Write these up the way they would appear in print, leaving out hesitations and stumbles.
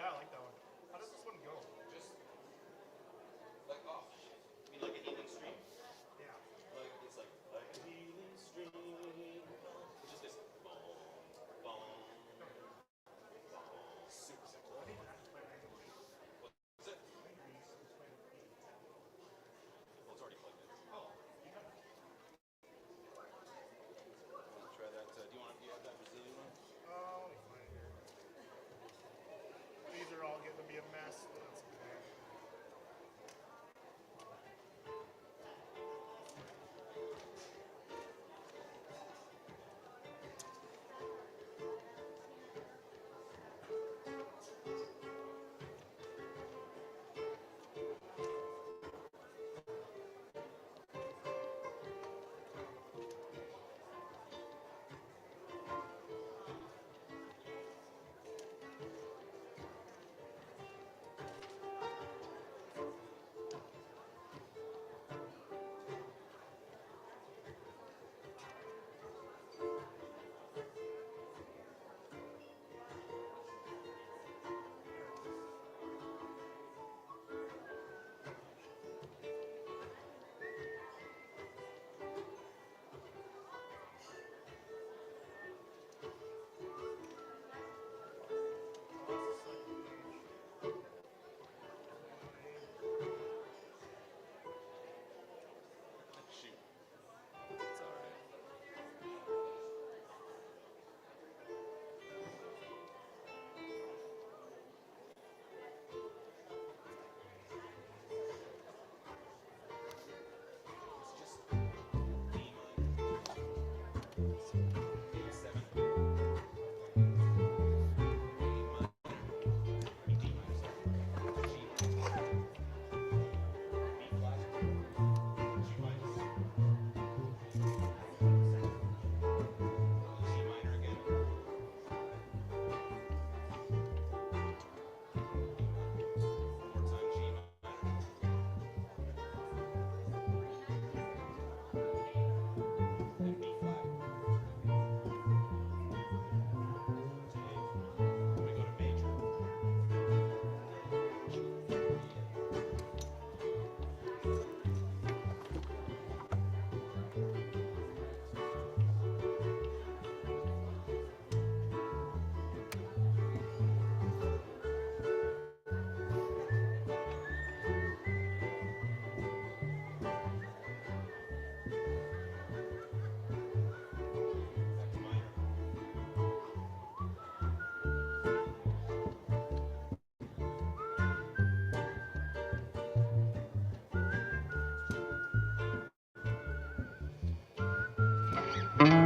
Yeah, I like that one. How does this one go? Just like, oh shit. You mean like a healing stream? Yeah. Like it's like a healing stream. It's just this boom, boom, super simple. I need to actually play Mega Man. What's it? I think we used to play the P. Well, it's already plugged in. Oh, you got it. Try that. Do you have that Brazilian one? Oh, let me find it here. These are all getting to be a mess, but that's okay. Shoot. It's alright. It's just D minor. A7. A minor. D minor, sorry. G minor. B flat. G minor. G minor again. One more time, G minor. And B flat. We go to major. Back to minor. Major.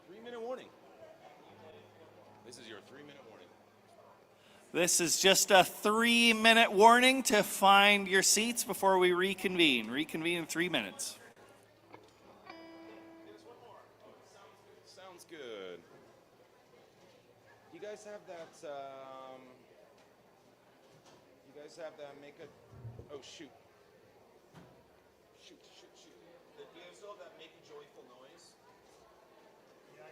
Three-minute warning. This is your 3-minute warning. This is just a 3-minute warning to find your seats before we reconvene. Reconvene in 3 minutes. Give us one more. Sounds good. You guys have that, make a, oh shoot. Shoot. Do you guys still have that make a joyful noise? Yeah,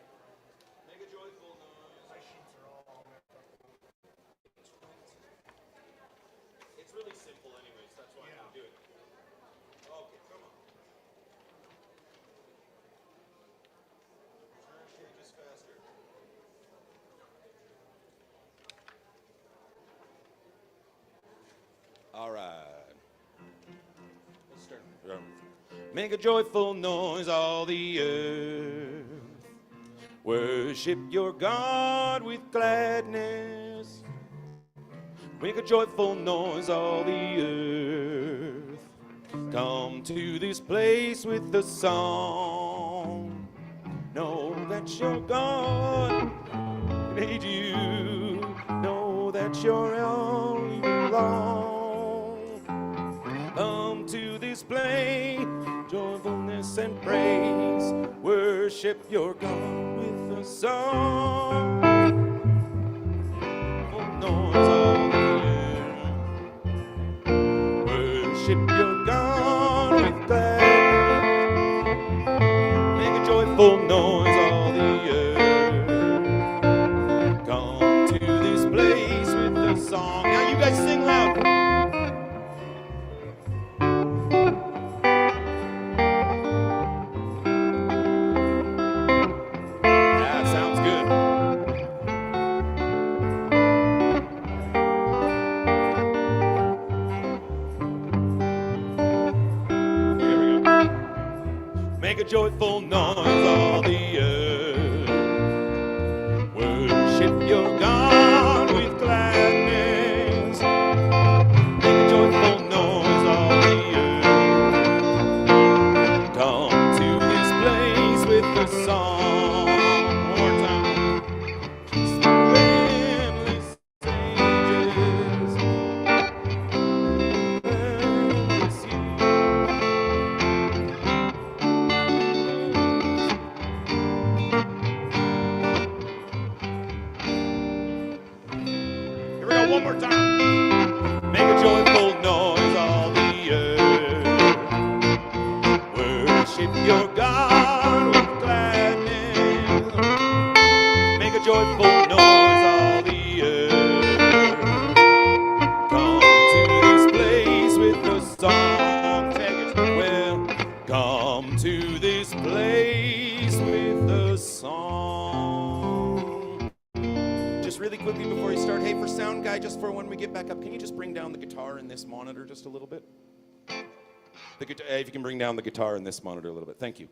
Make a joyful noise. my sheets are all messed up. It's really simple anyways, that's why I'm Yeah. gonna do it. Okay, come on. All right. Let's start. Make a joyful noise, all the earth. Worship your God with gladness. Make a joyful noise, all the earth. Come to this place with the song. Know that your God made you. Know that you're all you belong. Come to this place, joyfulness and praise. Worship your God with a song. Noise all the earth. Worship your God with gladness. Make a joyful noise all the earth. Come to this place with a song. Now you guys sing loud. Yeah, sounds good. Here we go. Make a joyful noise all the earth. Worship your God with gladness. Make a joyful noise all the earth. Come to this place with the song. One more time. Through endless stages, endless Here we go, one more time. Make a joyful noise, all the earth. Worship your God with gladness. Make a joyful noise, all the earth. Come to this place with the song. Take it. Well, come to this place with the song. Just really quickly before you start, hey, for sound guy, just for when we get back up, can you just bring down the guitar in this monitor just a little bit? If you can bring down the guitar in this monitor a little bit. Thank you.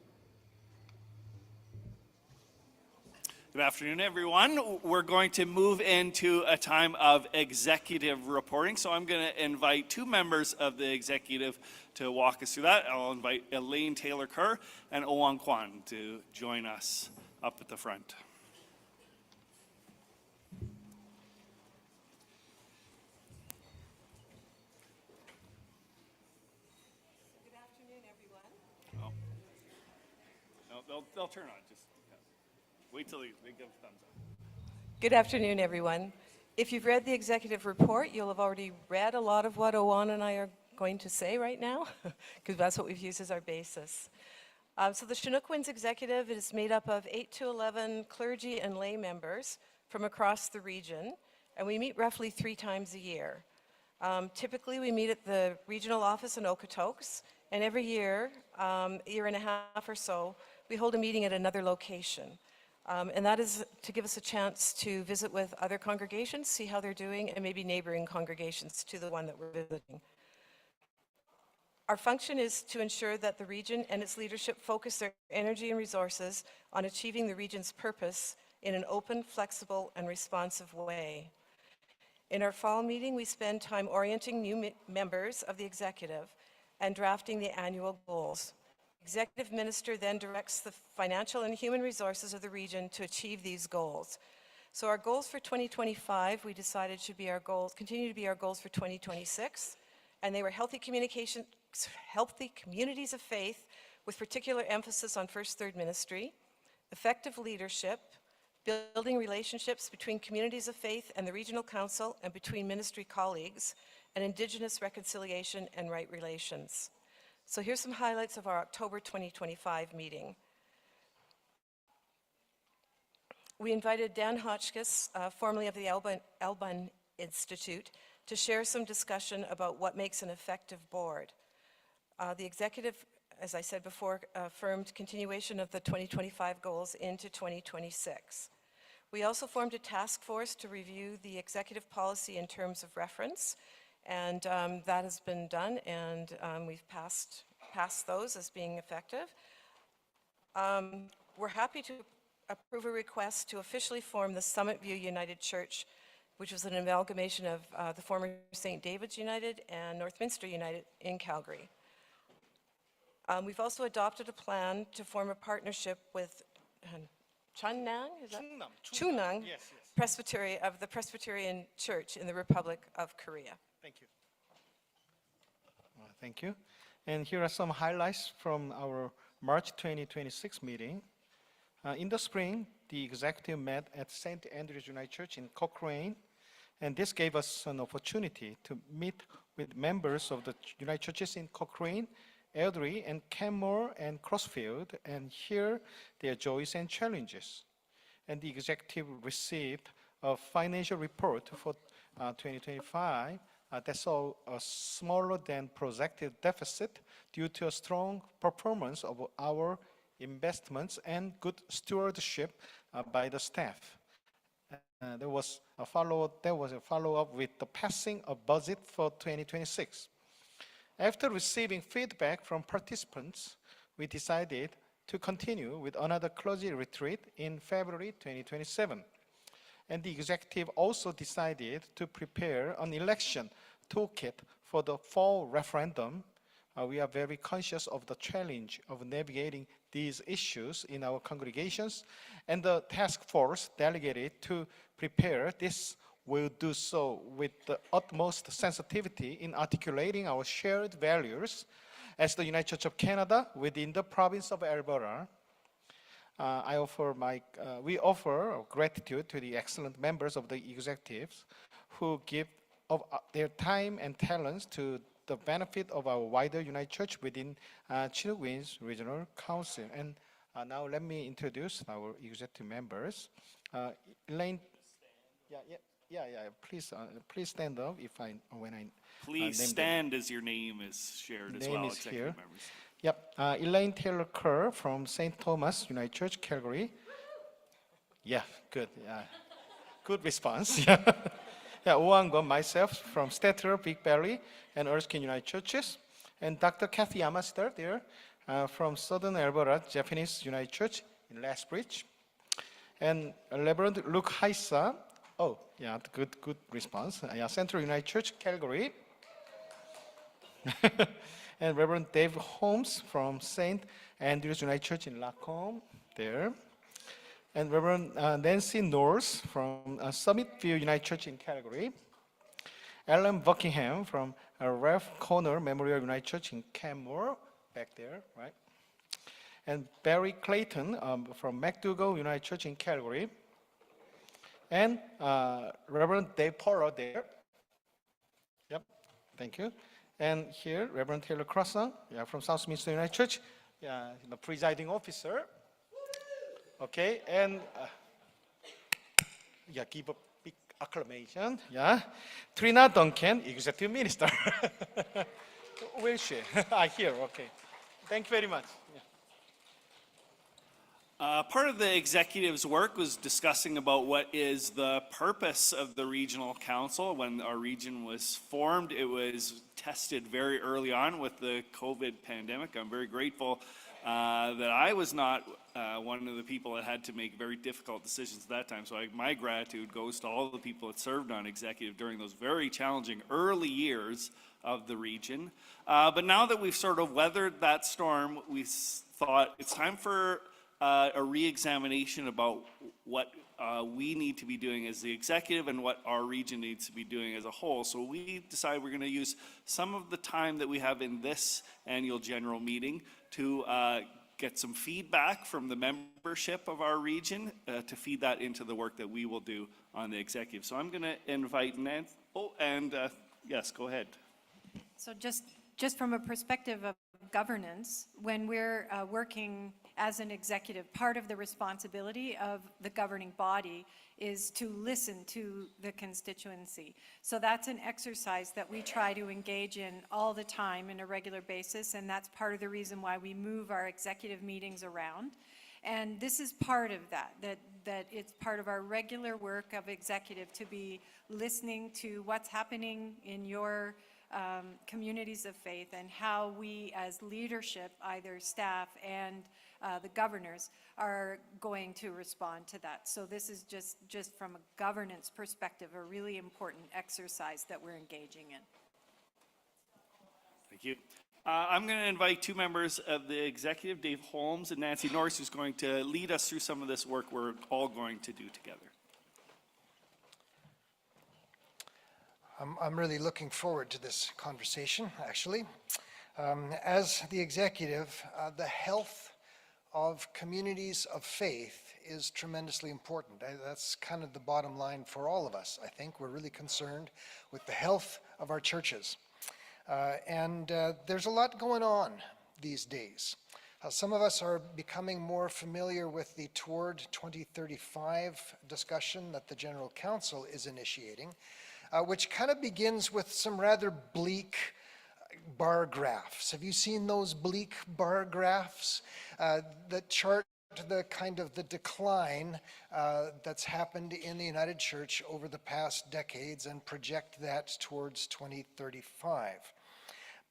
Good afternoon, everyone. We're going to move into a time of executive reporting. So I'm going to invite two members of the executive to walk us through that. I'll invite Elaine Taylor-Kerr and Owan Kwan to join us up at the front. Good afternoon, everyone. Oh. No, they'll turn on. Just wait till they give thumbs up. Good afternoon, everyone. If you've read the executive report, you'll have already read a lot of what Owan and I are going to say right now, because that's what we've used as our basis. So the Chinook Winds Executive is made up of 8 to 11 clergy and lay members from across the region, and we meet roughly 3 times a year. Typically, we meet at the regional office in Okotoks, and every year, year and a half or so, we hold a meeting at another location. And that is to give us a chance to visit with other congregations, see how they're doing, and maybe neighboring congregations to the one that we're visiting. Our function is to ensure that the region and its leadership focus their energy and resources on achieving the region's purpose in an open, flexible, and responsive way. In our fall meeting, we spend time orienting new members of the executive and drafting the annual goals. Executive Minister then directs the financial and human resources of the region to achieve these goals. So our goals for 2025, we decided should be our goals, continue to be our goals for 2026, and they were healthy communities of faith with particular emphasis on First Third Ministry, effective leadership, building relationships between communities of faith and the regional council and between ministry colleagues, and Indigenous reconciliation and right relations. So here's some highlights of our October 2025 meeting. We invited Dan Hotchkiss, formerly of the Alban Institute, to share some discussion about what makes an effective board. The executive, as I said before, affirmed continuation of the 2025 goals into 2026. We also formed a task force to review the executive policy in terms of reference And that has been done, and we've passed those as being effective. We're happy to approve a request to officially form the Summit View United Church, which was an amalgamation of the former St. David's United and Northminster United in Calgary. We've also adopted a plan to form a partnership with Chunang, is that? Chunang Yes, yes. Presbytery of the Presbyterian Church in the Republic of Korea. Thank you. Thank you. And here are some highlights from our March 2026 meeting. In the spring, the executive met at St. Andrew's United Church in Cochrane, and this gave us an opportunity to meet with members of the United Churches in Cochrane, Airdrie, and Canmore and Crossfield, and hear their joys and challenges. And the executive received a financial report for 2025 that saw a smaller than projected deficit due to a strong performance of our investments and good stewardship by the staff. There was a follow-up with the passing of budget for 2026. After receiving feedback from participants, we decided to continue with another clergy retreat in February 2027. And the executive also decided to prepare an election toolkit for the fall referendum. We are very conscious of the challenge of navigating these issues in our congregations, and the task force delegated to prepare this will do so with the utmost sensitivity in articulating our shared values as the United Church of Canada within the province of Alberta. We offer gratitude to the excellent members of the executives who give of their time and talents to the benefit of our wider United Church within Chinook Regional Council. And now let me introduce our executive members. Elaine, please stand up when I Please name stand as your name is shared as Name well, is executive here. members. Yep, Elaine Taylor Kerr from St. Thomas United Church, Calgary. Yeah, good. Yeah. Good response. Yeah, Oangwa, myself from Stater, Big Valley, and Erskine United Churches. And Dr. Kathy Yamaster there from Southern Alberta, Japanese United Church in Lethbridge. And Reverend Luke Haisa. Oh, yeah, good response. Yeah, Central United Church, Calgary. And Reverend Dave Holmes from St. Andrew's United Church in Lacombe, there. And Reverend Nancy Norris from Summit View United Church in Calgary. Alan Buckingham from Ralph Conner Memorial United Church in Canmore, back there, right? And Barry Clayton from McDougall United Church in Calgary. And Reverend Dave Porter there. Yep, thank you. And here, Reverend Taylor Crossang, from Southminster United Church, the presiding officer. Okay, and give a big acclamation. Trina Duncan, executive minister. Where is she? Here. Okay. Thank you very much. Part of the executive's work was discussing about what is the purpose of the regional council. When our region was formed, it was tested very early on with the COVID pandemic. I'm very grateful that I was not one of the people that had to make very difficult decisions at that time. So my gratitude goes to all the people that served on executive during those very challenging early years of the region. But now that we've sort of weathered that storm, we thought it's time for a re-examination about what we need to be doing as the executive and what our region needs to be doing as a whole. So we decided we're going to use some of the time that we have in this annual general meeting to get some feedback from the membership of our region to feed that into the work that we will do on the executive. So I'm going to invite Nancy. Yes, go ahead. So just from a perspective of governance, when we're working as an executive, part of the responsibility of the governing body is to listen to the constituency. So that's an exercise that we try to engage in all the time on a regular basis, and that's part of the reason why we move our executive meetings around. And this is part of that it's part of our regular work of executive to be listening to what's happening in your communities of faith and how we as leadership, either staff and the governors, are going to respond to that. So this is just from a governance perspective, a really important exercise that we're engaging in. Thank you. I'm going to invite two members of the executive, Dave Holmes and Nancy Norris, who's going to lead us through some of this work we're all going to do together. I'm really looking forward to this conversation, actually. As the executive, the health of communities of faith is tremendously important. That's kind of the bottom line for all of us. I think we're really concerned with the health of our churches. There's a lot going on these days. Some of us are becoming more familiar with the Toward 2035 discussion that the General Council is initiating, which kind of begins with some rather bleak bar graphs. Have you seen those bleak bar graphs that chart the kind of the decline that's happened in the United Church over the past decades and project that towards 2035?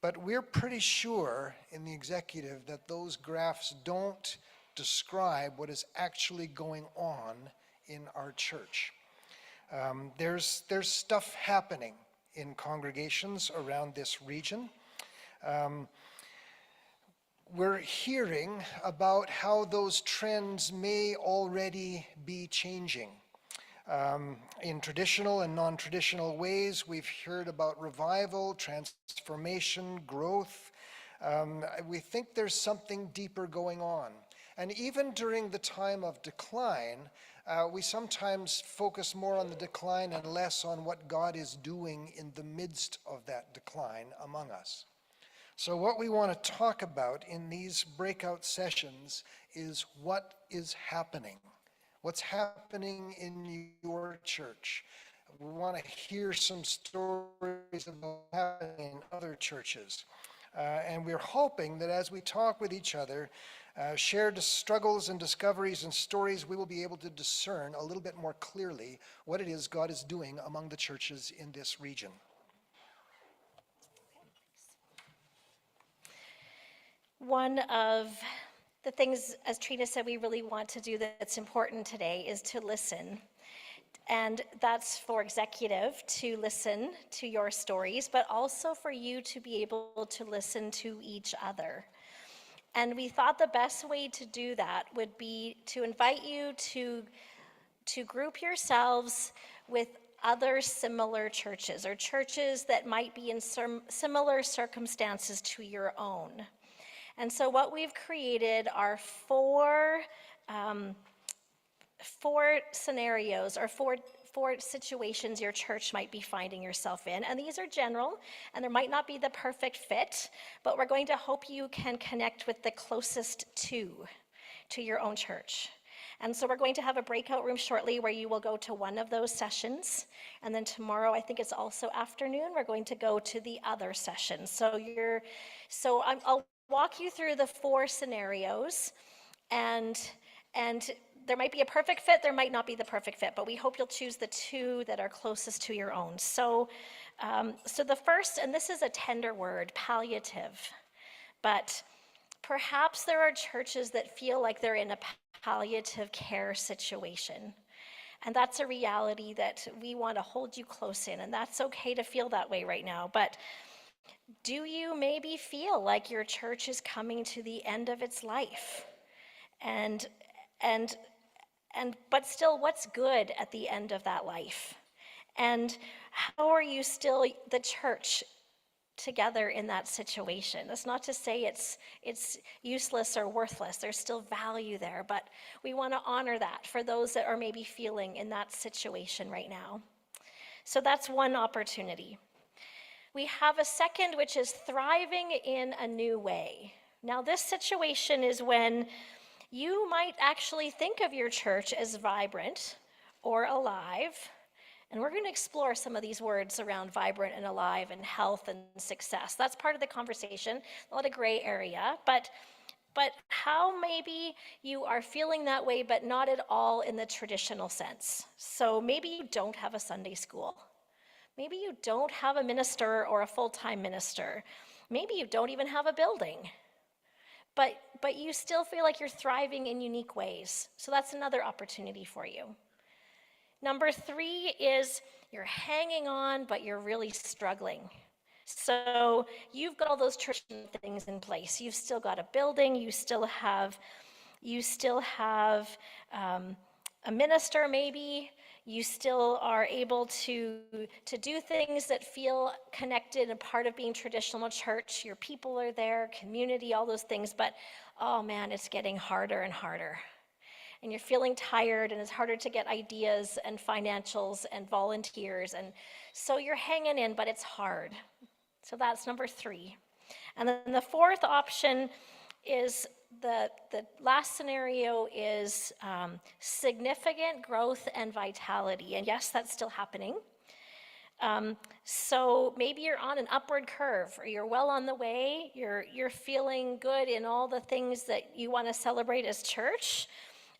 But we're pretty sure in the executive that those graphs don't describe what is actually going on in our church. There's stuff happening in congregations around this region. We're hearing about how those trends may already be changing. In traditional and non-traditional ways, we've heard about revival, transformation, growth. We think there's something deeper going on. And even during the time of decline, we sometimes focus more on the decline and less on what God is doing in the midst of that decline among us. So what we want to talk about in these breakout sessions is what is happening. What's happening in your church. We want to hear some stories about what's happening in other churches. And we're hoping that as we talk with each other, share the struggles and discoveries and stories, we will be able to discern a little bit more clearly what it is God is doing among the churches in this region. One of the things, as Trina said, we really want to do that's important today is to listen. And that's for executive to listen to your stories, but also for you to be able to listen to each other. And we thought the best way to do that would be to invite you to group yourselves with other similar churches or churches that might be in similar circumstances to your own. And so what we've created are four scenarios or four situations your church might be finding yourself in. And these are general, and there might not be the perfect fit, but we're going to hope you can connect with the closest to your own church. And so we're going to have a breakout room shortly where you will go to one of those sessions. And then tomorrow, I think it's also afternoon, we're going to go to the other session. So I'll walk you through the four scenarios, and there might be a perfect fit, there might not be the perfect fit, but we hope you'll choose the two that are closest to your own. So the first, and this is a tender word, palliative, but perhaps there are churches that feel like they're in a palliative care situation. And that's a reality that we want to hold you close in, and that's okay to feel that way right now. But do you maybe feel like your church is coming to the end of its life? But still, what's good at the end of that life? And how are you still the church together in that situation? That's not to say it's useless or worthless. There's still value there, but we want to honor that for those that are maybe feeling in that situation right now. So that's one opportunity. We have a second, which is thriving in a new way. Now, this situation is when you might actually think of your church as vibrant or alive. And we're going to explore some of these words around vibrant and alive and health and success. That's part of the conversation, a lot of gray area. But But how maybe you are feeling that way, but not at all in the traditional sense. So maybe you don't have a Sunday school. Maybe you don't have a minister or a full-time minister. Maybe you don't even have a building. But you still feel like you're thriving in unique ways. So that's another opportunity for you. Number 3 is you're hanging on, but you're really struggling. So you've got all those traditional things in place. You've still got a building, you still have a minister maybe, you still are able to do things that feel connected and part of being traditional church. Your people are there, community, all those things, but oh man, it's getting harder and harder. And you're feeling tired, and it's harder to get ideas and financials and volunteers, and so you're hanging in, but it's hard. So that's number 3. And then the 4th option is the last scenario is significant growth and vitality. And yes, that's still happening. So maybe you're on an upward curve, or you're well on the way, you're feeling good in all the things that you want to celebrate as church.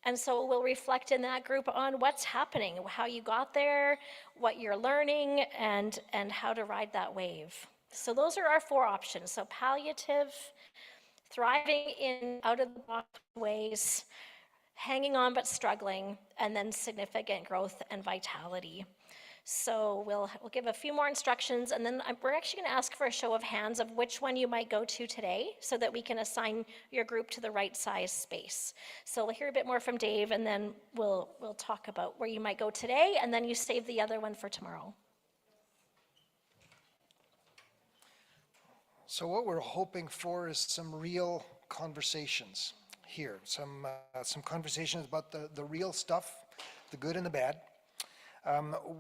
And so we'll reflect in that group on what's happening, how you got there, what you're learning, and how to ride that wave. So those are our 4 options. So palliative, thriving in out-of-the-box ways, hanging on but struggling, and then significant growth and vitality. So we'll give a few more instructions, and then we're actually going to ask for a show of hands of which one you might go to today, so that we can assign your group to the right size space. So we'll hear a bit more from Dave, and then we'll talk about where you might go today, and then you save the other one for tomorrow. So what we're hoping for is some real conversations here, some conversations about the real stuff, the good and the bad.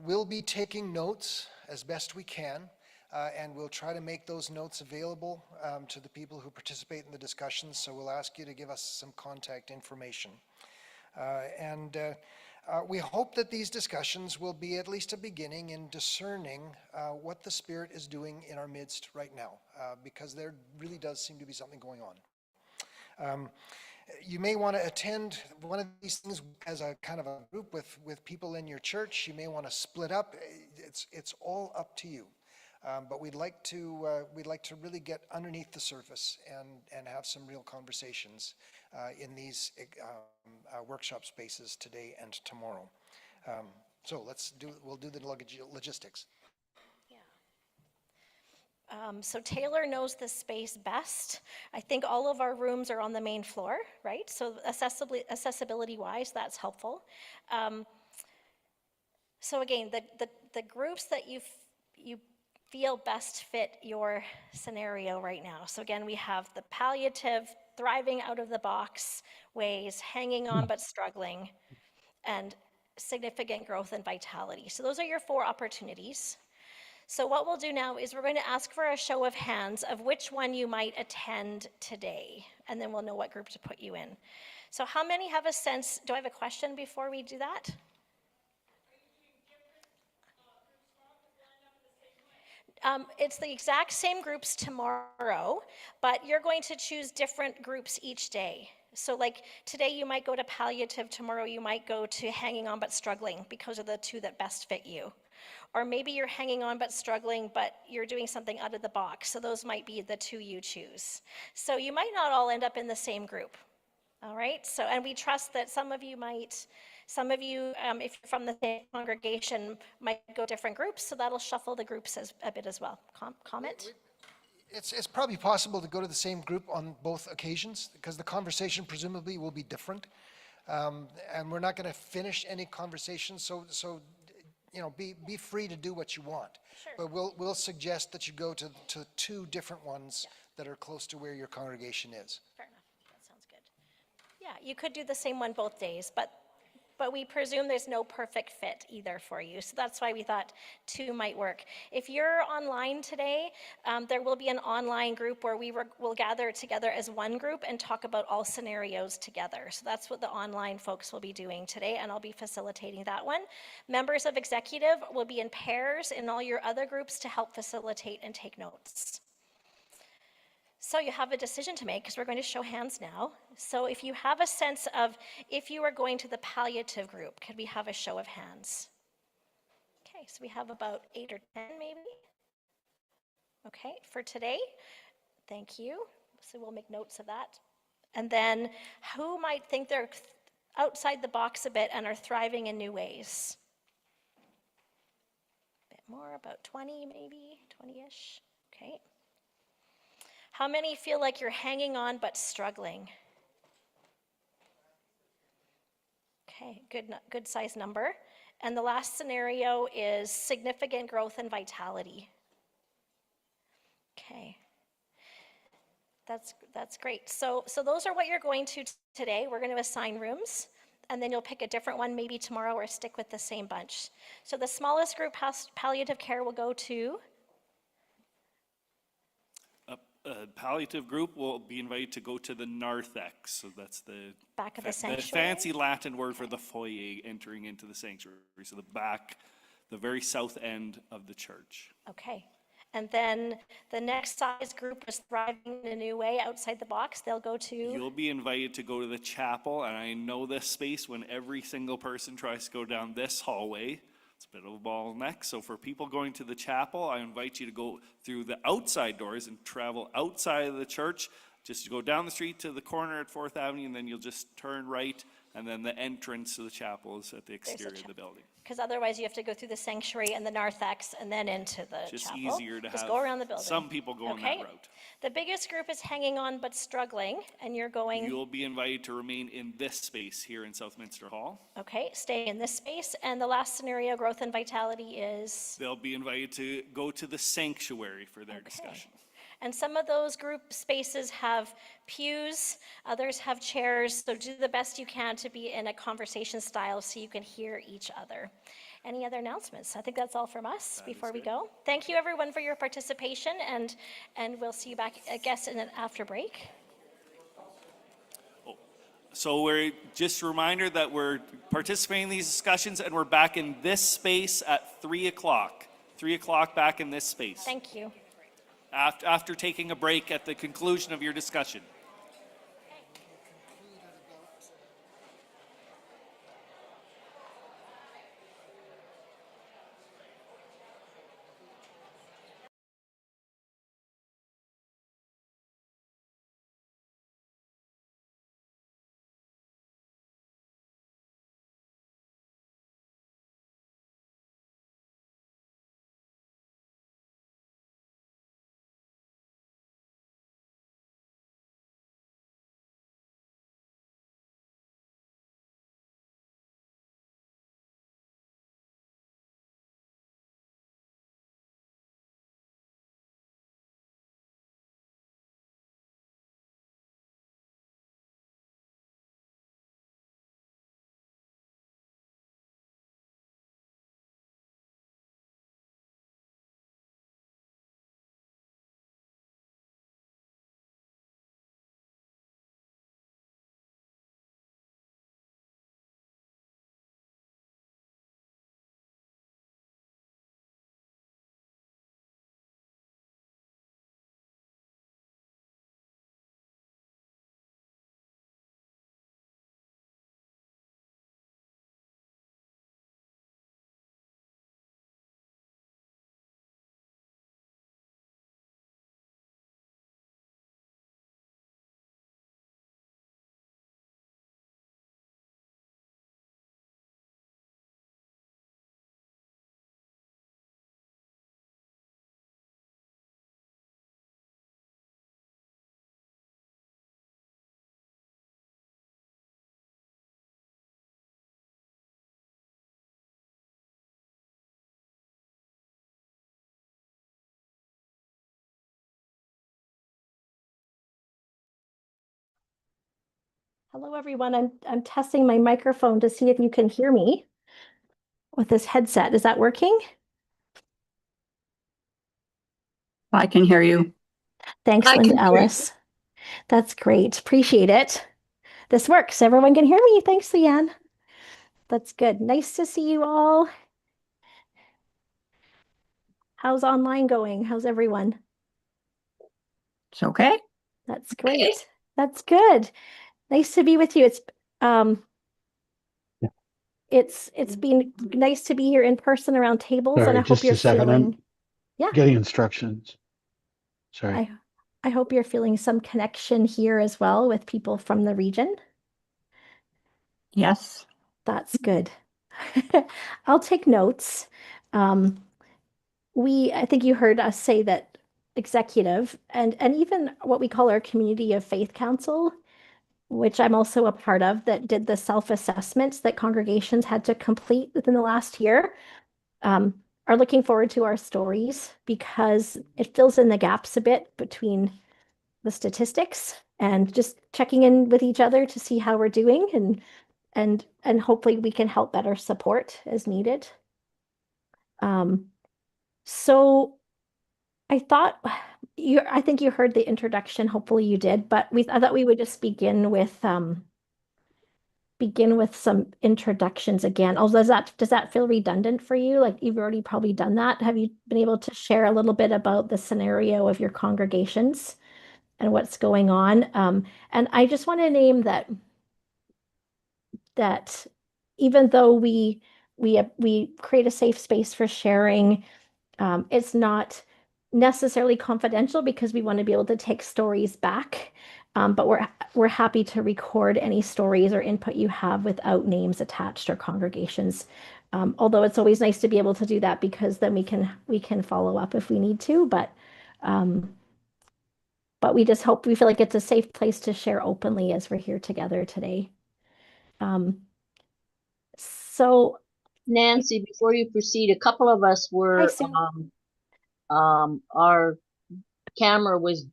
We'll be taking notes as best we can, and we'll try to make those notes available to the people who participate in the discussions, so we'll ask you to give us some contact information. We hope that these discussions will be at least a beginning in discerning what the Spirit is doing in our midst right now, because there really does seem to be something going on. You may want to attend one of these things as a kind of a group with people in your church. You may want to split up. It's all up to you. But we'd like to really get underneath the surface and have some real conversations in these workshop spaces today and tomorrow. So we'll do the logistics. So Taylor knows the space best. I think all of our rooms are on the main floor, right? So accessibility-wise, that's helpful. So again, the groups that you feel best fit your scenario right now. So again, we have the palliative, thriving out of the box ways, hanging on but struggling, and significant growth and vitality. So those are your 4 opportunities. So what we'll do now is we're going to ask for a show of hands of which one you might attend today, and then we'll know what group to put you in. So how many have a sense? Do I have a question before we do that? It's the exact same groups tomorrow, but you're going to choose different groups each day. So like today you might go to palliative, tomorrow you might go to hanging on but struggling because of the 2 that best fit you. Or maybe you're hanging on but struggling, but you're doing something out of the box. So those might be the 2 you choose. So you might not all end up in the same group. All right, so, and we trust that some of you, if you're from the same congregation, might go different groups, so that'll shuffle the groups a bit as well. Comment? It's probably possible to go to the same group on both occasions, because the conversation presumably will be different. And we're not going to finish any conversation, so be free to do what you want. Sure. But we'll suggest that you go to 2 different ones that are close to where your congregation is. Fair enough. That sounds good. Yeah, you could do the same one both days, but we presume there's no perfect fit either for you. So that's why we thought 2 might work. If you're online today, there will be an online group where we'll gather together as one group and talk about all scenarios together. So that's what the online folks will be doing today, and I'll be facilitating that one. Members of executive will be in pairs in all your other groups to help facilitate and take notes. So you have a decision to make because we're going to show hands now. So if you have a sense of if you are going to the palliative group, could we have a show of hands? Okay, so we have about 8 or 10 maybe. Okay, for today, thank you. So we'll make notes of that. And then who might think they're outside the box a bit and are thriving in new ways? A bit more, about 20 maybe, 20-ish. Okay. How many feel like you're hanging on but struggling? Okay, good size number. And the last scenario is significant growth and vitality. Okay. That's great. So those are what you're going to today. We're going to assign rooms, and then you'll pick a different one maybe tomorrow or stick with the same bunch. So the smallest group palliative care will go to? Palliative group will be invited to go to the narthex. So that's the Back of the the sanctuary? fancy Latin word for the foyer entering into the sanctuary. So the back, the very south end of the church. Okay. And then the next size group is thriving in a new way outside the box. They'll go to? You'll be invited to go to the chapel, and I know this space when every single person tries to go down this hallway. It's a bit of a bottleneck. So for people going to the chapel, I invite you to go through the outside doors and travel outside of the church. Just go down the street to the corner at 4th Avenue, and then you'll just turn right, and then the entrance to the chapel is at the exterior of the building. Because otherwise you have to go through the sanctuary and the narthex and then into the Just chapel. easier to Just have go around the building. some people go on that route. The biggest group is hanging on but struggling, and you're going? You'll be invited to remain in this space here in Southminster Hall. Okay, stay in this space. And the last scenario, growth and vitality, is? They'll be invited to go to the sanctuary for their discussion. And some of those group spaces have pews, others have chairs, so do the best you can to be in a conversation style so you can hear each other. Any other announcements? I think that's all from us before we go. Thank you everyone for your participation, and we'll see you back, I guess, in an after break. So we're just a reminder that we're participating in these discussions, and we're back in this space at 3 o'clock. 3 o'clock back in this space. Thank you. After taking a break at the conclusion of your discussion. Hello, everyone. I'm testing my microphone to see if you can hear me with this headset. Is that working? I can hear you. Thanks, Linda Ellis. That's great. Appreciate it. This works. Everyone can hear me. Thanks, Leanne. That's good. Nice to see you all. How's online going? How's everyone? It's okay. That's great. That's good. Nice to be with you. Um, it's been nice to be here in person around tables, and Sorry, I hope just you're a second. feeling, I'm yeah, getting instructions. Sorry. I hope you're feeling some connection here as well with people from the region. Yes. That's good. I'll take notes. Um, I think you heard us say that executive and even what we call our community of faith council, which I'm also a part of, that did the self-assessments that congregations had to complete within the last year, are looking forward to our stories because it fills in the gaps a bit between the statistics and just checking in with each other to see how we're doing and hopefully we can help better support as needed. So I think you heard the introduction, hopefully you did, but I thought we would just begin with some introductions again. Oh, does that feel redundant for you? Like you've already probably done that. Have you been able to share a little bit about the scenario of your congregations and what's going on? And I just want to name that even though we create a safe space for sharing, it's not necessarily confidential because we want to be able to take stories back. But we're happy to record any stories or input you have without names attached or congregations. Although it's always nice to be able to do that because then we can follow up if we need to. But we feel like it's a safe place to share openly as we're here together today. So Nancy, before you proceed, a couple of us Hi, were, Sue. our camera was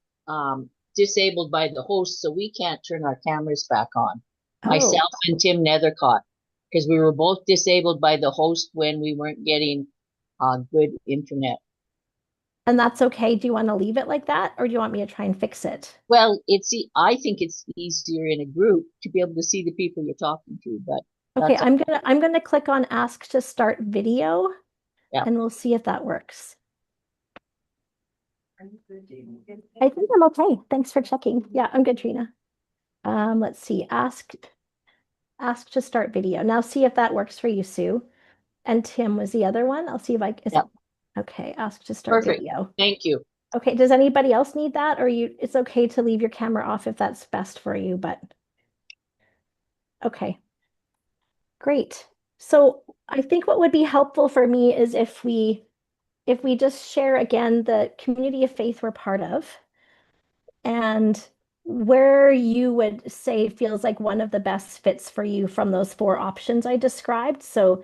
disabled by the host, so we can't turn our cameras back on. Oh, Myself and Tim Nethercott, because we were both disabled by the host when we weren't getting good internet. and that's okay. Do you want to leave it like that, or do you want me to try and fix it? Well, I think it's easier in a group to be able to see the people you're talking to, but Okay, that's, I'm gonna click on ask to start video yeah. and we'll see if that works. I think I'm okay. Thanks for checking. Yeah, I'm good, Trina. Let's see, ask to start video. Now see if that works for you, Sue. And Tim was the other one. I'll see if Yeah. Okay, ask to start Perfect. video. Thank you. Okay, does anybody else need that? Or it's okay to leave your camera off if that's best for you, but okay. Great. So I think what would be helpful for me is if we just share again the community of faith we're part of and where you would say feels like one of the best fits for you from those four options I described. So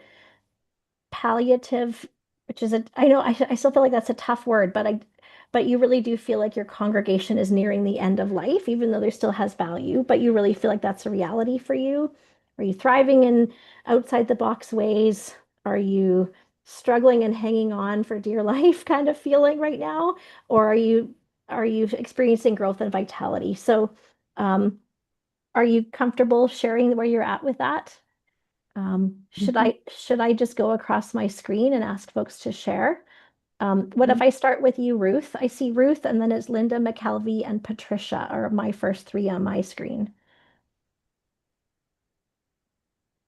palliative, which is I know I still feel like that's a tough word, but you really do feel like your congregation is nearing the end of life, even though there still has value, but you really feel like that's a reality for you. Are you thriving in outside the box ways? Are you struggling and hanging on for dear life kind of feeling right now? Or are you experiencing growth and vitality? So are you comfortable sharing where you're at with that? Should I just go across my screen and ask folks to share? What if I start with you, Ruth? I see Ruth, and then it's Linda, McKelvey, and Patricia are my first three on my screen.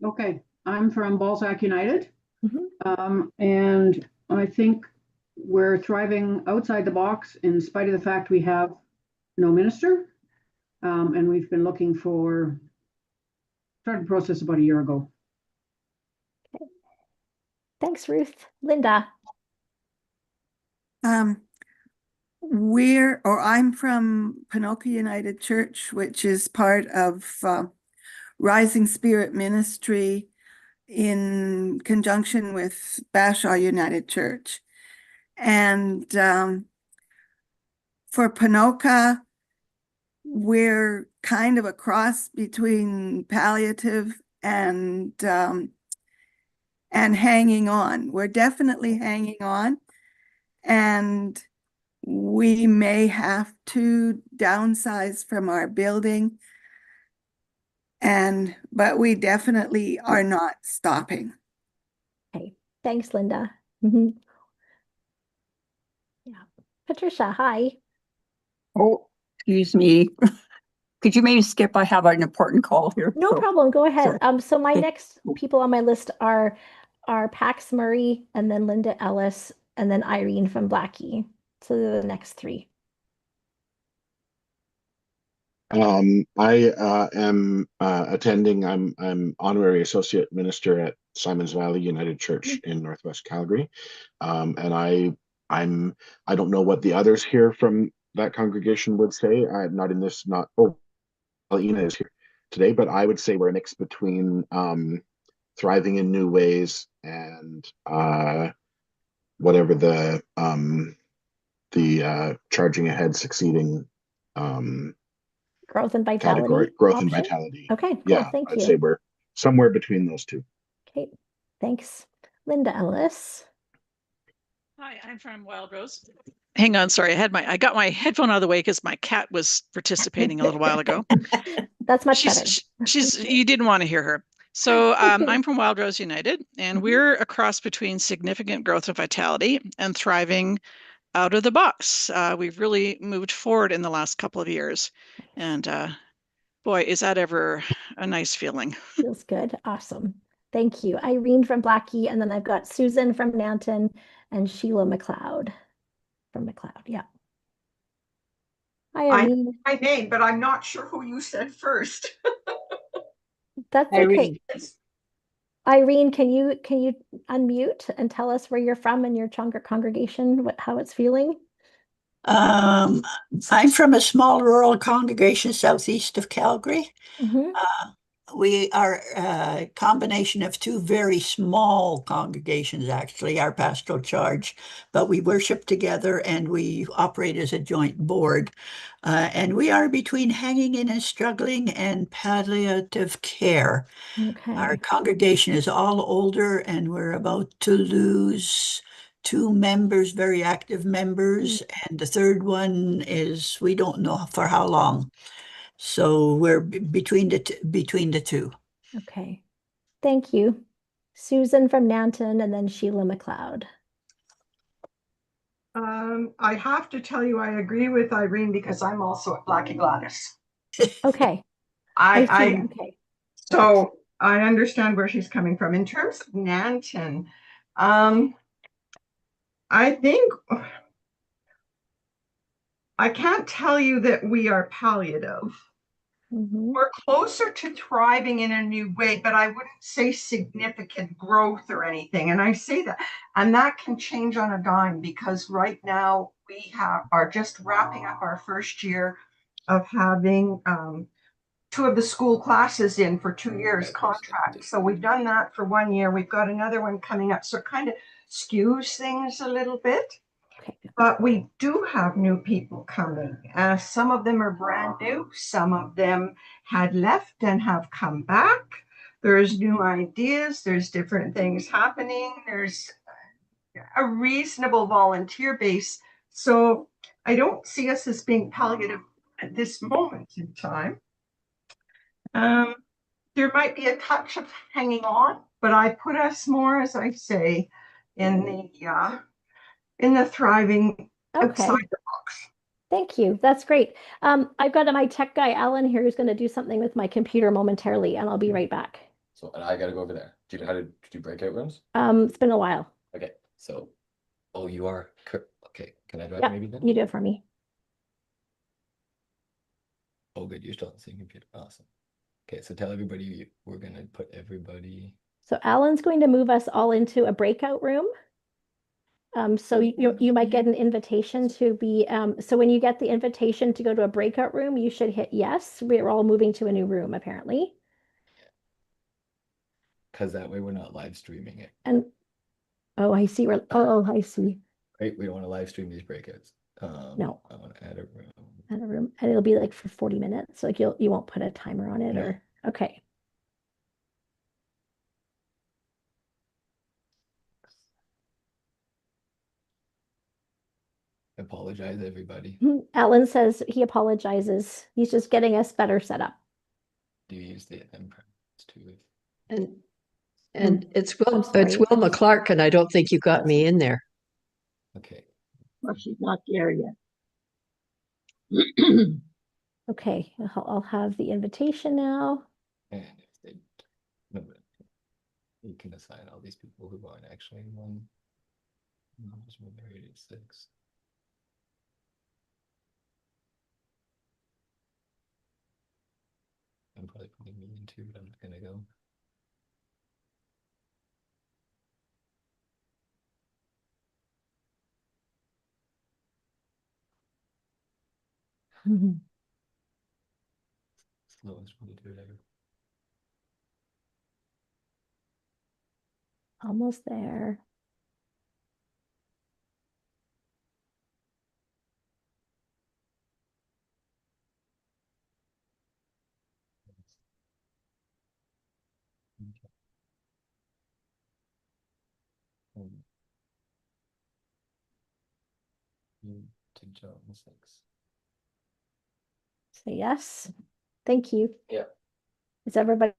Okay, I'm from Balzac United. Mhm. And I think we're thriving outside the box in spite of the fact we have no minister. And we've been looking started the process about a year ago. Thanks, Ruth. Linda. I'm from Panoka United Church, which is part of Rising Spirit Ministry in conjunction with Bashaw United Church. And for Panoka, we're kind of a cross between palliative and hanging on. We're definitely hanging on, and we may have to downsize from our building, but we definitely are not stopping. Okay, thanks, Linda. Mhm. Yeah. Patricia, hi. Oh, Excuse me. Could you maybe skip? I have an important call here. No So- problem, go ahead. sorry. So my Okay. next people on my list are Pax Murray, and then Linda Ellis, and then Irene from Blackie. So they're the next three. I am attending. I'm honorary associate minister at Simons Valley United Church in Northwest Calgary, and I don't know what the others here from that congregation would say. I'm not in this. Not Ina is here today, but I would say we're a mix between thriving in new ways and whatever the charging ahead, succeeding. Growth and Category, vitality growth and option? vitality. Okay, cool, Yeah, thank I'd you. say we're somewhere between those two. Okay, thanks. Linda Ellis. Hi, I'm from Wild Rose. Hang on, sorry, I got my headphone out of the way because my cat was participating a little while ago. That's much better. You didn't want to hear her. So I'm from Wild Rose United, and we're a cross between significant growth and vitality and thriving out of the box. We've really moved forward in the last couple of years. And boy, is that ever a nice feeling. Feels good. Awesome. Thank you. Irene from Blackie, and then I've got Susan from Nanton and Sheila McLeod from McLeod. Yeah. Hi, Irene. My name, but I'm not sure who you said first. That's Irene. okay. Irene, can you unmute and tell us where you're from and your congregation, how it's feeling? I'm from a small rural congregation southeast of Calgary. Mhm. We are a combination of two very small congregations, actually, our pastoral charge, but we worship together and we operate as a joint board. And we are between hanging in and struggling and palliative care. Okay. Our congregation is all older and we're about to lose two members, very active members, and the third one is, we don't know for how long. So we're between the two. Okay. Thank you. Susan from Nanton and then Sheila McLeod. I have to tell you, I agree with Irene because I'm also at Blackie Gladys. Okay. Okay. So I understand where she's coming from. In terms of Nanton, I think I can't tell you that we are palliative. We're closer to thriving in a new way, but I wouldn't say significant growth or anything. And I say that, and that can change on a dime because right now we are just wrapping up our first year of having two of the school classes in for 2 years contract. So we've done that for 1 year. We've got another one coming up. So it kind of skews things a little bit. But we do have new people coming. Some of them are brand new. Some of them had left and have come back. There's new ideas. There's different things happening. There's a reasonable volunteer base. So I don't see us as being palliative at this moment in time. There might be a touch of hanging on, but I put us more, as I say, in the thriving outside the box. Thank you. That's great. I've got my tech guy, Alan, here, who's going to do something with my computer momentarily, and I'll be right back. So, and I got to go over there. Do you know how to do breakout rooms? It's been a while. Okay. So, oh, you are. Okay. Can I do it Yeah, maybe then? you do it for me. Oh, good. You're still on the same computer. Awesome. Okay. So tell everybody we're going to put everybody. So Alan's going to move us all into a breakout room. So you might get an invitation to be, so when you get the invitation to go to a breakout room, you should hit yes. We're all moving to a new room, apparently. Because that way we're not live streaming it. And, oh, I see. I see. Right? We don't want to live stream these breakouts. No. I want to add a room. Add a room. And it'll be like for 40 minutes. Like you won't put a timer on it or, okay. Apologize, everybody. Alan says he apologizes. He's just getting us better set up. Do you use the it's too And it's Wilma Clark, and I don't think you got me in there. Okay. Well, she's not there yet. Okay, I'll have the invitation now. And if they, no, but you can assign all these people who aren't actually in one. I'll just move married at 6. I'm probably putting me in 2, but I'm just gonna go. Slowest way to do it ever. Almost there. Okay. You to John 6. Say yes. Thank you. Yeah. Is everybody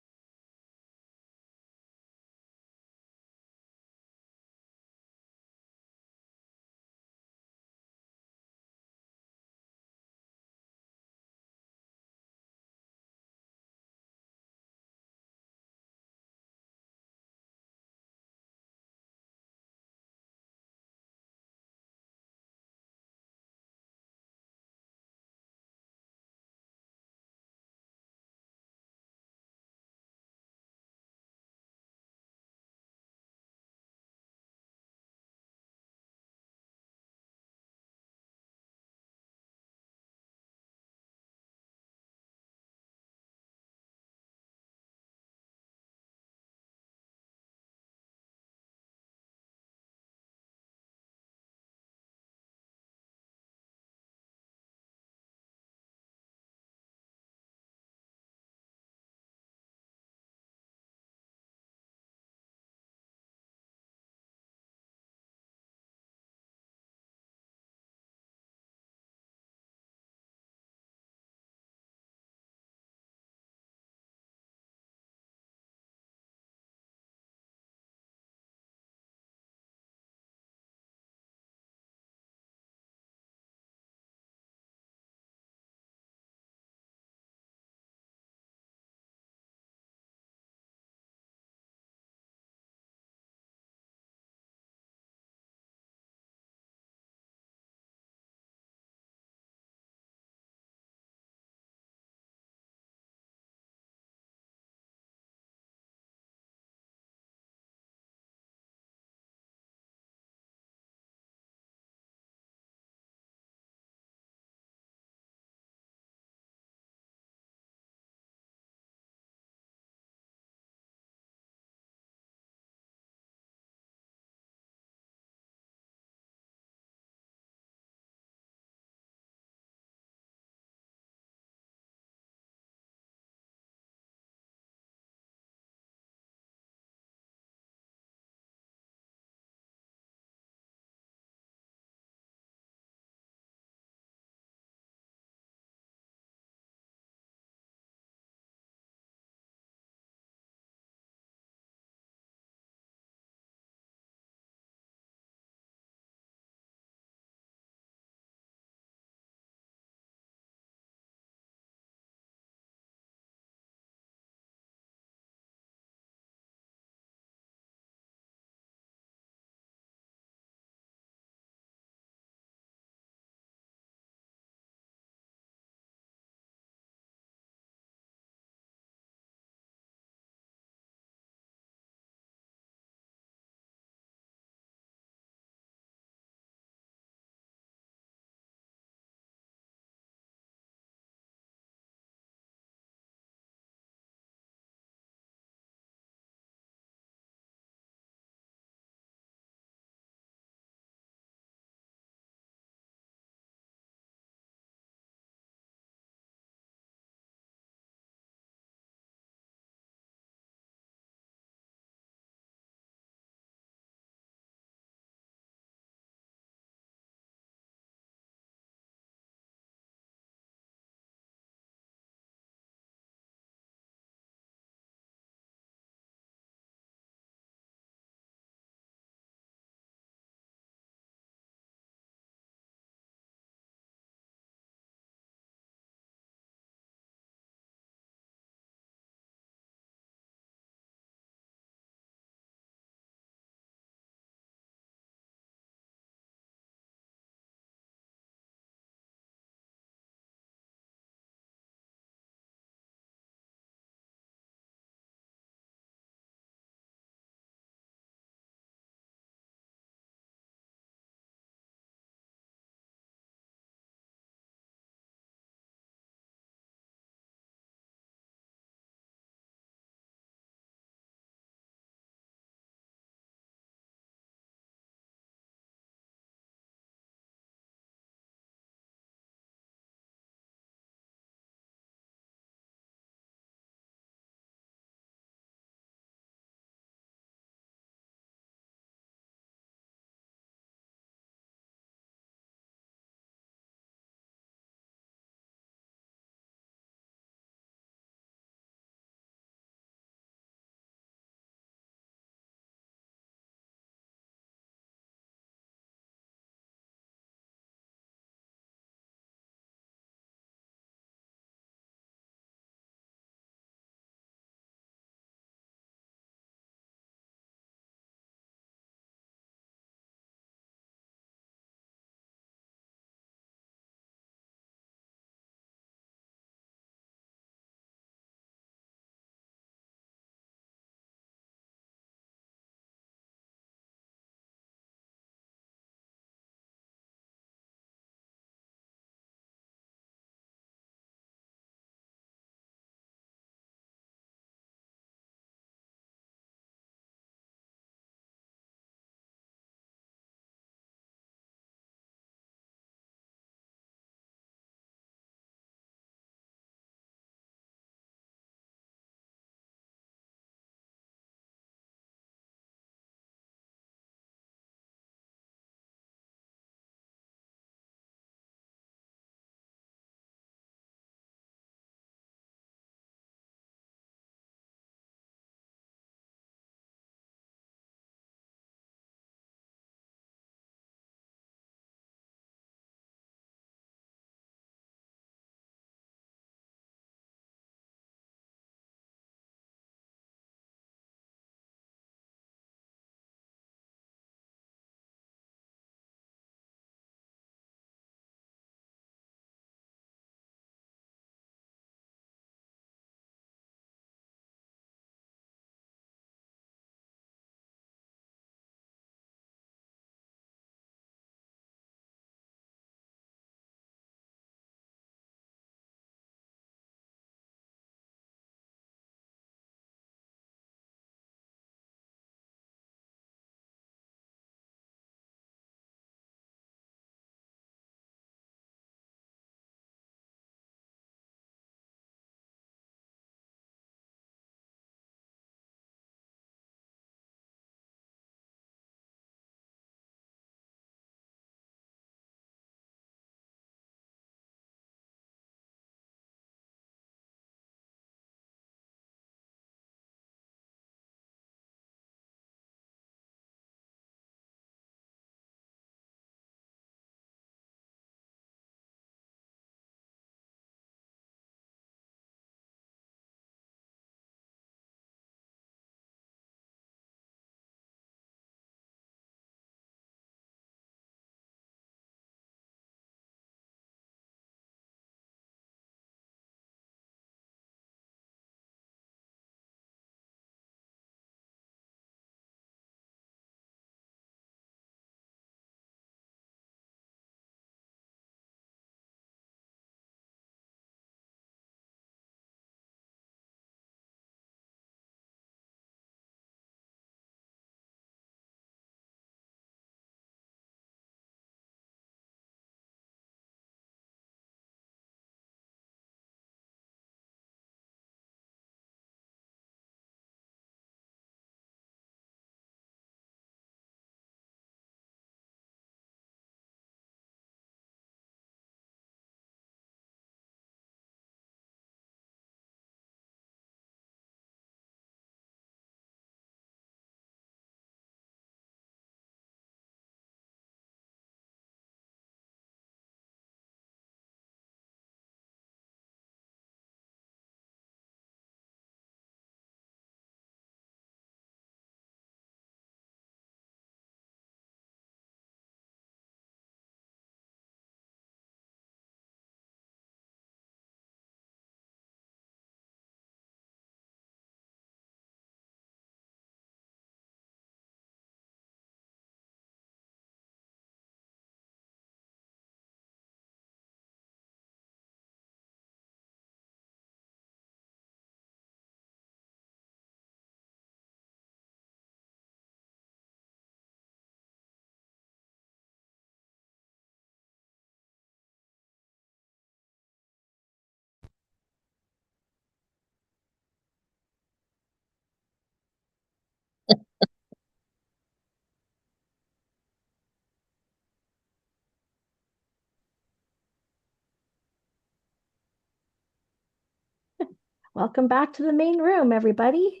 Welcome back to the main room, everybody.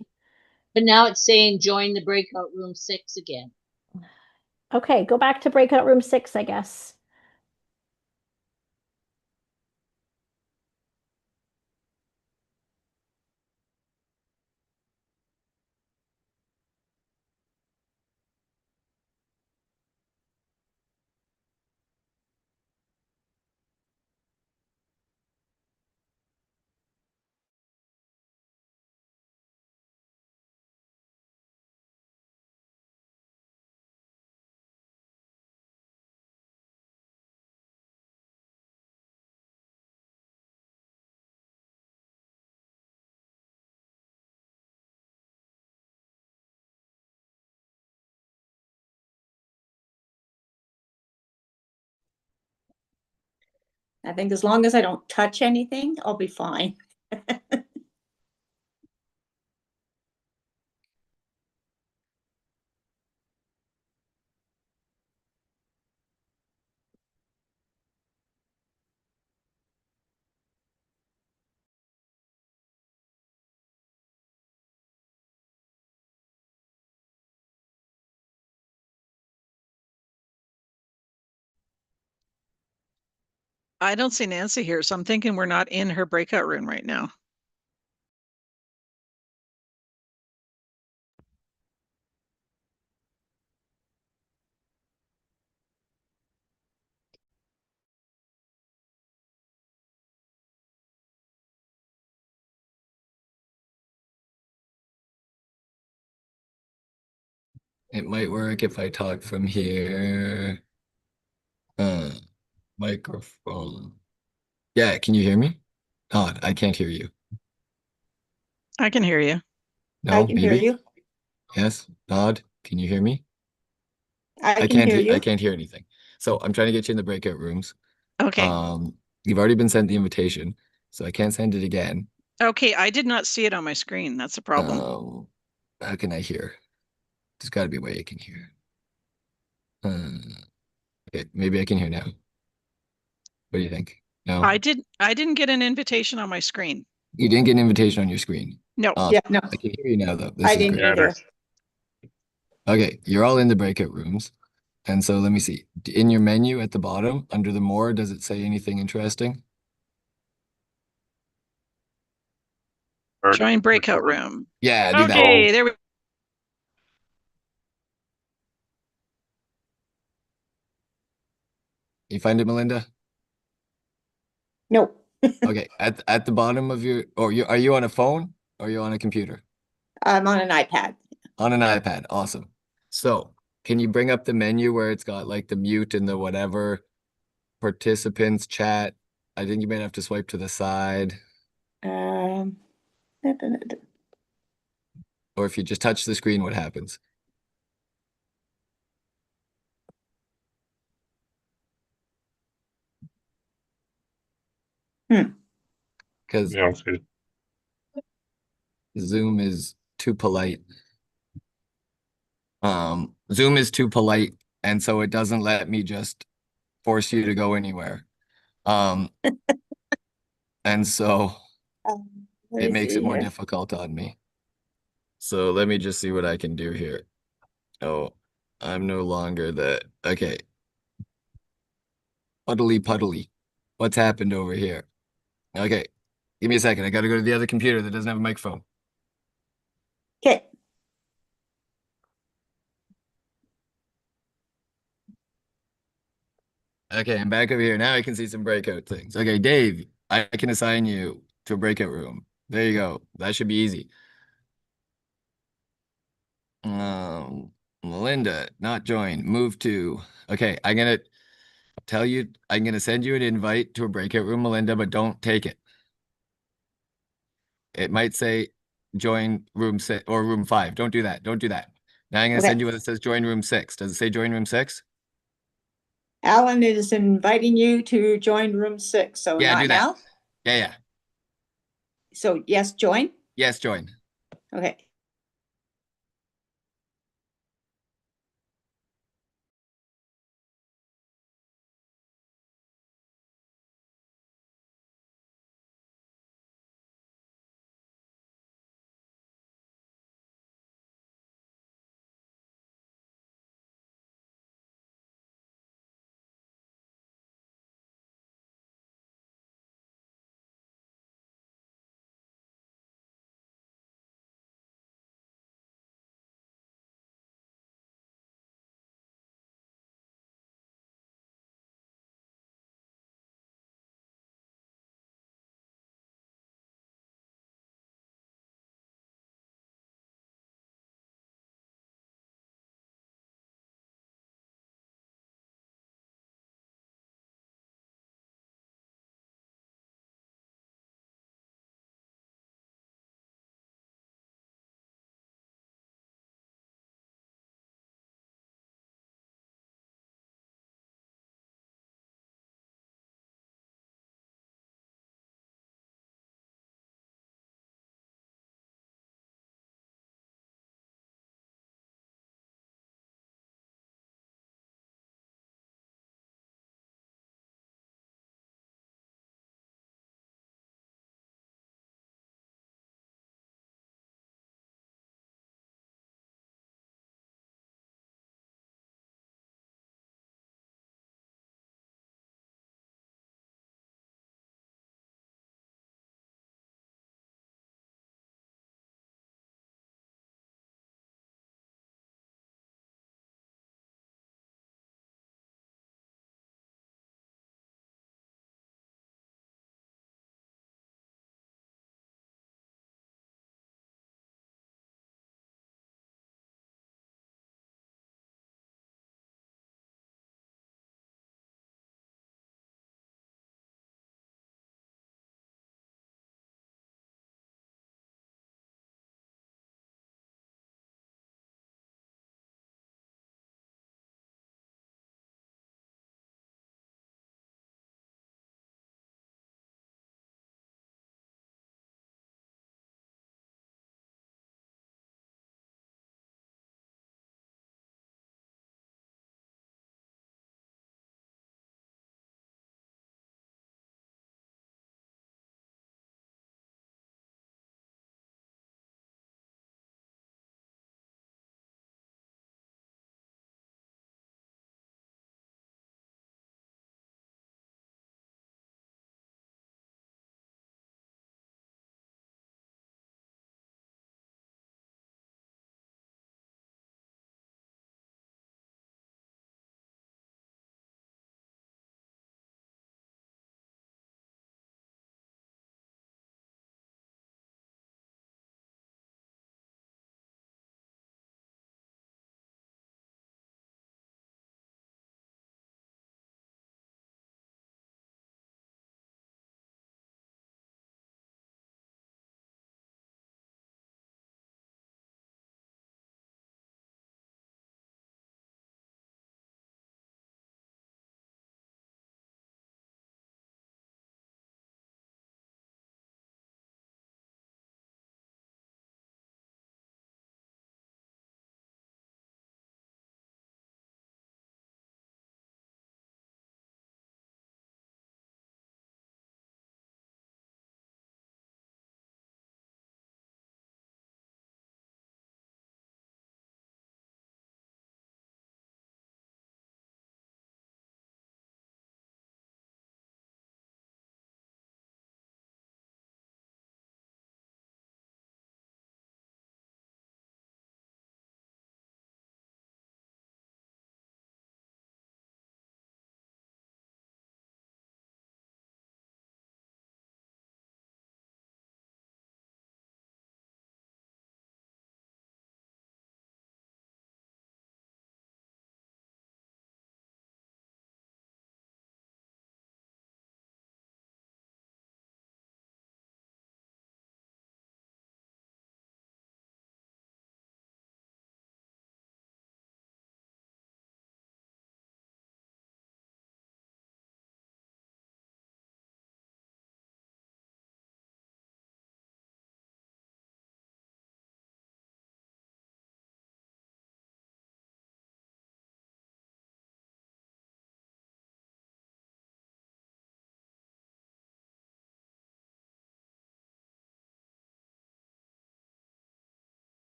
But now it's saying join the breakout room 6 again. Okay, go back to breakout room 6, I guess. I think as long as I don't touch anything, I'll be fine. I don't see Nancy here, so I'm thinking we're not in her breakout room right now. It might work if I talk from here. Microphone. Yeah, can you hear me? Todd, I can't hear you. I can hear you. I No, can hear maybe? you. Yes, Todd, can you hear me? I can hear I you. can't hear anything. So I'm trying to get you in the breakout rooms. Okay. You've already been sent the invitation, so I can't send it again. Okay, I did not see it on my screen. That's a problem. How can I hear? There's got to be a way I can hear. Okay, maybe I can hear now. What do you think? No, I didn't get an invitation on my screen. you didn't get an invitation on your screen. No. Yeah, no, I can hear you now, though. This I is didn't great. either. Okay, you're all in the breakout rooms. And so let me see. In your menu at the bottom, under the more, does it say anything interesting? Join breakout room. Yeah, do that. Okay, there we You find it, Melinda? No, Okay, at the bottom of your, or you are you on a phone or are you on a computer? I'm on an iPad. On an iPad. Awesome. So, can you bring up the menu where it's got like the mute and the whatever participants chat? I think you might have to swipe to the side, Um, or if you just touch the screen, what happens? Because Zoom is too polite. Zoom is too polite, and so it doesn't let me just force you to go anywhere. Um, and so let it me makes it see more here. difficult on me. So let me just see what I can do here. Oh, I'm no longer the, okay. Puddly puddly. What's happened over here? Okay, give me a second. I gotta go to the other computer that doesn't have a microphone. Okay, Okay, I'm back over here. Now I can see some breakout things. Okay, Dave, I can assign you to a breakout room. There you go. That should be easy. Melinda, not join. Move to. Okay, I'm gonna tell you, I'm gonna send you an invite to a breakout room, Melinda, but don't take it. It might say join room 6 or room 5. Don't do that. Don't do that. Now I'm gonna Okay. send you what it says join room 6. Does it say join room 6? Alan is inviting you to join room 6, so Yeah, not do that. now. Yeah. So yes, join. Yes, join. Okay.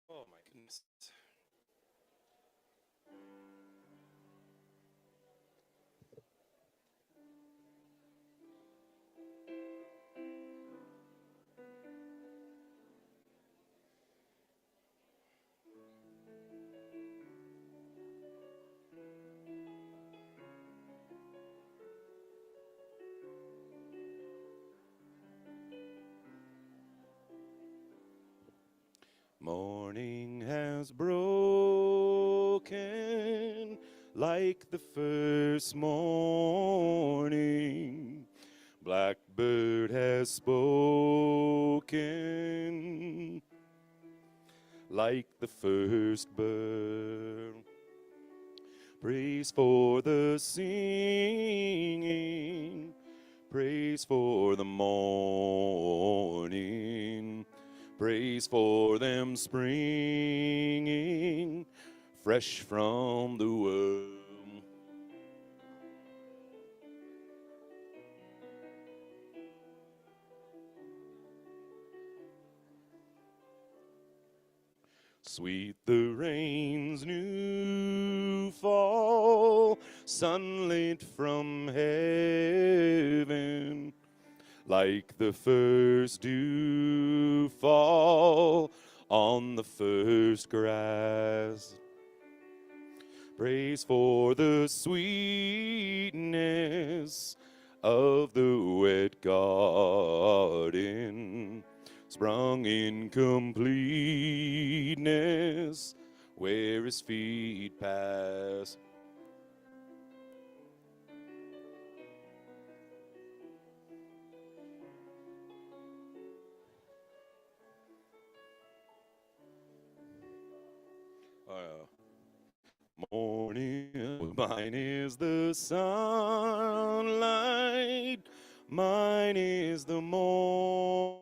Oh my goodness. Morning has broken like the first morning. Blackbird has spoken like the first bird. Praise for the singing, praise for the morning, praise for them springing fresh from the womb. Sweet the rain's new fall, sunlit from heaven, like the first dew fall on the first grass. Praise for the sweetness of the wet garden, sprung in completeness where his feet pass. Morning, mine is the sunlight, mine is the morn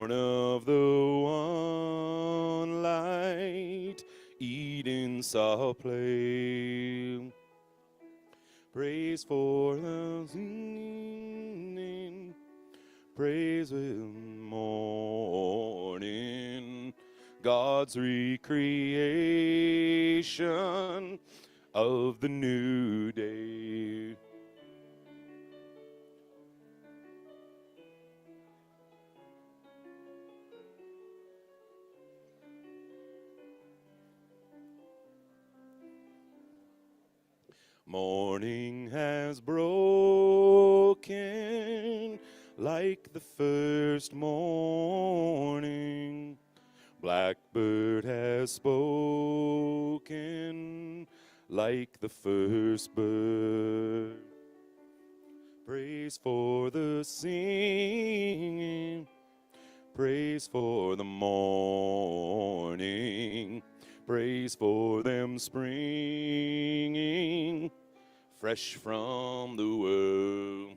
of the one light, Eden saw play. Praise for the singing, praise with morning, God's recreation of the new day. Morning has broken like the first morning. Blackbird has spoken like the first bird. Praise for the singing, praise for the morning, praise for them springing fresh from the womb.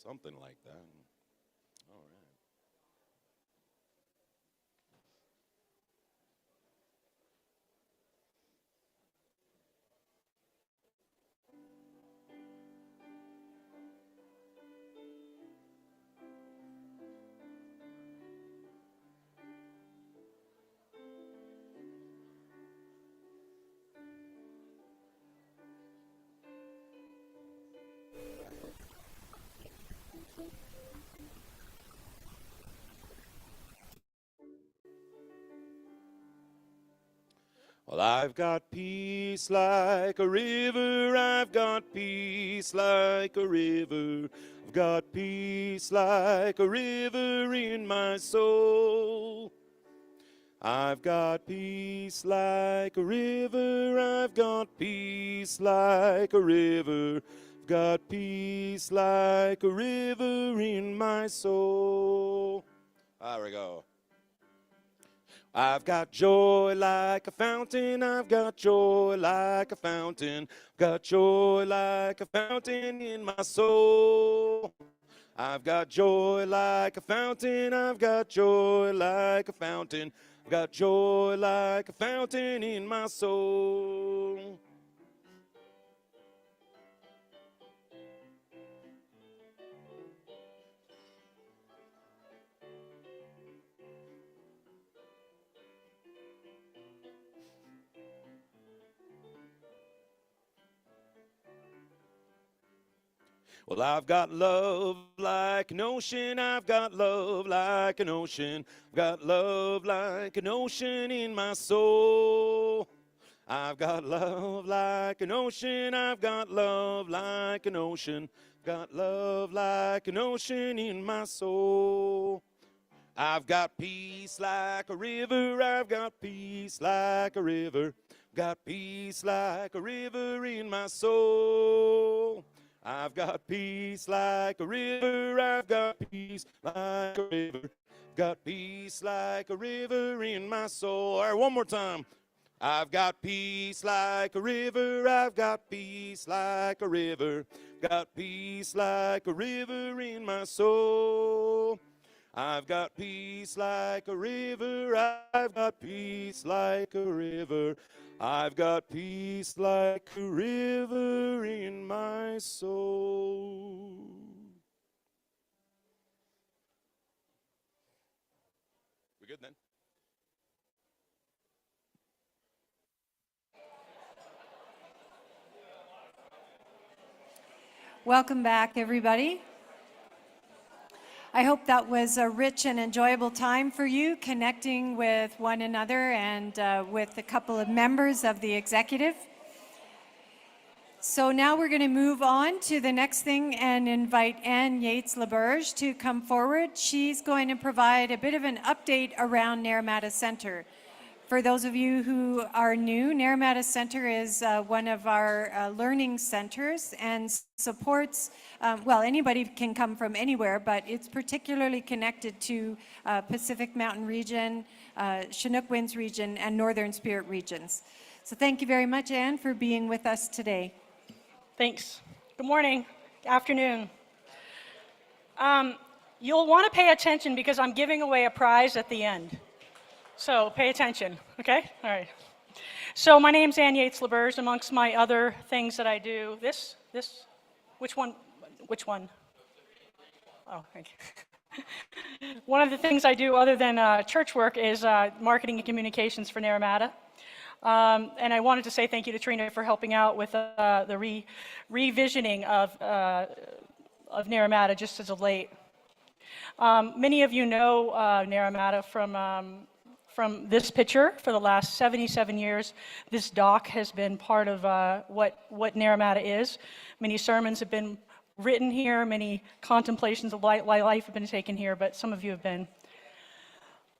Something like that. All right. Well, I've got peace like a river, I've got peace like a river, I've got peace like a river in my soul. I've got peace like a river, I've got peace like a river, I've got peace like a river in my soul. There we go. I've got joy like a fountain, I've got joy like a fountain, I've got joy like a fountain in my soul. I've got joy like a fountain, I've got joy like a fountain, I've I've got joy like a fountain in my soul. Well, I've got love like an ocean, I've got love like an ocean, I've got love like an ocean in my soul. I've got love like an ocean, I've got love like an ocean, I've got love like an ocean in my soul. I've got peace like a river, I've got peace like a river, got peace like a river in my soul. I've got peace like a river, I've got peace like a river, got peace like a river in my soul. All right, one more time. I've got peace like a river, I've got peace like a river, got peace like a river in my soul. I've got peace like a river, I've got peace like a river, I've got peace like a river in my soul. We good then? Welcome back, everybody. I hope that was a rich and enjoyable time for you, connecting with one another and with a couple of members of the executive. So now we're going to move on to the next thing and invite Anne Yates-LaBerge to come forward. She's going to provide a bit of an update around Naramata Center. For those of you who are new, Naramata Center is one of our learning centers and supports, well, anybody can come from anywhere, but it's particularly connected to Pacific Mountain region, Chinook Winds region, and Northern Spirit regions. So thank you very much, Anne, for being with us today. Thanks. Good morning, afternoon. You'll want to pay attention because I'm giving away a prize at the end. So pay attention, okay? All right. So my name's Anne Yates-LaBerge. Amongst my other things that I do, which one? Oh, thank you. One of the things I do other than church work is marketing and communications for Naramata. And I wanted to say thank you to Trina for helping out with the revisioning of Naramata just as of late. Many of you know Naramata from this picture. For the last 77 years, this dock has been part of what Naramata is. Many sermons have been written here, many contemplations of life have been taken here, but some of you have been.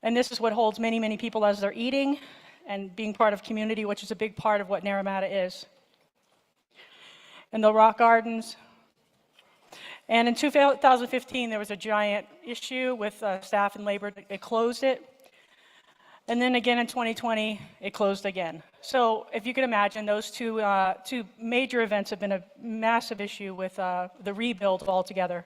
And this is what holds many, many people as they're eating and being part of community, which is a big part of what Naramata is. And the rock gardens. And in 2015, there was a giant issue with staff and labor. It closed it. And then again in 2020, it closed again. So if you can imagine, those two major events have been a massive issue with the rebuild altogether.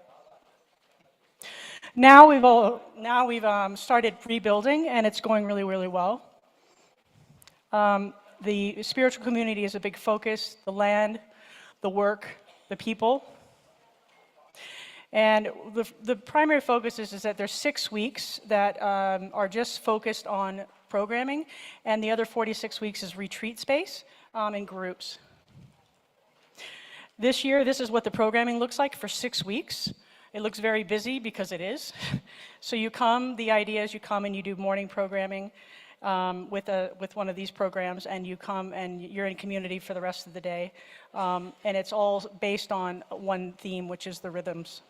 Now we've started rebuilding, and it's going really, really well. The spiritual community is a big focus, the land, the work, the people. And the primary focus is that there's 6 weeks that are just focused on programming, and the other 46 weeks is retreat space in groups. This year, this is what the programming looks like for 6 weeks. It looks very busy because it is. So you come, the idea is you come and you do morning programming with one of these programs, and you come and you're in community for the rest of the day. And it's all based on one theme, which is the rhythms.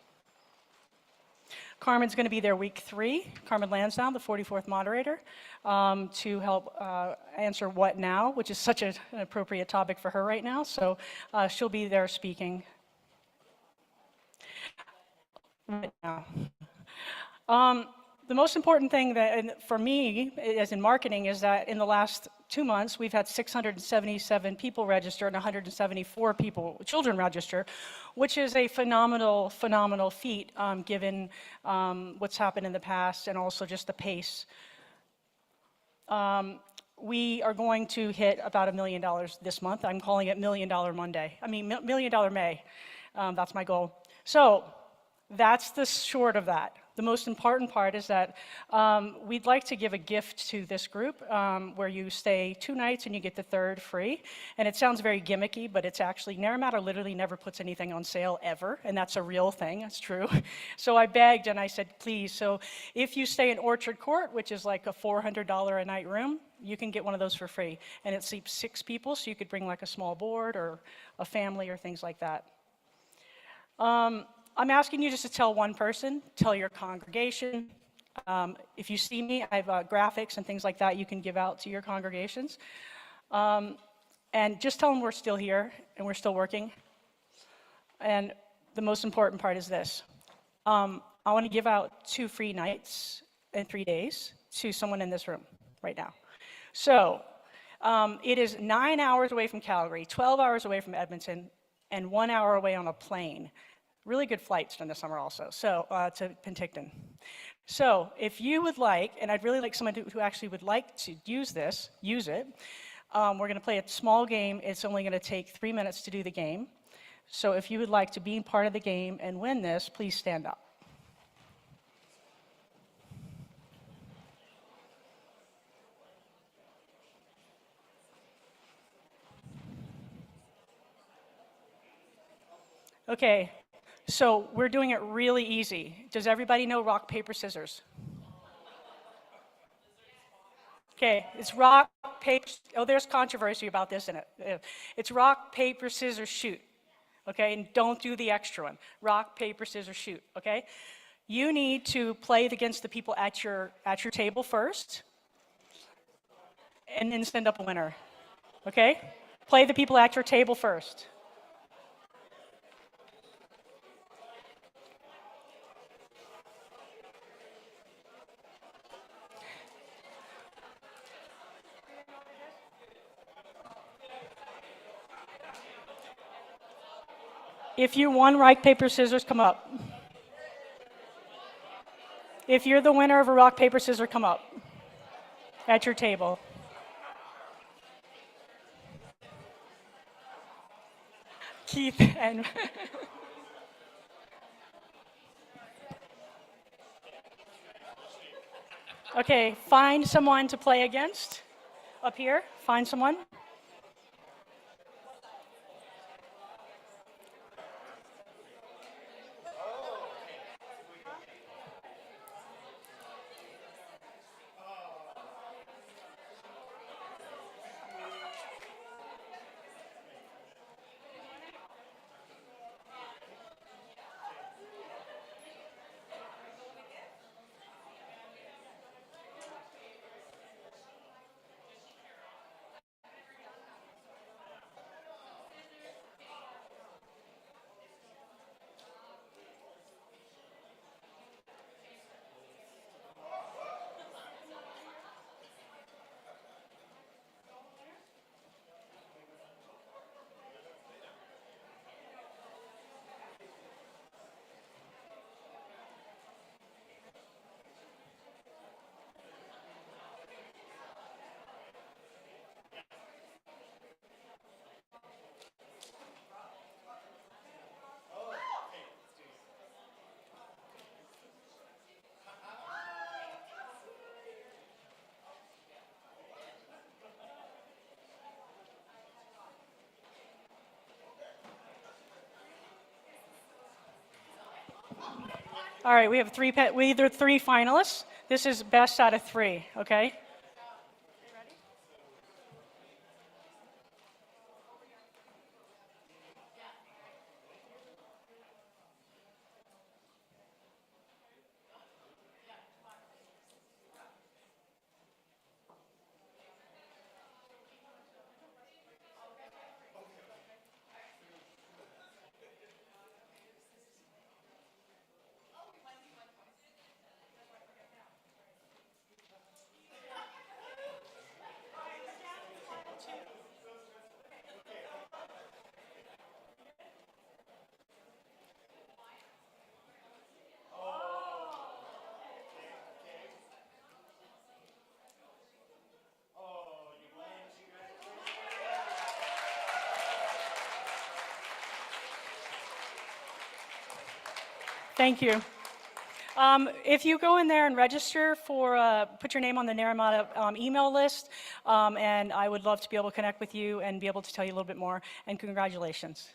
Carmen's going to be there week 3, Carmen Lansdowne, the 44th moderator, to help answer what now, which is such an appropriate topic for her right now. So she'll be there speaking. Right now. The most important thing that for me, as in marketing, is that in the last 2 months, we've had 677 people register and 174 children register, which is a phenomenal, phenomenal feat given what's happened in the past and also just the pace. We are going to hit about $1 million this month. I'm calling it $1 Million Monday. $1 Million May. That's my goal. So that's the short of that. The most important part is that we'd like to give a gift to this group where you stay 2 nights and you get the third free. And it sounds very gimmicky, but it's actually, Naramata literally never puts anything on sale ever, and that's a real thing, that's true. So I begged and I said, please, so if you stay in Orchard Court, which is like a $400 a night room, you can get one of those for free. And it sleeps 6 people, so you could bring like a small board or a family or things like that. I'm asking you just to tell one person, tell your congregation. If you see me, I have graphics and things like that you can give out to your congregations. And just tell them we're still here and we're still working. And the most important part is this. I want to give out 2 free nights and 3 days to someone in this room right now. So it is 9 hours away from Calgary, 12 hours away from Edmonton, and 1 hour away on a plane. Really good flights during the summer also, so to Penticton. So if you would like, and I'd really like someone who actually would like to use this, use it. We're going to play a small game. It's only going to take 3 minutes to do the game. So if you would like to be part of the game and win this, please stand up. Okay, so we're doing it really easy. Does everybody know rock, paper, scissors? Okay, it's rock, paper, oh, there's controversy about this in it. It's rock, paper, scissors, shoot. Okay, and don't do the extra one. Rock, paper, scissors, shoot, okay? You need to play against the people at your table first, and then send up a winner, okay? Play the people at your table first. If you won rock, paper, scissors, come up. If you're the winner of a rock, paper, scissors, come up at your table. Keith and okay, find someone to play against up here. Find someone. All right, we have three finalists. This is best out of 3, okay? Thank you. If you go in there and register for, put your name on the Naramata email list, and I would love to be able to connect with you and be able to tell you a little bit more, and congratulations.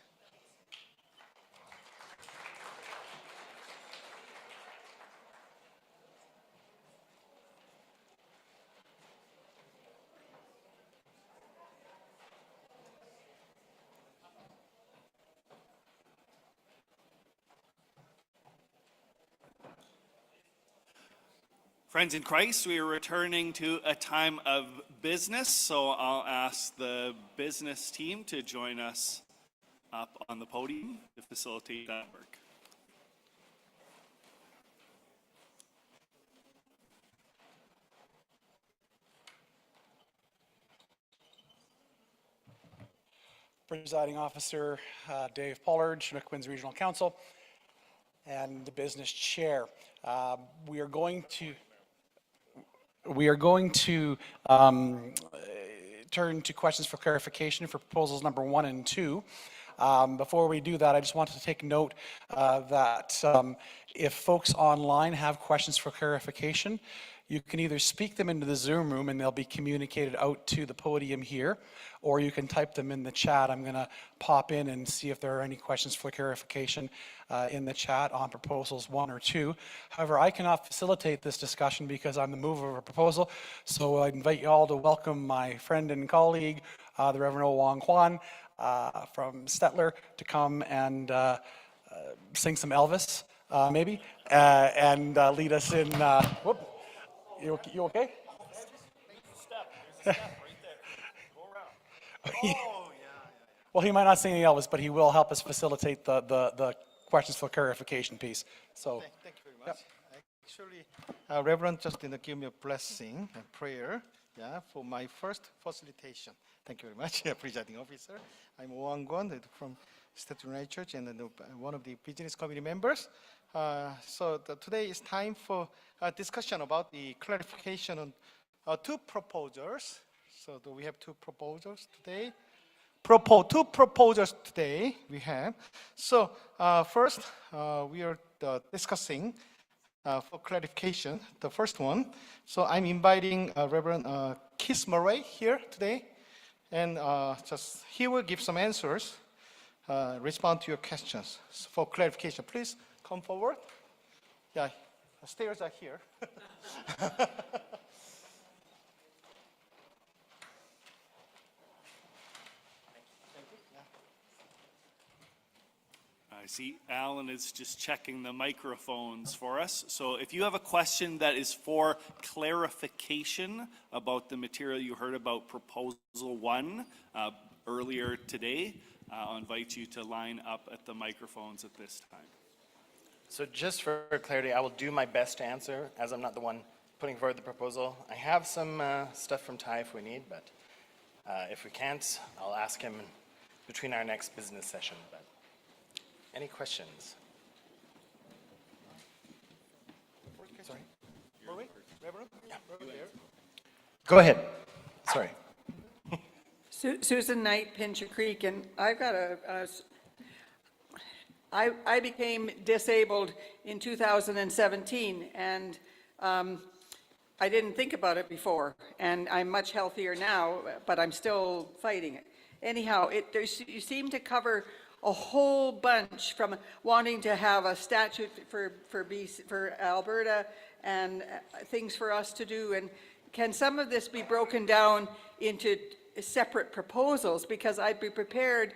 Friends in Christ, we are returning to a time of business, so I'll ask the business team to join us up on the podium to facilitate that work. Presiding Officer Dave Pollard, Chinook Winds Regional Council, and the business chair. We are going to turn to questions for clarification for proposals number 1 and 2. Before we do that, I just wanted to take note that if folks online have questions for clarification, you can either speak them into the Zoom room and they'll be communicated out to the podium here, or you can type them in the chat. I'm going to pop in and see if there are any questions for clarification in the chat on proposals 1 or 2. However, I cannot facilitate this discussion because I'm the mover of a proposal, so I invite you all to welcome my friend and colleague, the Reverend O. Wong Kwan from Stettler, to come and sing some Elvis, maybe, and lead us in. Whoop. You okay? Well, he might not sing the Elvis, but he will help us facilitate the questions for clarification piece. So, thank you very much. Yep. Actually, Reverend just give me a blessing and prayer, for my first facilitation. Thank you very much, Presiding Officer. I'm Wang Guan from State United Church and one of the business committee members. Today is time for a discussion about the clarification on 2 proposals. So we have 2 proposals today. 2 proposals today we have. So first, we are discussing for clarification the first one. So I'm inviting Reverend Keith Murray here today, and he will give some answers, respond to your questions. So for clarification, please come forward. Yeah, the stairs are here. I see Alan is just checking the microphones for us. So if you have a question that is for clarification about the material you heard about proposal 1 earlier today, I'll invite you to line up at the microphones at this time. So just for clarity, I will do my best to answer, as I'm not the one putting forward the proposal. I have some stuff from Ty if we need, but if we can't, I'll ask him between our next business session. But any questions? Sorry. Go ahead. Sorry. Susan Knight, Pincher Creek, and I've got I became disabled in 2017, and I didn't think about it before, and I'm much healthier now, but I'm still fighting it. Anyhow, you seem to cover a whole bunch, from wanting to have a statute for Alberta and things for us to do. And can some of this be broken down into separate proposals? Because I'd be prepared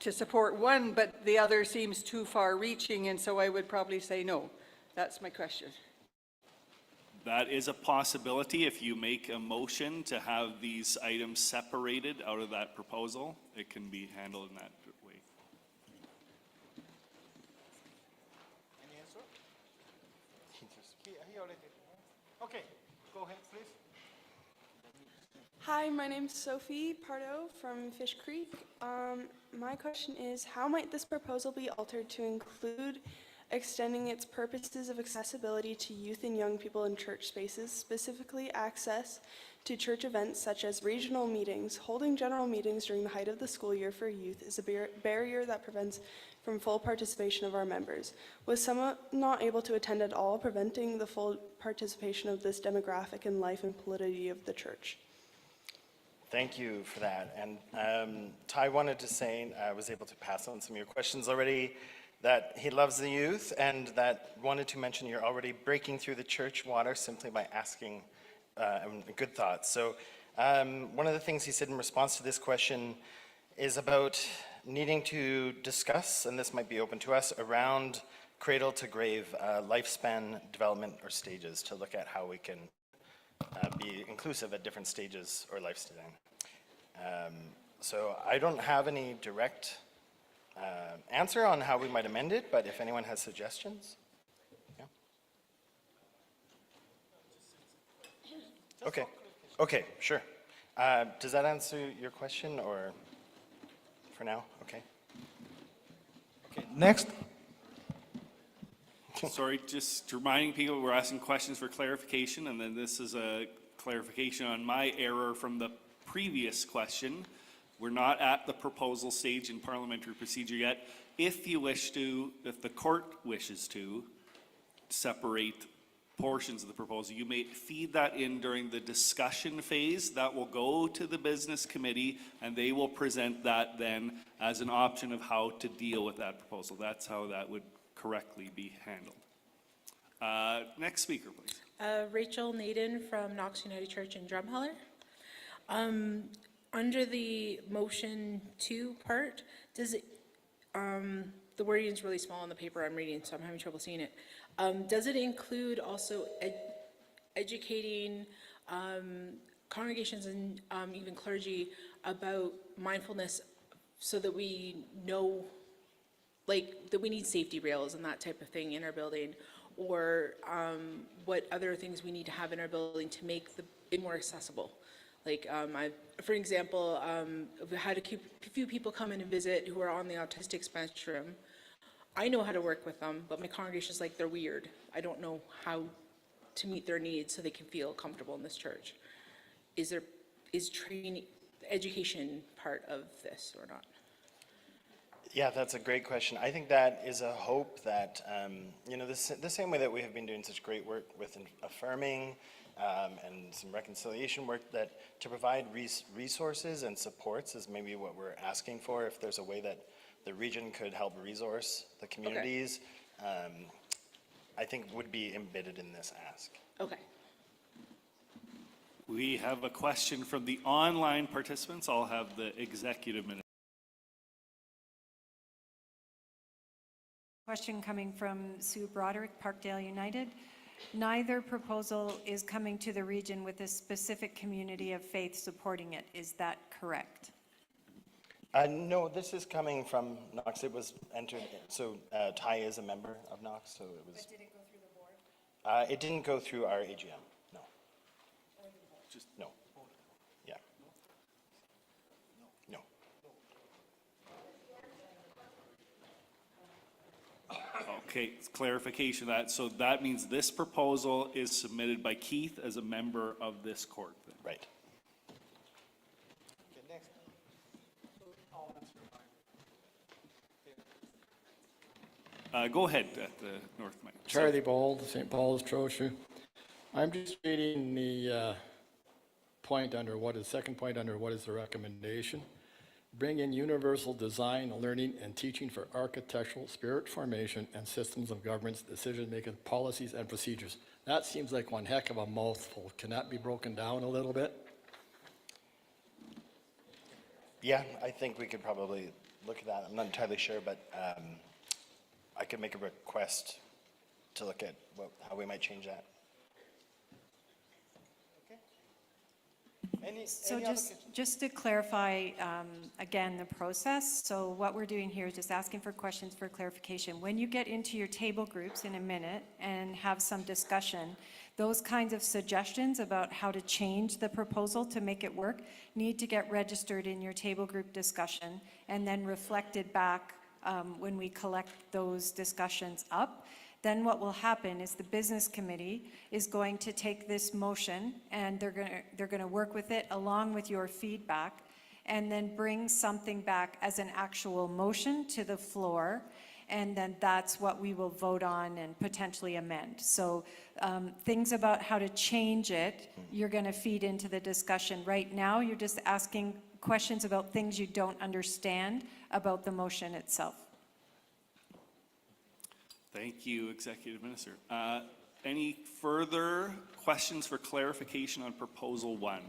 to support one, but the other seems too far reaching, and so I would probably say no. That's my question. That is a possibility. If you make a motion to have these items separated out of that proposal, it can be handled in that way. Any answer? He already did. Okay, go ahead, please. Hi, my name's Sophie Pardo from Fish Creek. My question is, how might this proposal be altered to include extending its purposes of accessibility to youth and young people in church spaces, specifically access to church events such as regional meetings. Holding general meetings during the height of the school year for youth is a barrier that prevents from full participation of our members, with some not able to attend at all, preventing the full participation of this demographic in life and polity of the church. Thank you for that. And Ty wanted to say, I was able to pass on some of your questions already, that he loves the youth, and that wanted to mention you're already breaking through the church water simply by asking good thoughts. So one of the things he said in response to this question is about needing to discuss, and this might be open to us, around cradle to grave lifespan development or stages to look at how we can be inclusive at different stages or lifespan. So I don't have any direct answer on how we might amend it, but if anyone has suggestions. Yeah. Okay. Okay, sure. Does that answer your question, or for now? Okay. Okay, next. Sorry, just reminding people we're asking questions for clarification, and then this is a clarification on my error from the previous question. We're not at the proposal stage in parliamentary procedure yet. If you wish to, if the court wishes to separate portions of the proposal, you may feed that in during the discussion phase. That will go to the business committee, and they will present that then as an option of how to deal with that proposal. That's how that would correctly be handled. Next speaker, please. Rachel Naden from Knox United Church in Drumheller. Under the motion 2 part, does it, the wording is really small on the paper I'm reading, so I'm having trouble seeing it. Does it include also educating congregations and even clergy about mindfulness, so that we know, like, that we need safety rails and that type of thing in our building, or what other things we need to have in our building to make it more accessible? Like, for example, we had a few people come in and visit who are on the autistic spectrum. I know how to work with them, but my congregation's like, they're weird. I don't know how to meet their needs so they can feel comfortable in this church. Is training, education part of this or not? Yeah, that's a great question. I think that is a hope that, you know, the same way that we have been doing such great work with affirming and some reconciliation work, that to provide resources and supports is maybe what we're asking for. If there's a way that the region could help resource the communities, I think would be embedded in this ask. Okay. We have a question from the online participants. I'll have the executive minute. Question coming from Sue Broderick, Parkdale United. Neither proposal is coming to the region with a specific community of faith supporting it. Is that correct? No, this is coming from Knox. It was entered, so Ty is a member of Knox, so it was. But did it go through the board? It didn't go through our AGM, no. Just no. Yeah. No. Okay, clarification of that. So that means this proposal is submitted by Keith as a member of this court. Then. Right. Go ahead at the North Mic. Charlie Bold, St. Paul's Trochu. I'm just reading the point under second point under what is the recommendation. Bring in universal design, learning, and teaching for architectural, spirit formation, and systems of governance, decision-making, policies, and procedures. That seems like one heck of a mouthful. Can that be broken down a little bit? Yeah, I think we could probably look at that. I'm not entirely sure, but I could make a request to look at how we might change that. So just to clarify, again, the process. So what we're doing here is just asking for questions for clarification. When you get into your table groups in a minute and have some discussion, those kinds of suggestions about how to change the proposal to make it work need to get registered in your table group discussion and then reflected back when we collect those discussions up, then what will happen is the business committee is going to take this motion and they're going to work with it along with your feedback and then bring something back as an actual motion to the floor. And then that's what we will vote on and potentially amend. So things about how to change it, you're going to feed into the discussion. Right now, you're just asking questions about things you don't understand about the motion itself. Thank you, Executive Minister. Any further questions for clarification on Proposal 1?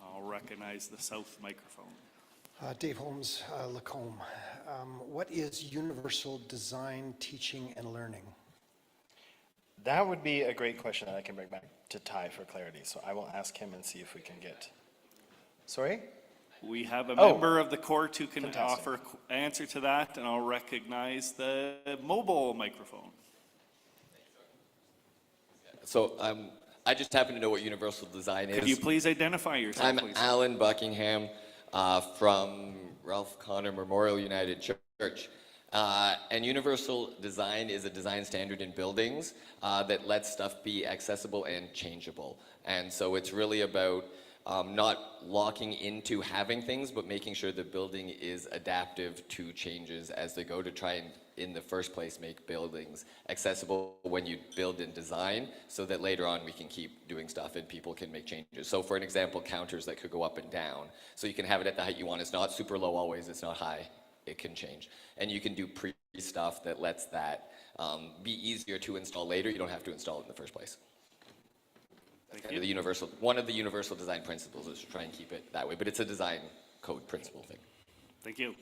I'll recognize the south microphone. Dave Holmes, Lacombe. What is universal design, teaching, and learning? That would be a great question that I can bring back to Ty for clarity. So I will ask him and see if we can get. Sorry? We have a member of the court who can fantastic. offer answer to that, and I'll recognize the mobile microphone. So I just happen to know what universal design is. Could you please identify yourself, I'm please? Alan Buckingham from Ralph Connor Memorial United Church. And universal design is a design standard in buildings that lets stuff be accessible and changeable. And so it's really about not locking into having things, but making sure the building is adaptive to changes as they go to try and, in the first place, make buildings accessible when you build and design so that later on we can keep doing stuff and people can make changes. So for an example, counters that could go up and down. So you can have it at the height you want. It's not super low always, it's not high. It can change. And you can do pre-stuff that lets that be easier to install later. You don't have to install it in the first place. That's kind of one of the universal design principles is to try and keep it that way, but it's a design code principle thing. Thank you.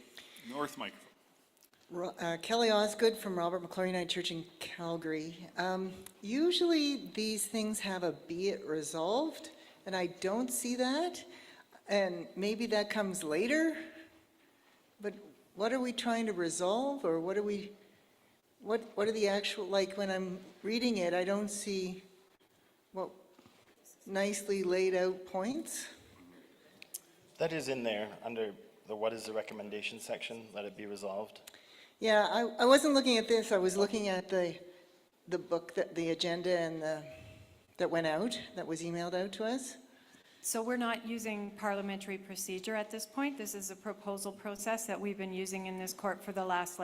North microphone. Kelly Osgood from Robert McClure United Church in Calgary. Usually these things have a be it resolved, and I don't see that. And maybe that comes later, but what are we trying to resolve, or what are are the actual, like when I'm reading it, I don't see what nicely laid out points. That is in there under the what is the recommendation section, let it be resolved. Yeah, I wasn't looking at this, I was looking at the book, the agenda and that went out, that was emailed out to us. So we're not using parliamentary procedure at this point. This is a proposal process that we've been using in this court for the last,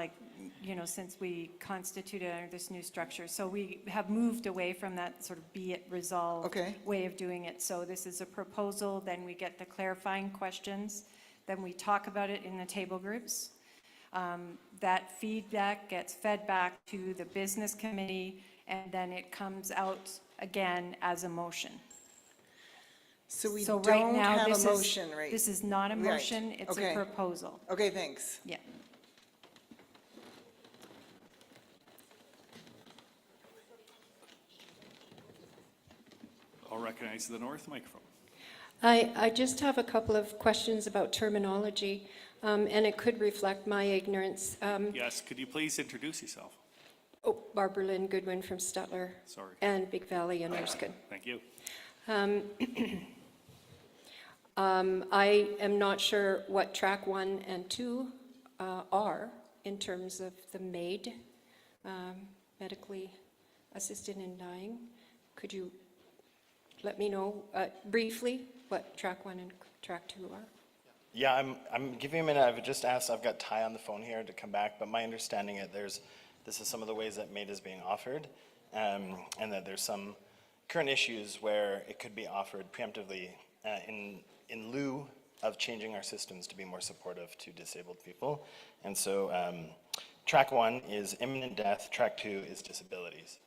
since we constituted under this new structure. So we have moved away from that sort of be it resolved way of doing it. So this is a proposal, then we get the clarifying questions, then we talk about it in the table groups. That feedback gets fed back to the business committee, and then it comes out again as a motion. So we So don't right now, have a motion, right? This is not a motion, it's a proposal. Okay, thanks. Yeah. I'll recognize the north microphone. I just have a couple of questions about terminology, and it could reflect my ignorance. Yes, could you please introduce yourself? Oh, Barbara Lynn Goodwin from Stettler. Sorry. And Big Valley and Erskine. Thank you. I am not sure what track 1 and 2 are in terms of the MAID, medically assisted in dying. Could you let me know briefly what track 1 and track 2 are? Yeah, I'm giving a minute. I've just asked, I've got Ty on the phone here to come back, but my understanding is this is some of the ways that MAID is being offered, and that there's some current issues where it could be offered preemptively in lieu of changing our systems to be more supportive to disabled people. And so track 1 is imminent death, track 2 is disabilities.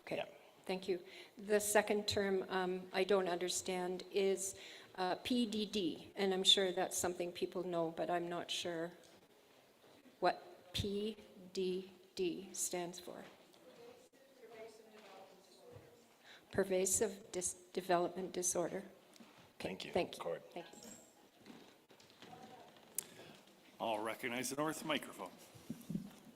Okay, yeah. Thank you. The second term I don't understand is PDD, and I'm sure that's something people know, but I'm not sure what PDD stands for. Pervasive development disorder. Okay, Thank you. Thank you. Court. Thank you. I'll recognize the north microphone.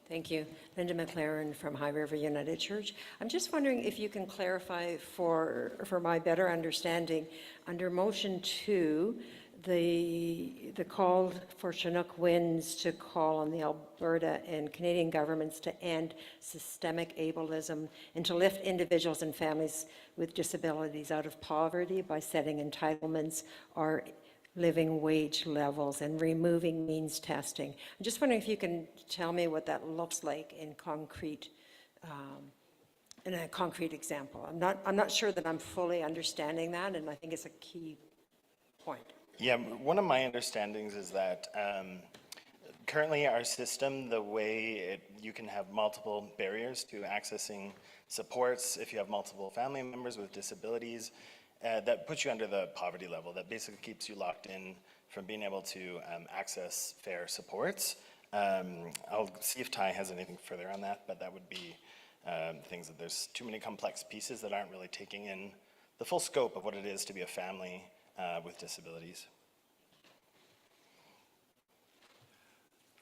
Thank you. Linda McLaren from High River United Church. I'm just wondering if you can clarify for my better understanding, under motion 2, the call for Chinook winds to call on the Alberta and Canadian governments to end systemic ableism and to lift individuals and families with disabilities out of poverty by setting entitlements or living wage levels and removing means testing. I'm just wondering if you can tell me what that looks like in a concrete example. I'm not sure that I'm fully understanding that, and I think it's a key point. Yeah, one of my understandings is that currently our system, the way you can have multiple barriers to accessing supports if you have multiple family members with disabilities, that puts you under the poverty level, that basically keeps you locked in from being able to access fair supports. I'll see if Ty has anything further on that, but that would be things that there's too many complex pieces that aren't really taking in the full scope of what it is to be a family with disabilities.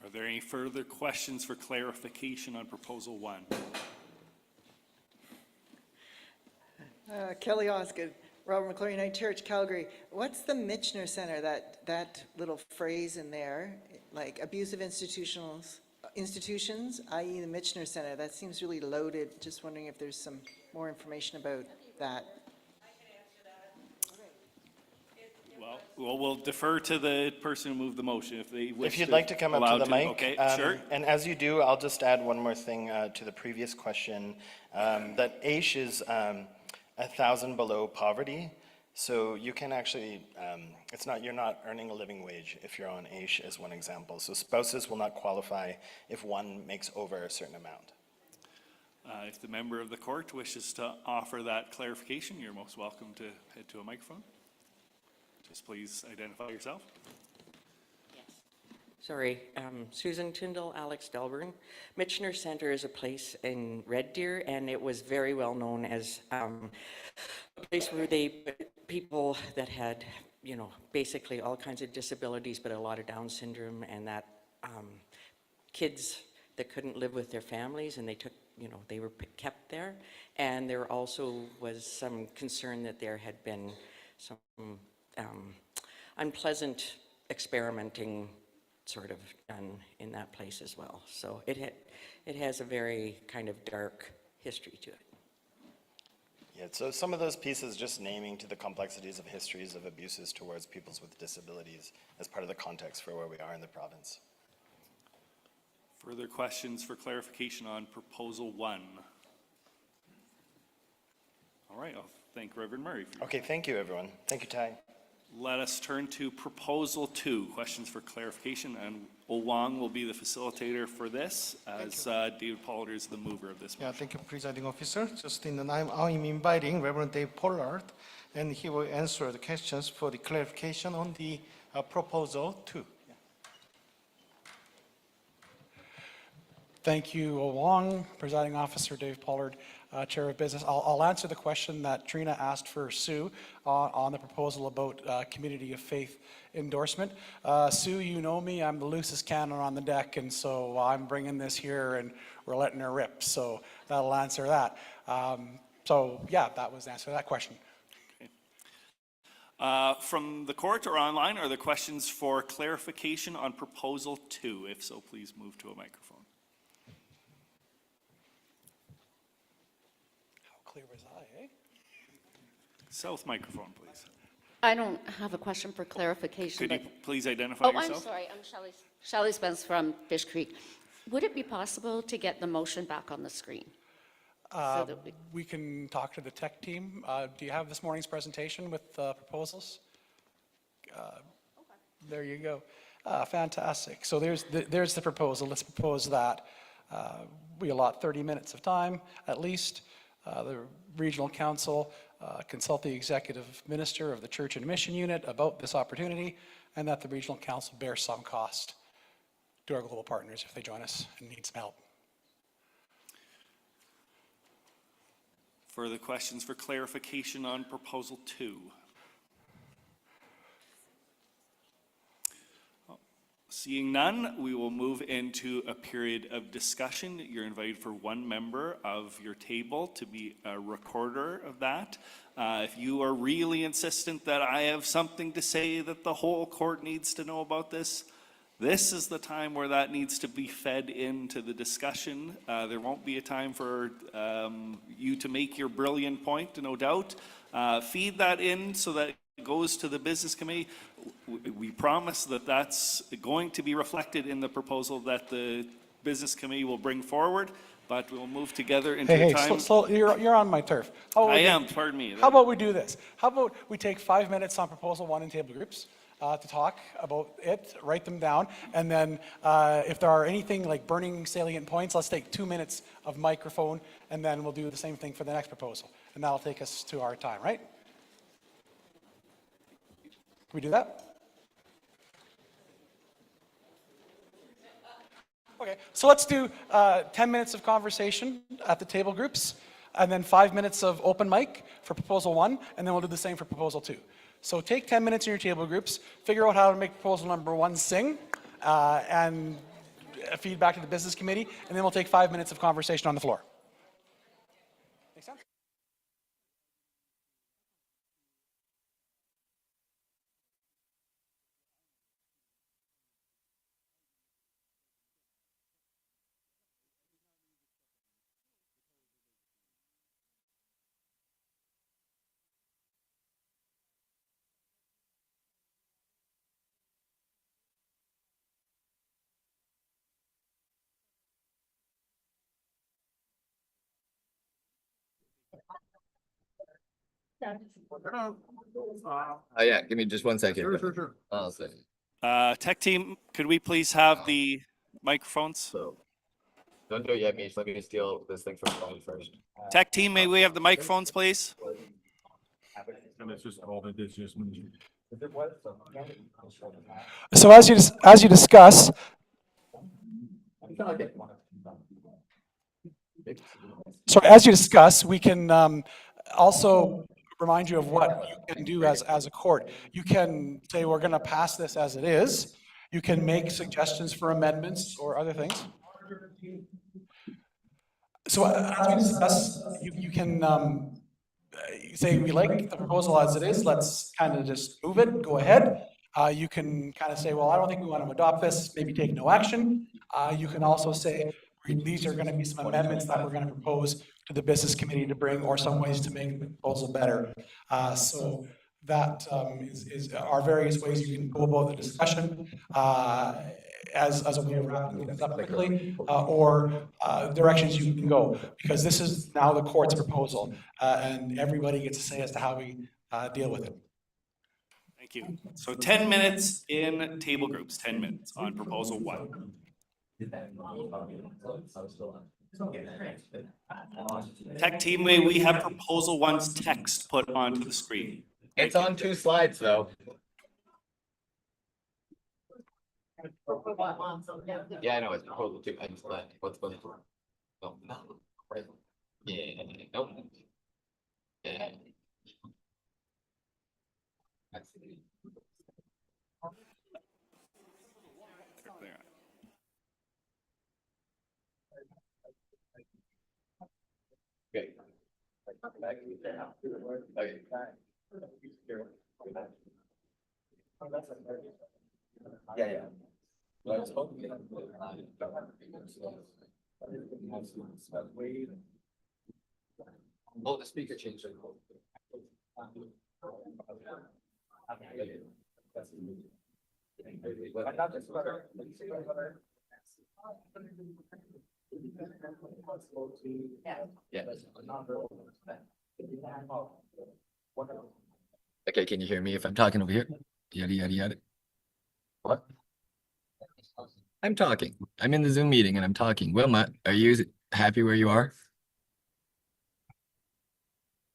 Are there any further questions for clarification on Proposal 1? Kelly Osgood, Robert McClure United Church, Calgary. What's the Michener Center, that little phrase in there, like abusive institutions, i.e. the Michener Center? That seems really loaded. Just wondering if there's some more information about that. Well, we'll defer to the person who moved the motion if they wish. If you'd like to come up to the mic. Okay, sure. And as you do, I'll just add one more thing to the previous question, that AISH is 1,000 below poverty. So you can actually, you're not earning a living wage if you're on AISH as one example. So spouses will not qualify if one makes over a certain amount. If the member of the court wishes to offer that clarification, you're most welcome to head to a microphone. Just please identify yourself. Sorry, Susan Tyndall, Alex Delburn. Michener Center is a place in Red Deer, and it was very well known as a place where people that had, basically all kinds of disabilities, but a lot of Down syndrome, and that kids that couldn't live with their families, and they were kept there. And there also was some concern that there had been some unpleasant experimenting sort of done in that place as well. So it has a very kind of dark history to it. Yeah, so some of those pieces just naming to the complexities of histories of abuses towards peoples with disabilities as part of the context for where we are in the province. Further questions for clarification on Proposal 1? All right, I'll thank Reverend Murray. Okay, thank you, everyone. Thank you, Ty. Let us turn to Proposal 2, questions for clarification, and Owang will be the facilitator for this, as David Pollard is the mover of this. Yeah, thank you, Presiding Officer. I'm inviting Reverend Dave Pollard, and he will answer the questions for the clarification on the Proposal 2. Yeah. Thank you, Owang. Presiding Officer Dave Pollard, Chair of Business. I'll answer the question that Trina asked for Sue on the proposal about community of faith endorsement. Sue, you know me, I'm the loosest cannon on the deck, and so I'm bringing this here and we're letting her rip. So that'll answer that. So yeah, that was the answer to that question. Okay. From the court or online, are there questions for clarification on Proposal 2? If so, please move to a microphone. Clear as I, eh? South microphone, please. I don't have a question for clarification. Could you please identify yourself? Oh, I'm sorry. I'm Shelley Spence from Fish Creek. Would it be possible to get the motion back on the screen? So that we can talk to the tech team. Do you have this morning's presentation with proposals? There you go. Fantastic. So there's the proposal. Let's propose that. We allot 30 minutes of time at least. The regional council consult the executive minister of the church and mission unit about this opportunity, and that the regional council bear some cost to our global partners if they join us and need some help. Further questions for clarification on Proposal 2? Seeing none, we will move into a period of discussion. You're invited for one member of your table to be a recorder of that. If you are really insistent that I have something to say that the whole court needs to know about this, this is the time where that needs to be fed into the discussion. There won't be a time for you to make your brilliant point, no doubt. Feed that in so that it goes to the business committee. We promise that that's going to be reflected in the proposal that the business committee will bring forward, but we'll move together into a time. So you're on my turf. I am, pardon me. How about we do this? How about we take 5 minutes on proposal 1 in table groups to talk about it, write them down, and then if there are anything like burning salient points, let's take 2 minutes of microphone, and then we'll do the same thing for the next proposal. And that'll take us to our time, right? Can we do that? Okay, so let's do 10 minutes of conversation at the table groups, and then 5 minutes of open mic for proposal 1, and then we'll do the same for proposal 2. So take 10 minutes in your table groups, figure out how to make proposal number 1 sing, and feedback to the business committee, and then we'll take 5 minutes of conversation on the floor. Make sense? Yeah, give me just 1 second. Sure. I'll say. Tech team, could we please have the microphones? So, don't do it yet, Mish. Let me steal this thing from Tony first. Tech team, may we have the microphones, please? So as you discuss, we can also remind you of what you can do as a court. You can say, we're going to pass this as it is. You can make suggestions for amendments or other things. So as we discuss, you can say, we like the proposal as it is, let's kind of just move it, go ahead. You can kind of say, well, I don't think we want to adopt this, maybe take no action. You can also say, these are going to be some amendments that we're going to propose to the business committee to bring, or some ways to make the proposal better. So that are various ways you can go about the discussion as a way of wrapping things up quickly, or directions you can go, because this is now the court's proposal, and everybody gets a say as to how we deal with it. Thank you. So 10 minutes in table groups, 10 minutes on proposal 1. Tech team, may we have proposal 1's text put onto the screen? It's on 2 slides, though. Yeah, I know, it's proposal 2. I just thought, what's going on? Oh, no. Right. Yeah, nope. Yeah. Okay. Okay. Yeah. Oh, the speaker changed. Okay, can you hear me if I'm talking over here? Yada, yada, yada. What? I'm talking. I'm in the Zoom meeting and I'm talking. Wilma, are you happy where you are?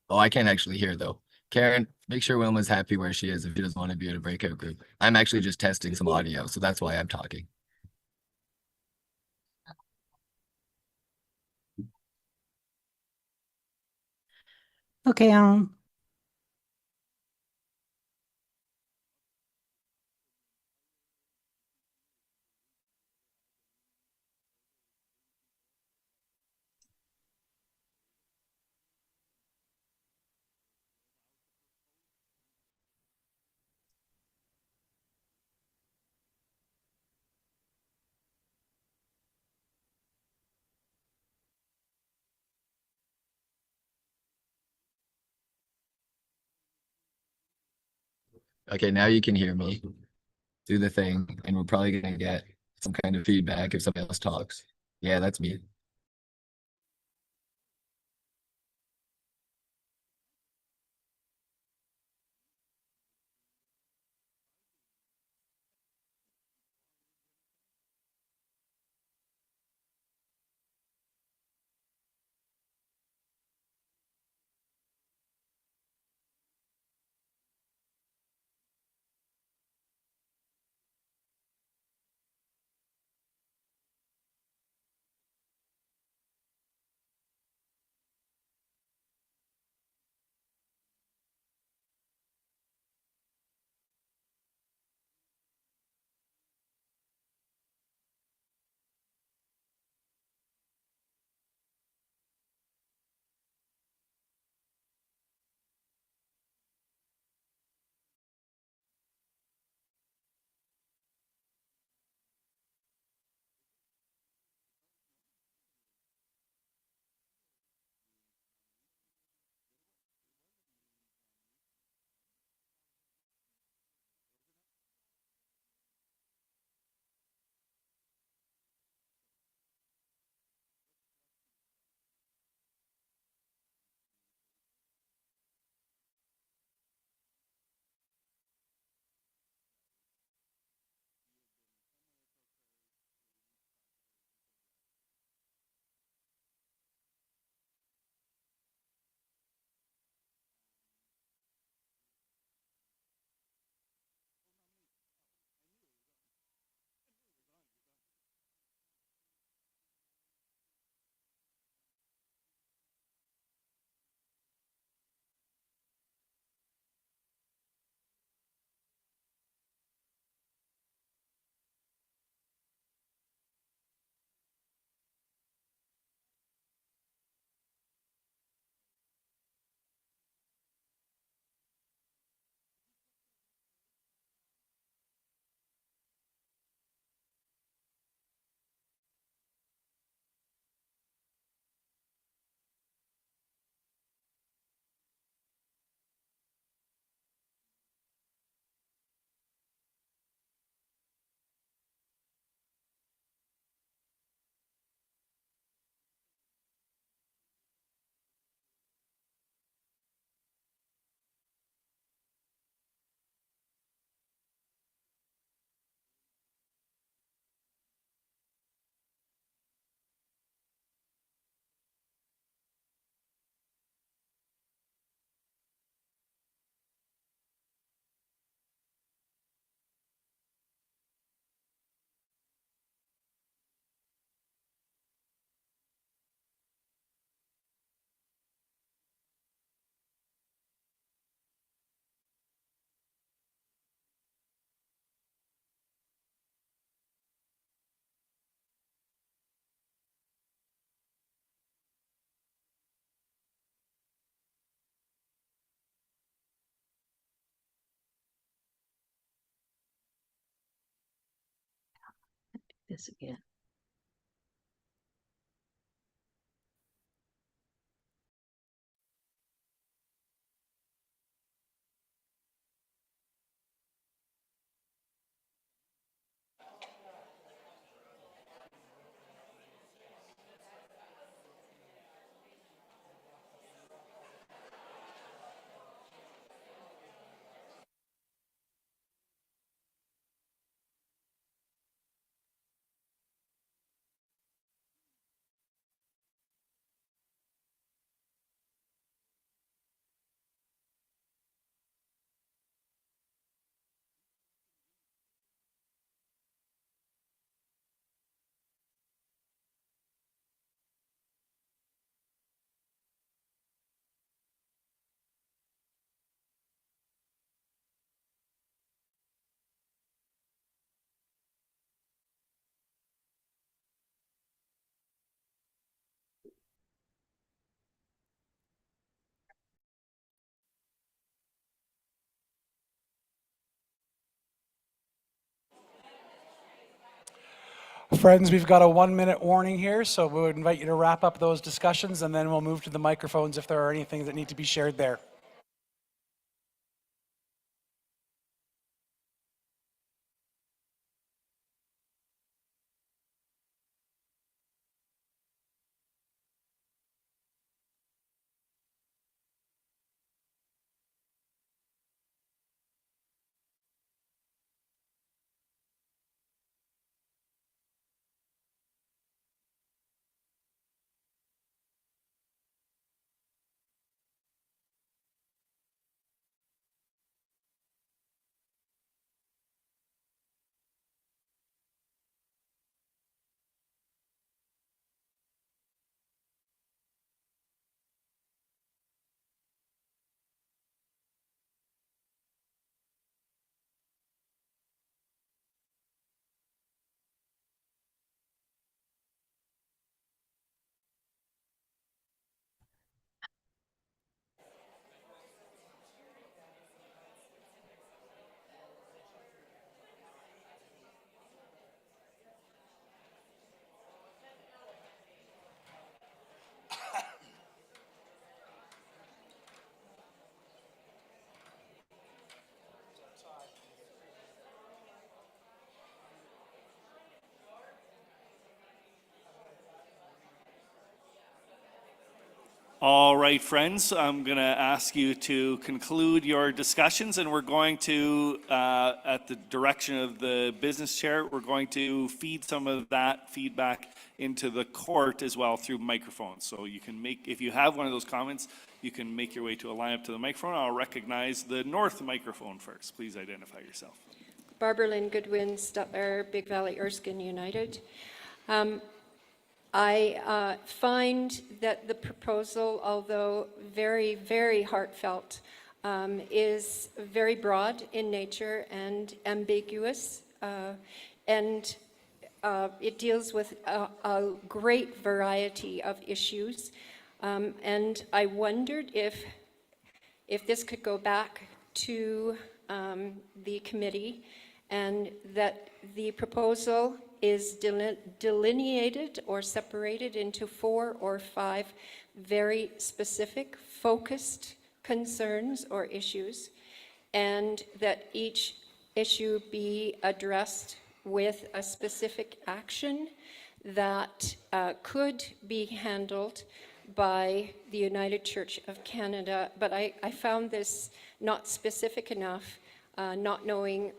Oh, I can't actually hear though. Karen, make sure Wilma's happy where she is if she doesn't want to be in a breakout group. I'm actually just testing some audio, so that's why I'm talking. Okay, Okay, now you can hear me. Do the thing, and we're probably gonna get some kind of feedback if somebody else talks. Yeah, that's me. This again. Friends, we've got a 1-minute warning here, so we would invite you to wrap up those discussions, and then we'll move to the microphones if there are any things that need to be shared there. All right, friends, I'm going to ask you to conclude your discussions, and we're going to, at the direction of the business chair, we're going to feed some of that feedback into the court as well through microphones. So you can make, if you have one of those comments, you can make your way to a line up to the microphone. I'll recognize the north microphone first. Please identify yourself. Barbara Lynn Goodwin, Stutler, Big Valley Erskine United. I find that the proposal, although very, very heartfelt, is very broad in nature and ambiguous, and it deals with a great variety of issues. And I wondered if this could go back to the committee, and that the proposal is delineated or separated into 4 or 5 very specific, focused concerns or issues, and that each issue be addressed with a specific action that could be handled by the United Church of Canada. But I found this not specific enough, not knowing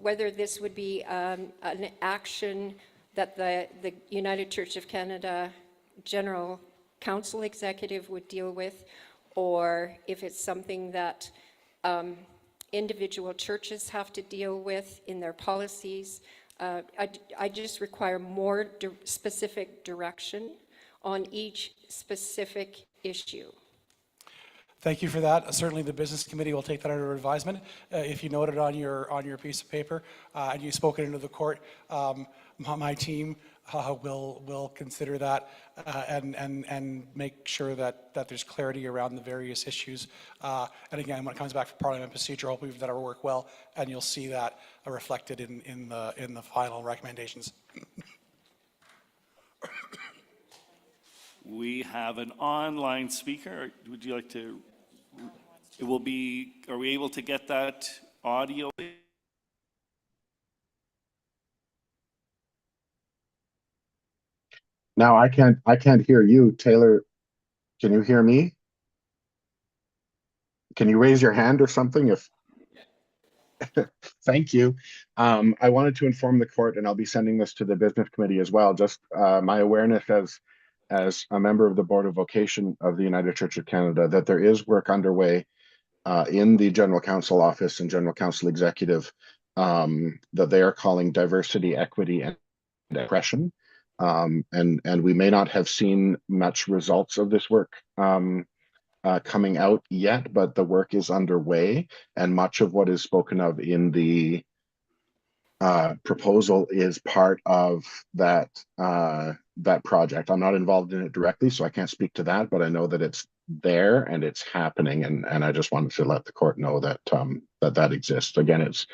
whether this would be an action that the United Church of Canada General Council Executive would deal with, or if it's something that individual churches have to deal with in their policies. I just require more specific direction on each specific issue. Thank you for that. Certainly the business committee will take that under advisement. If you noted on your piece of paper and you've spoken into the court, my team will consider that and make sure that there's clarity around the various issues. And again, when it comes back for Parliament procedure, hopefully we've done our work well, and you'll see that reflected in the final recommendations. We have an online speaker. Would you like to? It will be. Are we able to get that audio? Now I can't hear you, Taylor. Can you hear me? Can you raise your hand or something? If thank you. I wanted to inform the court, and I'll be sending this to the business committee as well. Just my awareness as a member of the Board of Vocation of the United Church of Canada, that there is work underway in the General Counsel Office and General Counsel Executive that they are calling diversity, equity, and oppression. And we may not have seen much results of this work coming out yet, but the work is underway, and much of what is spoken of in the proposal is part of that project. I'm not involved in it directly, so I can't speak to that, but I know that it's there and it's happening, and I just wanted to let the court know that that exists. Again, it's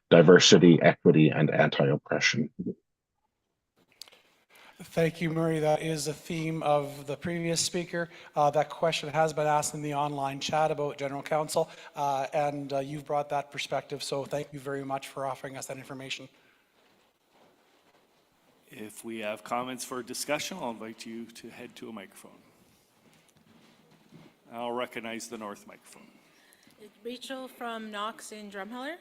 diversity, equity, and anti-oppression. Thank you, Murray. That is a theme of the previous speaker. That question has been asked in the online chat about General Counsel, and you've brought that perspective, so thank you very much for offering us that information. If we have comments for discussion, I'll invite you to head to a microphone. I'll recognize the north microphone. It's Rachel from Knox in Drumheller.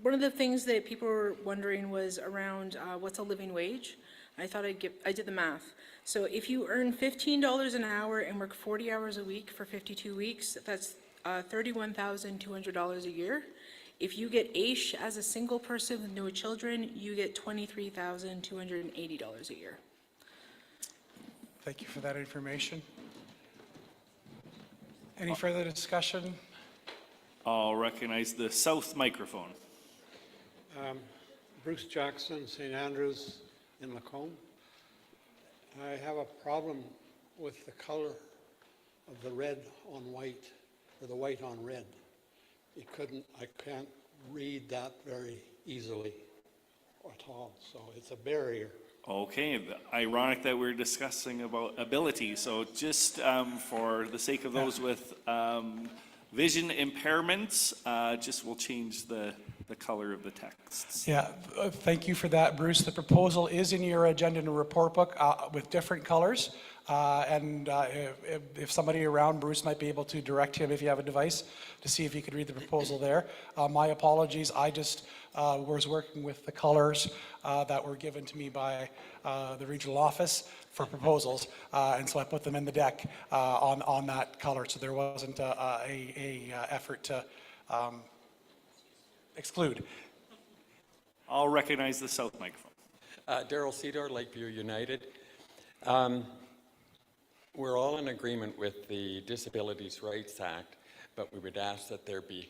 One of the things that people were wondering was around what's a living wage. I thought I did the math. So if you earn $15 an hour and work 40 hours a week for 52 weeks, that's $31,200 a year. If you get AISH as a single person with no children, you get $23,280 a year. Thank you for that information. Any further discussion? I'll recognize the south microphone. Bruce Jackson, St. Andrews in Lacombe. I have a problem with the color of the red on white, or the white on red. I can't read that very easily at all, so it's a barrier. Okay, ironic that we're discussing about ability. So just for the sake of those with vision impairments, just we'll change the color of the texts. Yeah, thank you for that, Bruce. The proposal is in your agenda and report book with different colors. If somebody around, Bruce might be able to direct him, if you have a device, to see if he could read the proposal there. My apologies, I just was working with the colors that were given to me by the regional office for proposals, and so I put them in the deck on that color, so there wasn't a effort to exclude. I'll recognize the south microphone. Daryl Cedar, Lakeview United. We're all in agreement with the Disabilities Rights Act, but we would ask that there be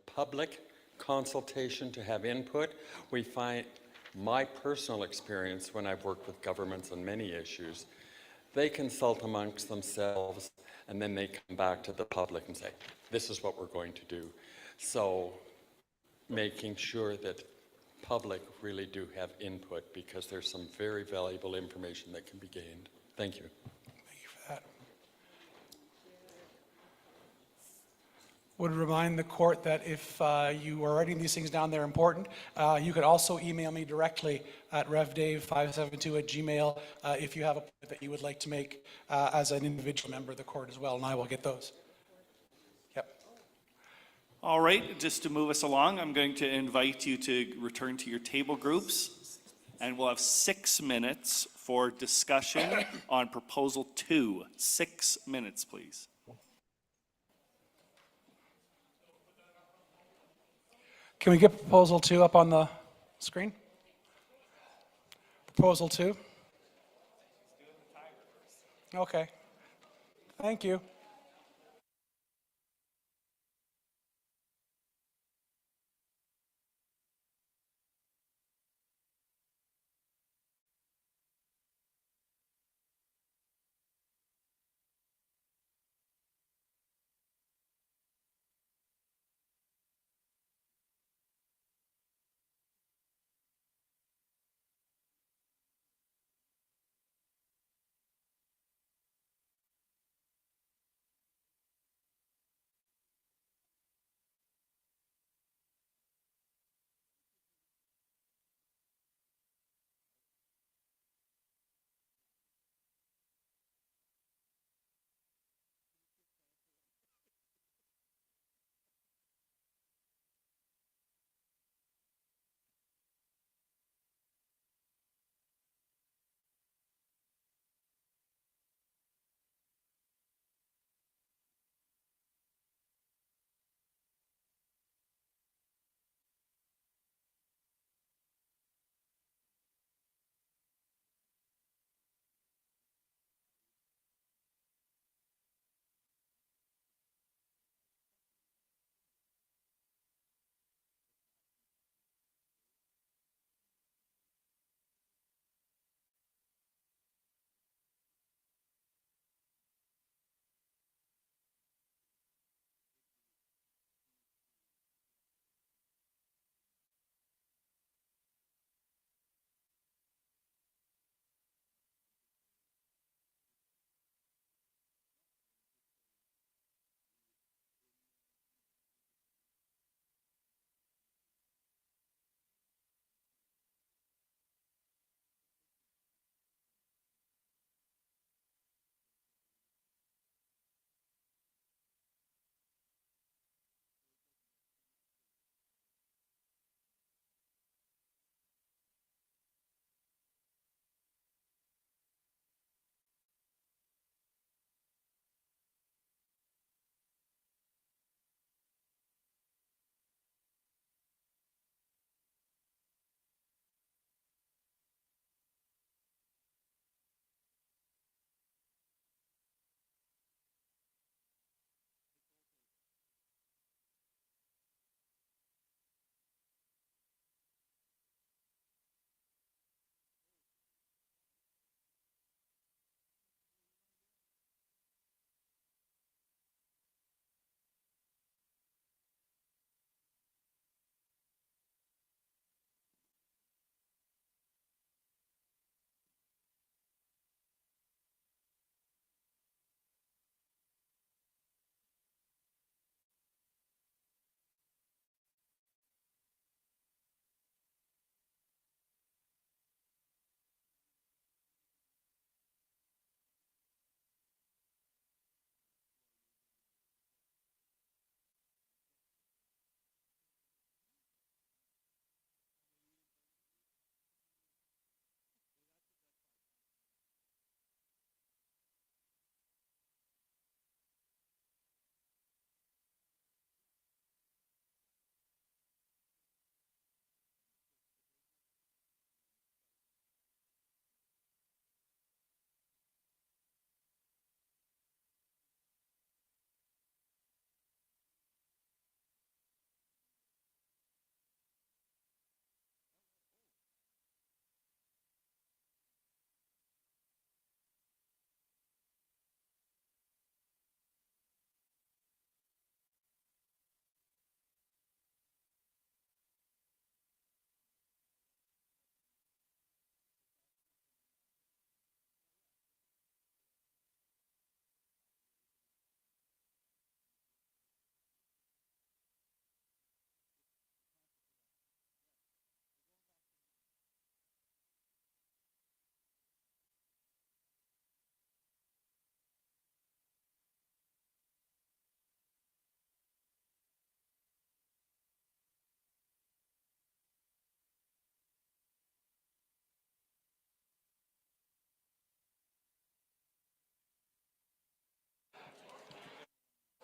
public consultation to have input. We find, my personal experience when I've worked with governments on many issues, they consult amongst themselves and then they come back to the public and say, this is what we're going to do. So making sure that public really do have input, because there's some very valuable information that can be gained. Thank you. Thank you for that. Would remind the court that if you are writing these things down, they're important. You could also email me directly at revdave572@gmail if you have a point that you would like to make as an individual member of the court as well, and I will get those. All right, just to move us along, I'm going to invite you to return to your table groups, and we'll have 6 minutes for discussion on Proposal 2. 6 minutes, please. Can we get Proposal 2 up on the screen? Proposal 2? Okay. Thank you.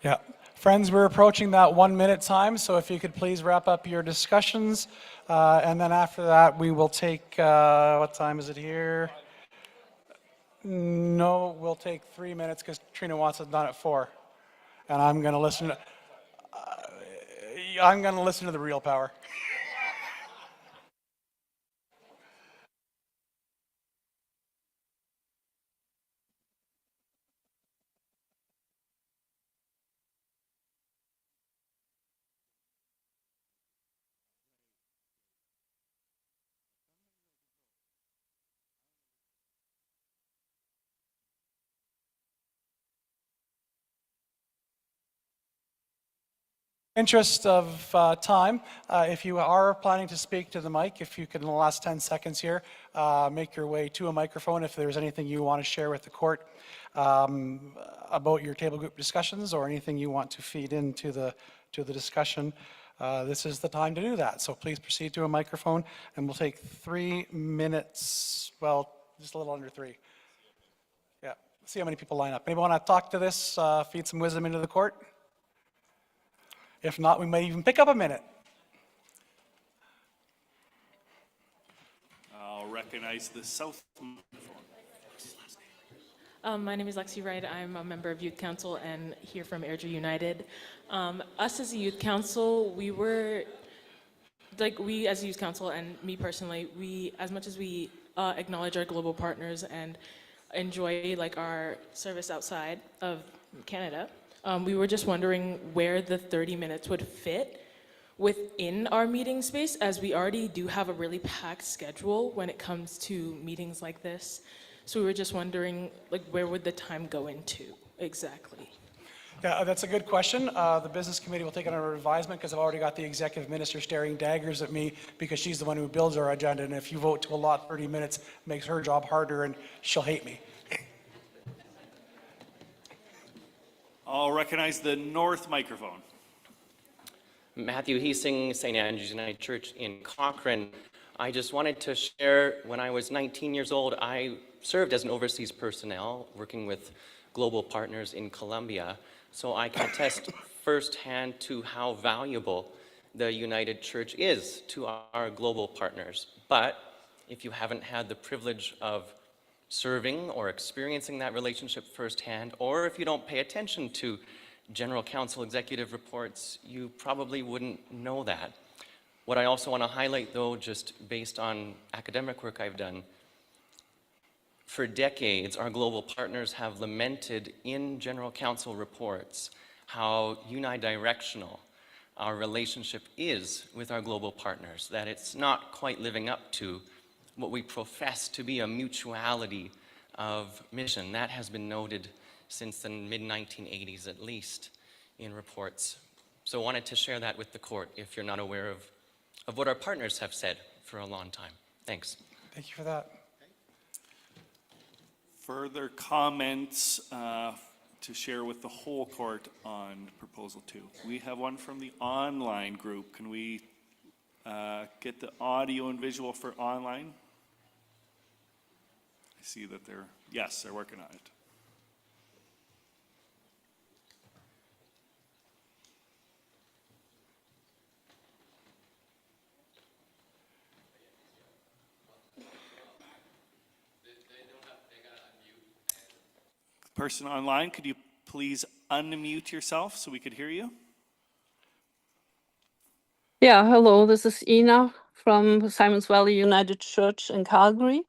Yeah. Friends, we're approaching that 1 minute time, so if you could please wrap up your discussions. And then after that, we will take, what time is it here? No, we'll take 3 minutes because Trina wants it done at 4. And I'm going to listen to the real power. Interest of time, if you are planning to speak to the mic, if you could in the last 10 seconds here, make your way to a microphone if there's anything you want to share with the court about your table group discussions or anything you want to feed into the discussion. This is the time to do that. So please proceed to a microphone and we'll take 3 minutes, well, just a little under 3. Yeah, see how many people line up. Anybody want to talk to this, feed some wisdom into the court? If not, we might even pick up a minute. I'll recognize the south microphone. My name is Lexi Wright. I'm a member of Youth Council and here from Airdrie United. Us as a Youth Council, we as a Youth Council and me personally, we, as much as we acknowledge our global partners and enjoy like our service outside of Canada, we were just wondering where the 30 minutes would fit within our meeting space, as we already do have a really packed schedule when it comes to meetings like this. So we were just wondering, like, where would the time go into exactly? Yeah, that's a good question. The business committee will take it under advisement because I've already got the executive minister staring daggers at me because she's the one who builds our agenda, and if you vote to allot 30 minutes, it makes her job harder and she'll hate me. I'll recognize the north microphone. Matthew Heesing, St. Andrew's United Church in Cochrane. I just wanted to share, when I was 19 years old, I served as an overseas personnel working with global partners in Colombia. So I can attest firsthand to how valuable the United Church is to our global partners. But if you haven't had the privilege of serving or experiencing that relationship firsthand, or if you don't pay attention to General Counsel executive reports, you probably wouldn't know that. What I also want to highlight, though, just based on academic work I've done, for decades, our global partners have lamented in General Counsel reports how unidirectional our relationship is with our global partners, that it's not quite living up to what we profess to be a mutuality of mission. That has been noted since the mid-1980s, at least, in reports. So I wanted to share that with the court if you're not aware of what our partners have said for a long time. Thanks. Thank you for that. Further comments to share with the whole court on Proposal 2. We have one from the online group. Can we get the audio and visual for online? I see that they're working on it. Person online, could you please unmute yourself so we could hear you? Yeah, hello, this is Ina from Simons Valley United Church in Calgary.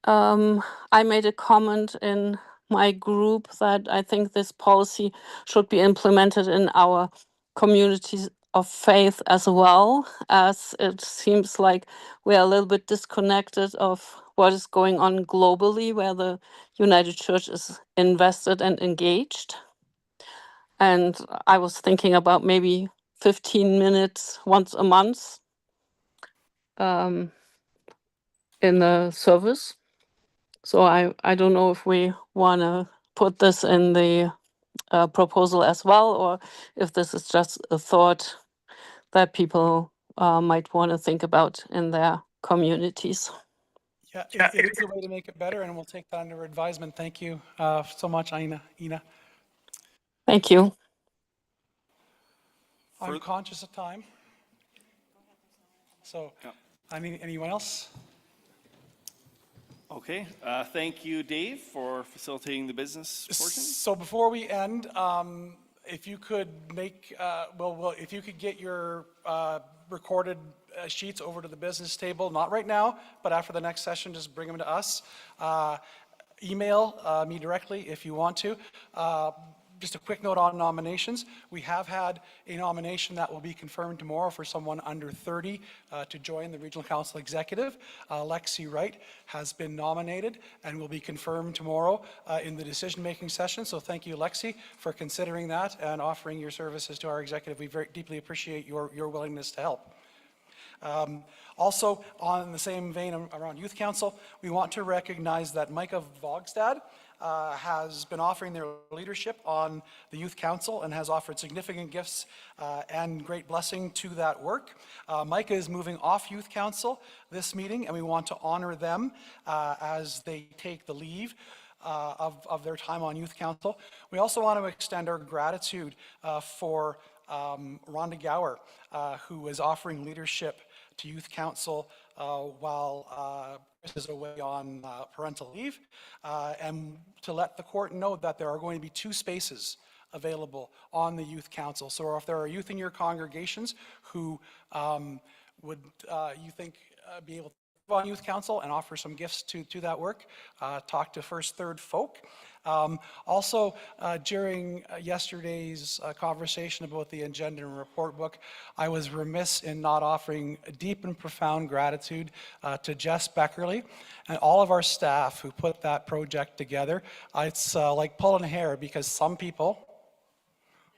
I made a comment in my group that I think this policy should be implemented in our communities of faith as well, as it seems like we are a little bit disconnected of what is going on globally, where the United Church is invested and engaged. And I was thinking about maybe 15 minutes once a month in the service. So I don't know if we want to put this in the proposal as well, or if this is just a thought that people might want to think about in their communities. Yeah, it is a way to make it better, and we'll take that under advisement. Thank you so much, Ina. Thank you. I'm conscious of time. So, anyone else? Okay, thank you, Dave, for facilitating the business portion. So before we end, if you could make, if you could get your recorded sheets over to the business table, not right now, but after the next session, just bring them to us. Email me directly if you want to. Just a quick note on nominations. We have had a nomination that will be confirmed tomorrow for someone under 30 to join the Regional Council Executive. Lexi Wright has been nominated and will be confirmed tomorrow in the decision-making session. So thank you, Lexi, for considering that and offering your services to our executive. We very deeply appreciate your willingness to help. Also, on the same vein around Youth Council, we want to recognize that Micah Vogstad has been offering their leadership on the Youth Council and has offered significant gifts and great blessing to that work. Micah is moving off Youth Council this meeting, and we want to honor them as they take the leave of their time on Youth Council. We also want to extend our gratitude for Rhonda Gower, who is offering leadership to Youth Council while Chris is away on parental leave, and to let the court know that there are going to be 2 spaces available on the Youth Council. So if there are youth in your congregations who would, you think, be able to on Youth Council and offer some gifts to that work, talk to First Third Folk. Also, during yesterday's conversation about the agenda and report book, I was remiss in not offering deep and profound gratitude to Jess Beckerly and all of our staff who put that project together. It's like pulling hair because some people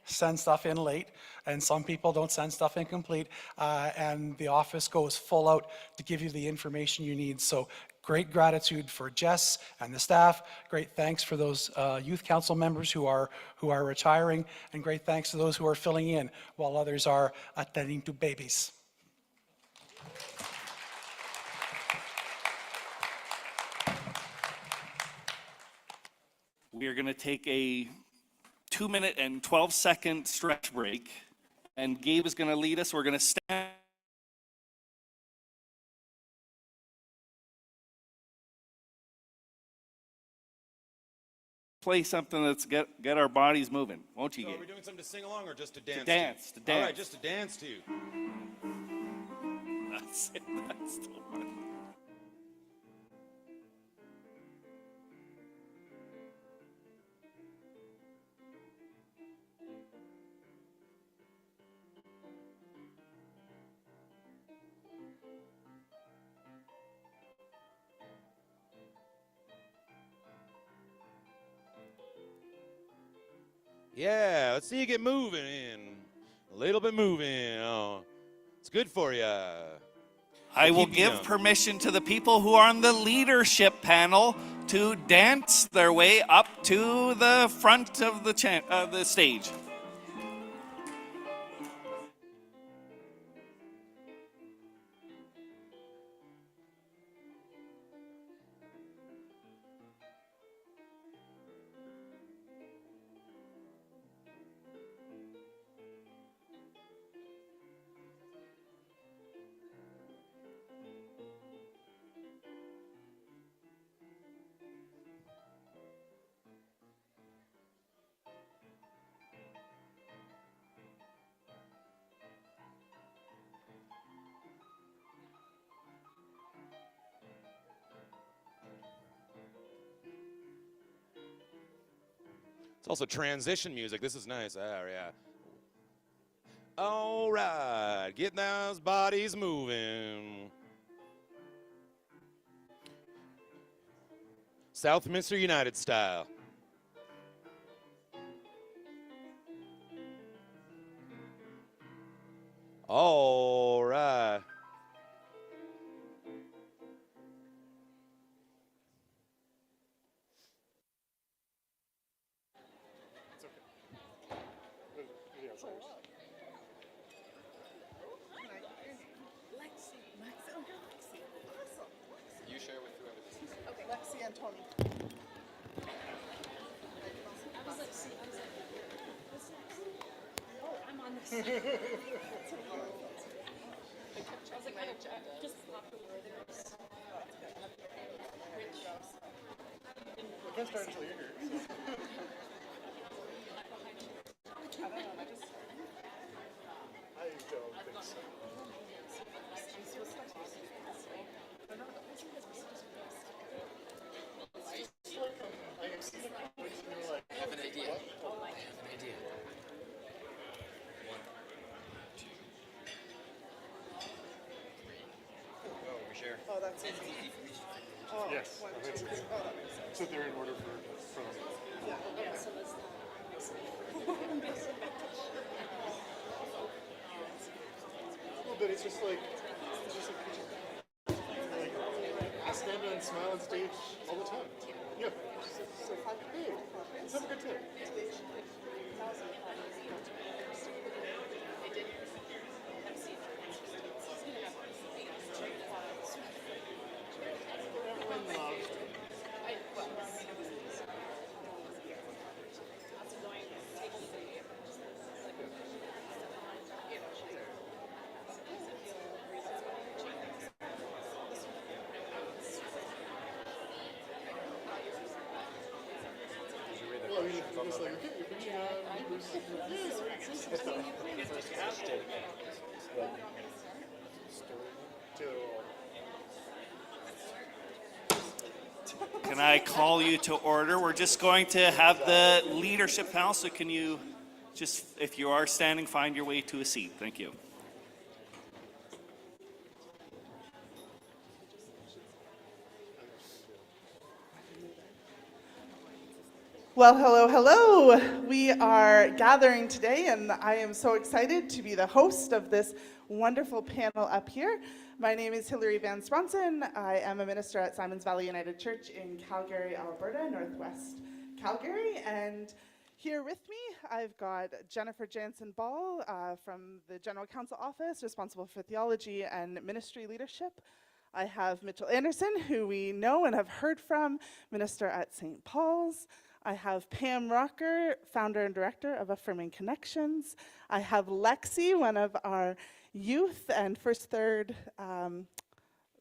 send stuff in late, and some people don't send stuff incomplete, and the office goes full out to give you the information you need. So great gratitude for Jess and the staff. Great thanks for those Youth Council members who are retiring, and great thanks to those who are filling in while others are attending to babies. We are going to take a 2-minute and 12-second stretch break, and Gabe is going to lead us. We're going to stand. Play something that's get our bodies moving, won't you, So Gabe? are we doing something to sing along or just to dance? To dance. All right, just to dance to. That's it. That's the one. Yeah, let's see you get moving in. A little bit moving. Oh, it's good for you. I will give permission to the people who are on the leadership panel to dance their way up to the front of the stage. It's also transition music. This is nice. Oh, yeah. All right, get those bodies moving. Southminster United style. All right. You share with whoever this is. Okay, Lexi and Tony. can't start until you're here. I don't think so. I have an idea. I have an idea. Oh, we share. Oh, that's easy. Oh, yes, that makes sense. Oh, that makes sense. So they're in order for them. Yeah, so let's well, but it's just like I stand and smile on stage all the time. Yeah. So fun. Hey, let's have a good time. Well, I mean, it's like, okay, you're preaching on Hebrews. Can I call you to order? We're just going to have the leadership panel, so can you just, if you are standing, find your way to a seat. Thank you. Well, hello, hello. We are gathering today, and I am so excited to be the host of this wonderful panel up here. My name is Hilary Van Spronson. I am a minister at Simons Valley United Church in Calgary, Alberta, Northwest Calgary. And here with me, I've got Jennifer Jansen-Ball from the General Counsel Office, responsible for theology and ministry leadership. I have Mitchell Anderson, who we know and have heard from, minister at St. Paul's. I have Pam Rocker, founder and director of Affirming Connections. I have Lexi, one of our youth and First Third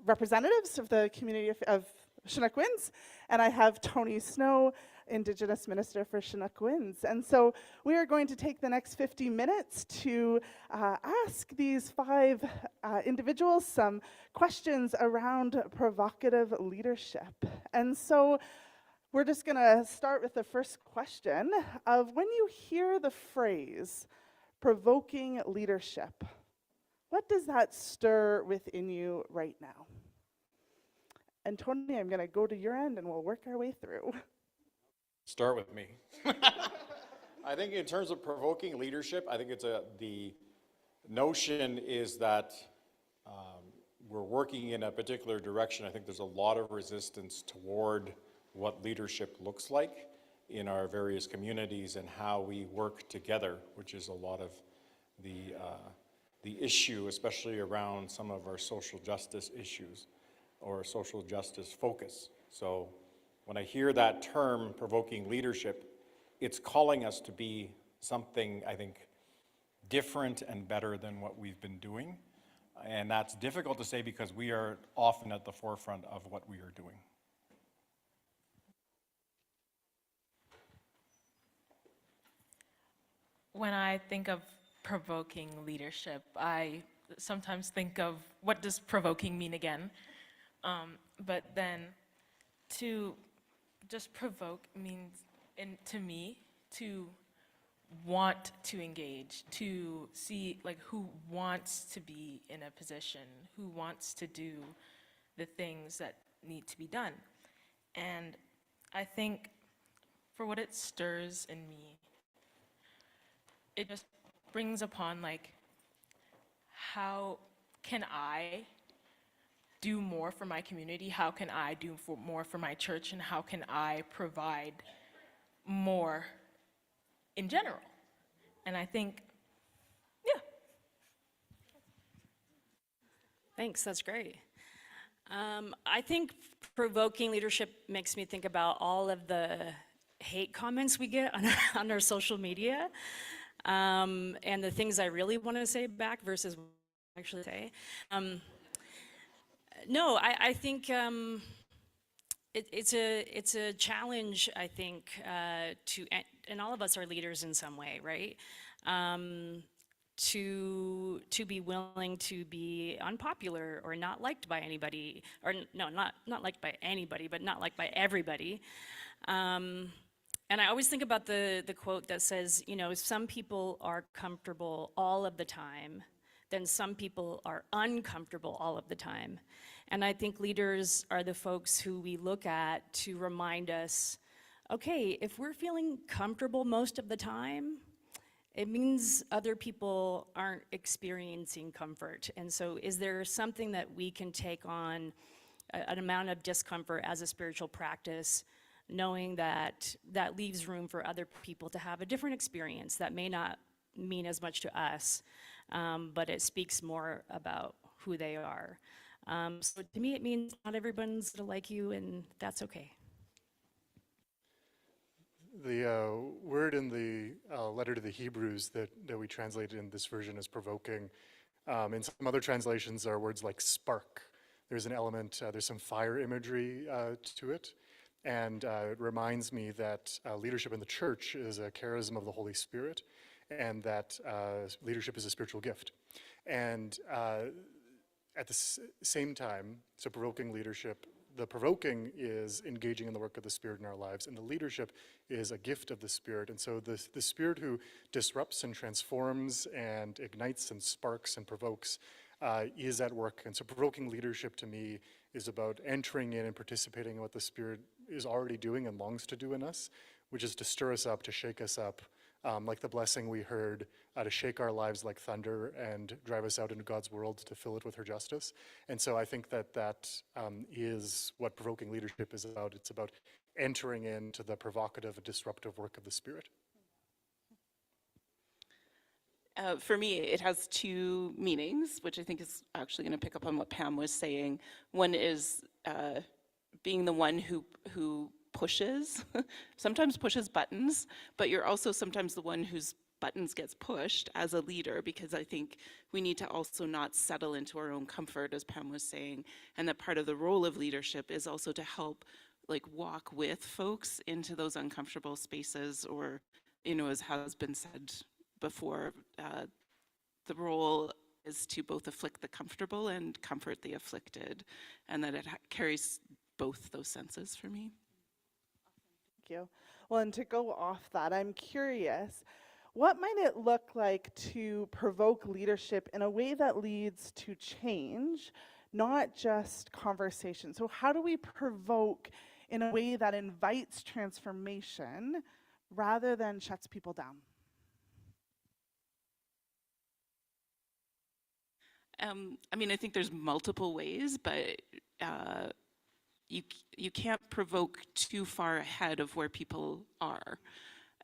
representatives of the community of Chinook Winds. And I have Tony Snow, Indigenous Minister for Chinook Winds. And so we are going to take the next 50 minutes to ask these five individuals some questions around provocative leadership. And so we're just going to start with the first question of when you hear the phrase provoking leadership, what does that stir within you right now? And Tony, I'm going to go to your end and we'll work our way through. Start with me. I think in terms of provoking leadership, I think it's the notion is that we're working in a particular direction. I think there's a lot of resistance toward what leadership looks like in our various communities and how we work together, which is a lot of the issue, especially around some of our social justice issues or social justice focus. So when I hear that term, provoking leadership, it's calling us to be something, I think, different and better than what we've been doing. And that's difficult to say because we are often at the forefront of what we are doing. When I think of provoking leadership, I sometimes think of what does provoking mean again? But then to just provoke means, to me, to want to engage, to see like who wants to be in a position, who wants to do the things that need to be done. And I think for what it stirs in me, it just brings upon like, how can I do more for my community? How can I do more for my church? And how can I provide more in general? And I think, yeah. Thanks, that's great. I think provoking leadership makes me think about all of the hate comments we get on our social media. and the things I really want to say back versus what I actually say. No, I think it's a challenge, I think, and all of us are leaders in some way, right? To be willing to be unpopular or not liked by anybody, or no, not liked by anybody, but not liked by everybody. And I always think about the quote that says, you know, if some people are comfortable all of the time, then some people are uncomfortable all of the time. And I think leaders are the folks who we look at to remind us, okay, if we're feeling comfortable most of the time, it means other people aren't experiencing comfort. And so is there something that we can take on an amount of discomfort as a spiritual practice, knowing that that leaves room for other people to have a different experience that may not mean as much to us, but it speaks more about who they are. So to me, it means not everyone's gonna like you, and that's okay. The word in the letter to the Hebrews that we translated in this version as provoking, in some other translations are words like spark. There's an element, there's some fire imagery to it, and it reminds me that leadership in the church is a charism of the Holy Spirit, and that leadership is a spiritual gift. And at the same time, so provoking leadership, the provoking is engaging in the work of the Spirit in our lives, and the leadership is a gift of the Spirit. And so the Spirit who disrupts and transforms and ignites and sparks and provokes is at work. And so provoking leadership to me is about entering in and participating in what the Spirit is already doing and longs to do in us, which is to stir us up, to shake us up, like the blessing we heard, to shake our lives like thunder and drive us out into God's world to fill it with her justice. And so I think that is what provoking leadership is about. It's about entering into the provocative and disruptive work of the Spirit. For me, it has two meanings, which I think is actually going to pick up on what Pam was saying. One is being the one who pushes, sometimes pushes buttons, but you're also sometimes the one whose buttons gets pushed as a leader, because I think we need to also not settle into our own comfort, as Pam was saying, and that part of the role of leadership is also to help walk with folks into those uncomfortable spaces, or, you know, as has been said before, the role is to both afflict the comfortable and comfort the afflicted, and that it carries both those senses for me. Thank you. Well, and to go off that, I'm curious, what might it look like to provoke leadership in a way that leads to change, not just conversation? So how do we provoke in a way that invites transformation rather than shuts people down? I mean, I think there's multiple ways, but you can't provoke too far ahead of where people are.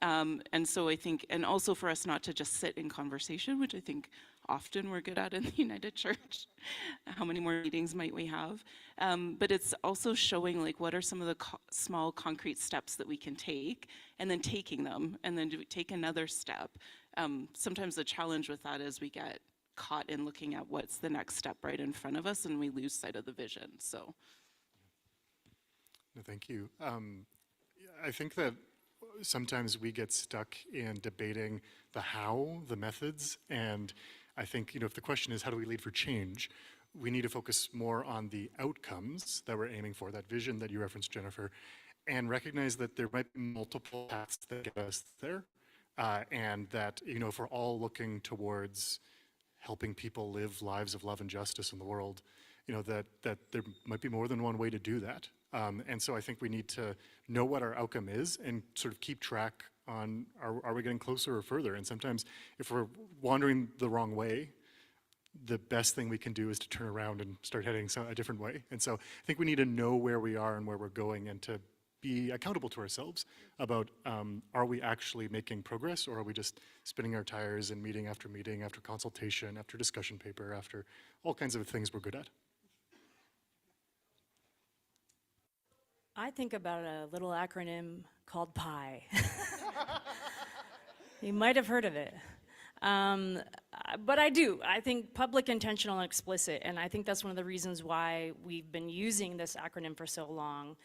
And so I think, and also for us not to just sit in conversation, which I think often we're good at in the United Church. How many more meetings might we have? But it's also showing what are some of the small concrete steps that we can take, and then taking them, and then take another step. Sometimes the challenge with that is we get caught in looking at what's the next step right in front of us, and we lose sight of the vision. So. No, thank you. I think that sometimes we get stuck in debating the how, the methods, and I think, you know, if the question is how do we lead for change, we need to focus more on the outcomes that we're aiming for, that vision that you referenced, Jennifer, and recognize that there might be multiple paths that get us there, and that, you know, if we're all looking towards helping people live lives of love and justice in the world, you know, that there might be more than one way to do that. And so I think we need to know what our outcome is and sort of keep track on, are we getting closer or further? And sometimes if we're wandering the wrong way, the best thing we can do is to turn around and start heading a different way. And so I think we need to know where we are and where we're going, and to be accountable to ourselves about, are we actually making progress, or are we just spinning our tires in meeting after consultation, after discussion paper, after all kinds of things we're good at. I think about a little acronym called PIE. You might have heard of it. But I do. I think public, intentional, and explicit, and I think that's one of the reasons why we've been using this acronym for so long.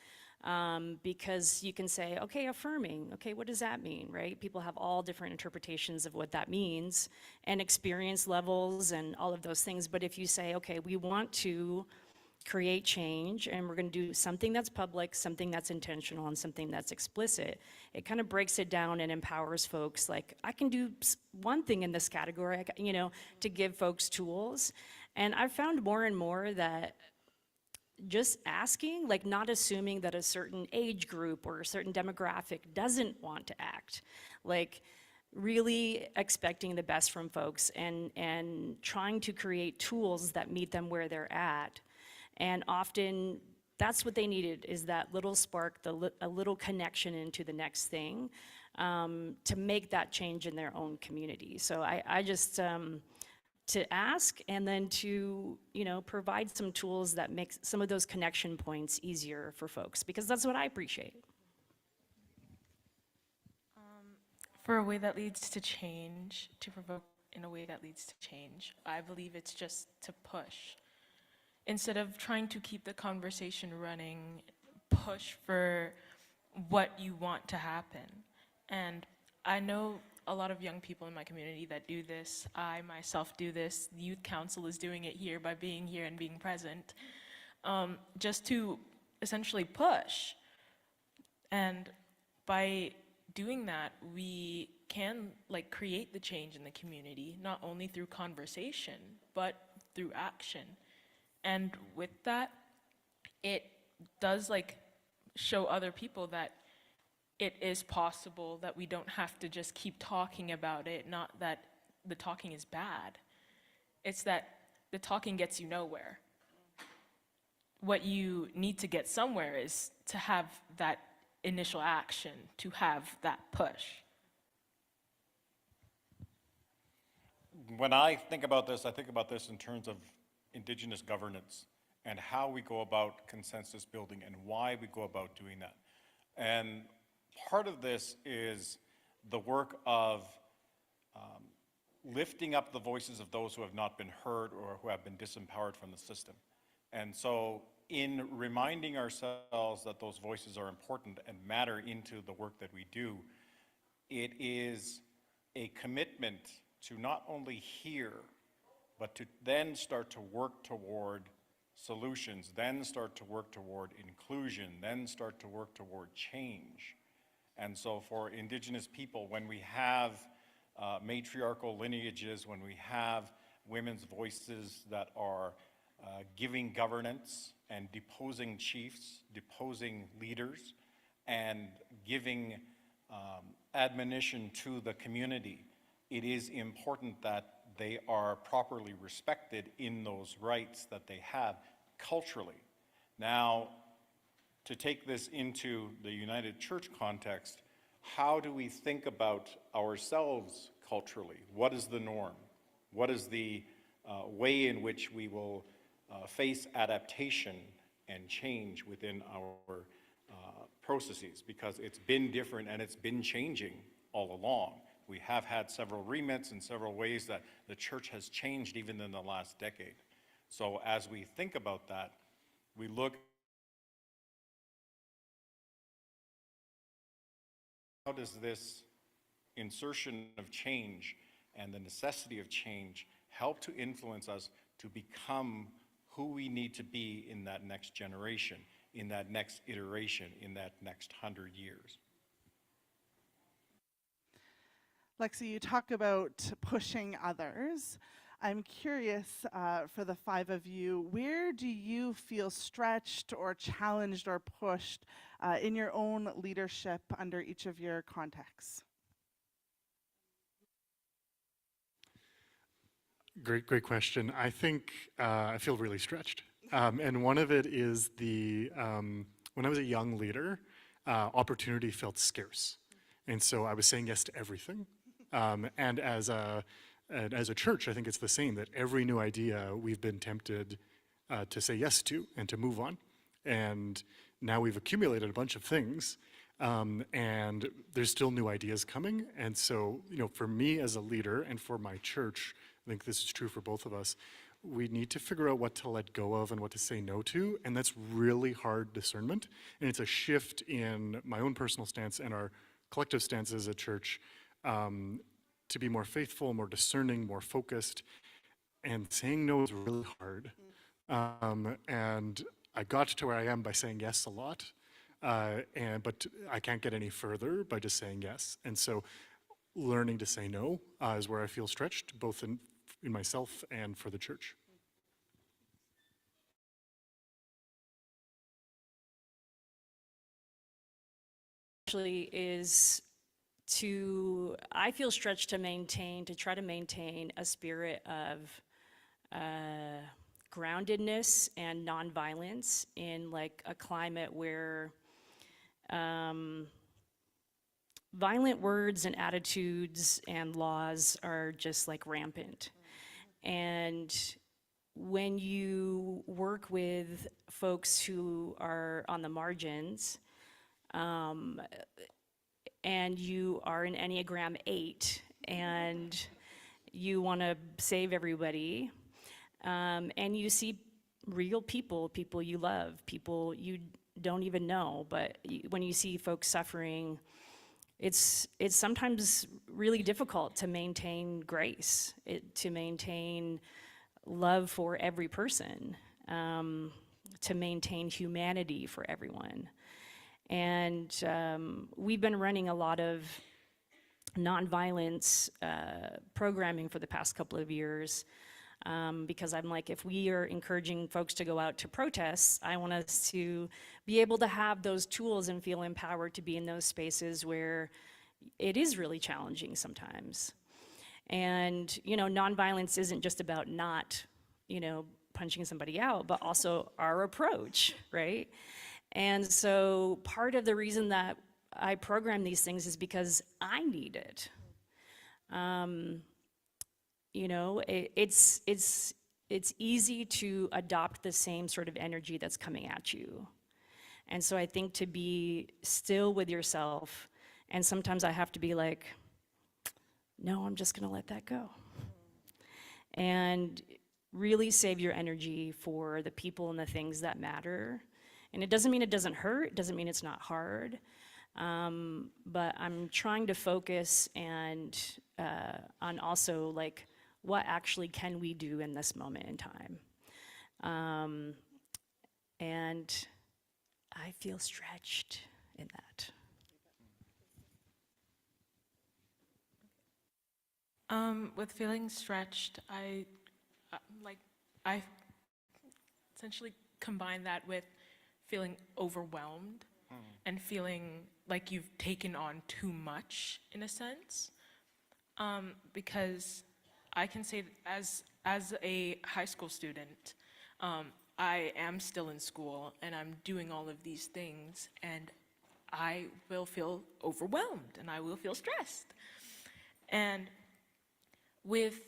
Because you can say, okay, affirming, okay, what does that mean, right? People have all different interpretations of what that means and experience levels and all of those things. But if you say, okay, we want to create change and we're going to do something that's public, something that's intentional, and something that's explicit, it kind of breaks it down and empowers folks. Like, I can do one thing in this category, you know, to give folks tools. And I've found more and more that just asking, like not assuming that a certain age group or a certain demographic doesn't want to act, like really expecting the best from folks and trying to create tools that meet them where they're at. And often that's what they needed, is that little spark, a little connection into the next thing, to make that change in their own community. So I just, to ask and then to, you know, provide some tools that make some of those connection points easier for folks, because that's what I appreciate. For a way that leads to change, to provoke in a way that leads to change, I believe it's just to push. Instead of trying to keep the conversation running, push for what you want to happen. And I know a lot of young people in my community that do this. I myself do this. The youth council is doing it here by being here and being present, just to essentially push. And by doing that, we can like create the change in the community, not only through conversation, but through action. And with that, it does like show other people that it is possible, that we don't have to just keep talking about it, not that the talking is bad. It's that the talking gets you nowhere. What you need to get somewhere is to have that initial action, to have that push. When I think about this in terms of Indigenous governance and how we go about consensus building and why we go about doing that. And part of this is the work of lifting up the voices of those who have not been heard or who have been disempowered from the system. And so in reminding ourselves that those voices are important and matter into the work that we do, it is a commitment to not only hear, but to then start to work toward solutions, then start to work toward inclusion, then start to work toward change. And so for Indigenous people, when we have matriarchal lineages, when we have women's voices that are giving governance and deposing chiefs, deposing leaders, and giving admonition to the community, it is important that they are properly respected in those rights that they have culturally. Now, to take this into the United Church context, how do we think about ourselves culturally? What is the norm? What is the way in which we will face adaptation and change within our processes? Because it's been different and it's been changing all along. We have had several remits and several ways that the church has changed even in the last decade. So as we think about that, we look, how does this insertion of change and the necessity of change help to influence us to become who we need to be in that next generation, in that next iteration, in that next 100 years? Lexi, you talk about pushing others. I'm curious, for the five of you, where do you feel stretched or challenged or pushed in your own leadership under each of your contexts? Great question. I think I feel really stretched. And one of it is when I was a young leader, opportunity felt scarce. And so I was saying yes to everything. And as a church, I think it's the same, that every new idea we've been tempted to say yes to and to move on. And now we've accumulated a bunch of things And there's still new ideas coming. And so, for me as a leader and for my church, I think this is true for both of us, we need to figure out what to let go of and what to say no to. And that's really hard discernment. And it's a shift in my own personal stance and our collective stance as a church to be more faithful, more discerning, more focused. And saying no is really hard. And I got to where I am by saying yes a lot. But I can't get any further by just saying yes. And so learning to say no is where I feel stretched, both in myself and for the church. Actually is I feel stretched to try to maintain a spirit of groundedness and nonviolence in like a climate where violent words and attitudes and laws are just like rampant. And when you work with folks who are on the margins, and you are an Enneagram 8, and you want to save everybody, and you see real people you love, people you don't even know, but when you see folks suffering, it's sometimes really difficult to maintain grace, to maintain love for every person, to maintain humanity for everyone. And we've been running a lot of nonviolence programming for the past couple of years, because I'm like, if we are encouraging folks to go out to protests, I want us to be able to have those tools and feel empowered to be in those spaces where it is really challenging sometimes. And, nonviolence isn't just about not, punching somebody out, but also our approach, right? And so part of the reason that I program these things is because I need it. It's easy to adopt the same sort of energy that's coming at you. And so I think to be still with yourself, and sometimes I have to be like, no, I'm just gonna let that go. And really save your energy for the people and the things that matter. And it doesn't mean it doesn't hurt, it doesn't mean it's not hard, but I'm trying to focus and on also like, what actually can we do in this moment in time? And I feel stretched in that. With feeling stretched, I essentially combine that with feeling overwhelmed and feeling like you've taken on too much in a sense, because I can say that as a high school student, I am still in school and I'm doing all of these things, and I will feel overwhelmed and I will feel stressed. And with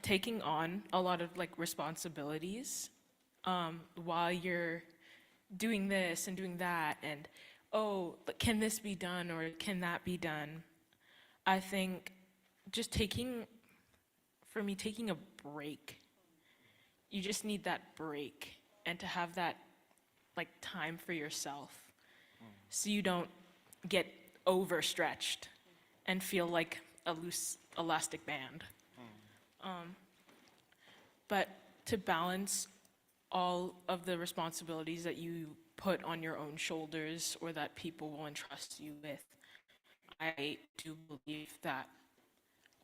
taking on a lot of like responsibilities while you're doing this and doing that, and but can this be done or can that be done? I think just taking a break. You just need that break and to have that like time for yourself, so you don't get overstretched and feel like a loose elastic band. But to balance all of the responsibilities that you put on your own shoulders or that people will entrust you with, I do believe that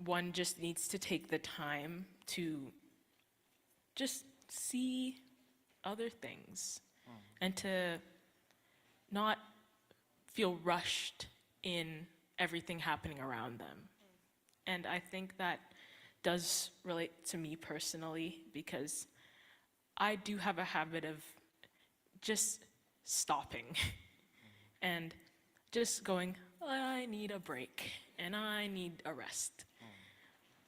one just needs to take the time to just see other things and to not feel rushed in everything happening around them. And I think that does relate to me personally, because I do have a habit of just stopping and just going, I need a break and I need a rest.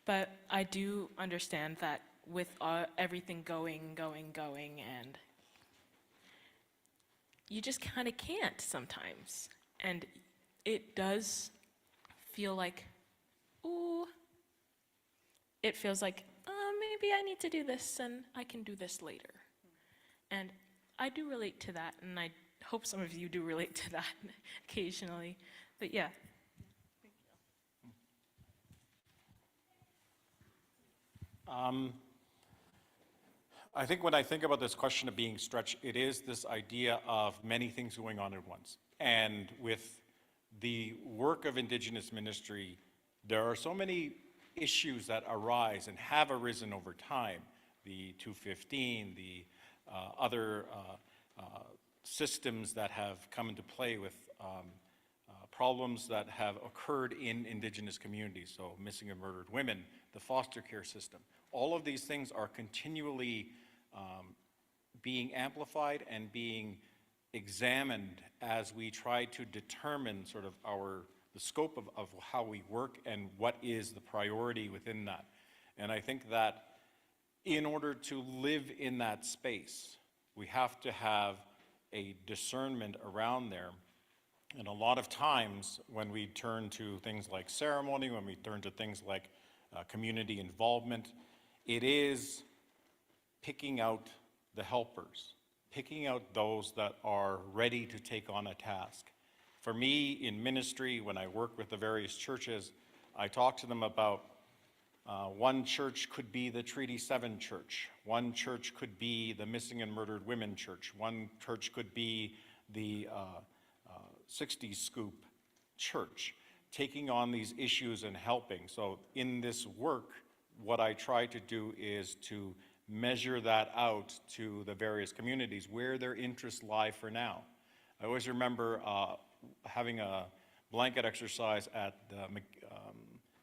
But I do understand that with everything going, and you just kind of can't sometimes. And it does feel like, ooh, it feels like, maybe I need to do this and I can do this later. And I do relate to that, and I hope some of you do relate to that occasionally. But yeah. I think when I think about this question of being stretched, it is this idea of many things going on at once. And with the work of Indigenous ministry, there are so many issues that arise and have arisen over time. The 215, the other systems that have come into play with problems that have occurred in Indigenous communities, so missing and murdered women, the foster care system. All of these things are continually being amplified and being examined as we try to determine sort of the scope of how we work and what is the priority within that. And I think that in order to live in that space, we have to have a discernment around there. And a lot of times when we turn to things like ceremony, when we turn to things like community involvement, it is picking out the helpers, picking out those that are ready to take on a task. For me, in ministry, when I work with the various churches, I talk to them about one church could be the Treaty 7 church. One church could be the Missing and Murdered Women church. One church could be the 60s Scoop church, taking on these issues and helping. So in this work, what I try to do is to measure that out to the various communities where their interests lie for now. I always remember having a blanket exercise at the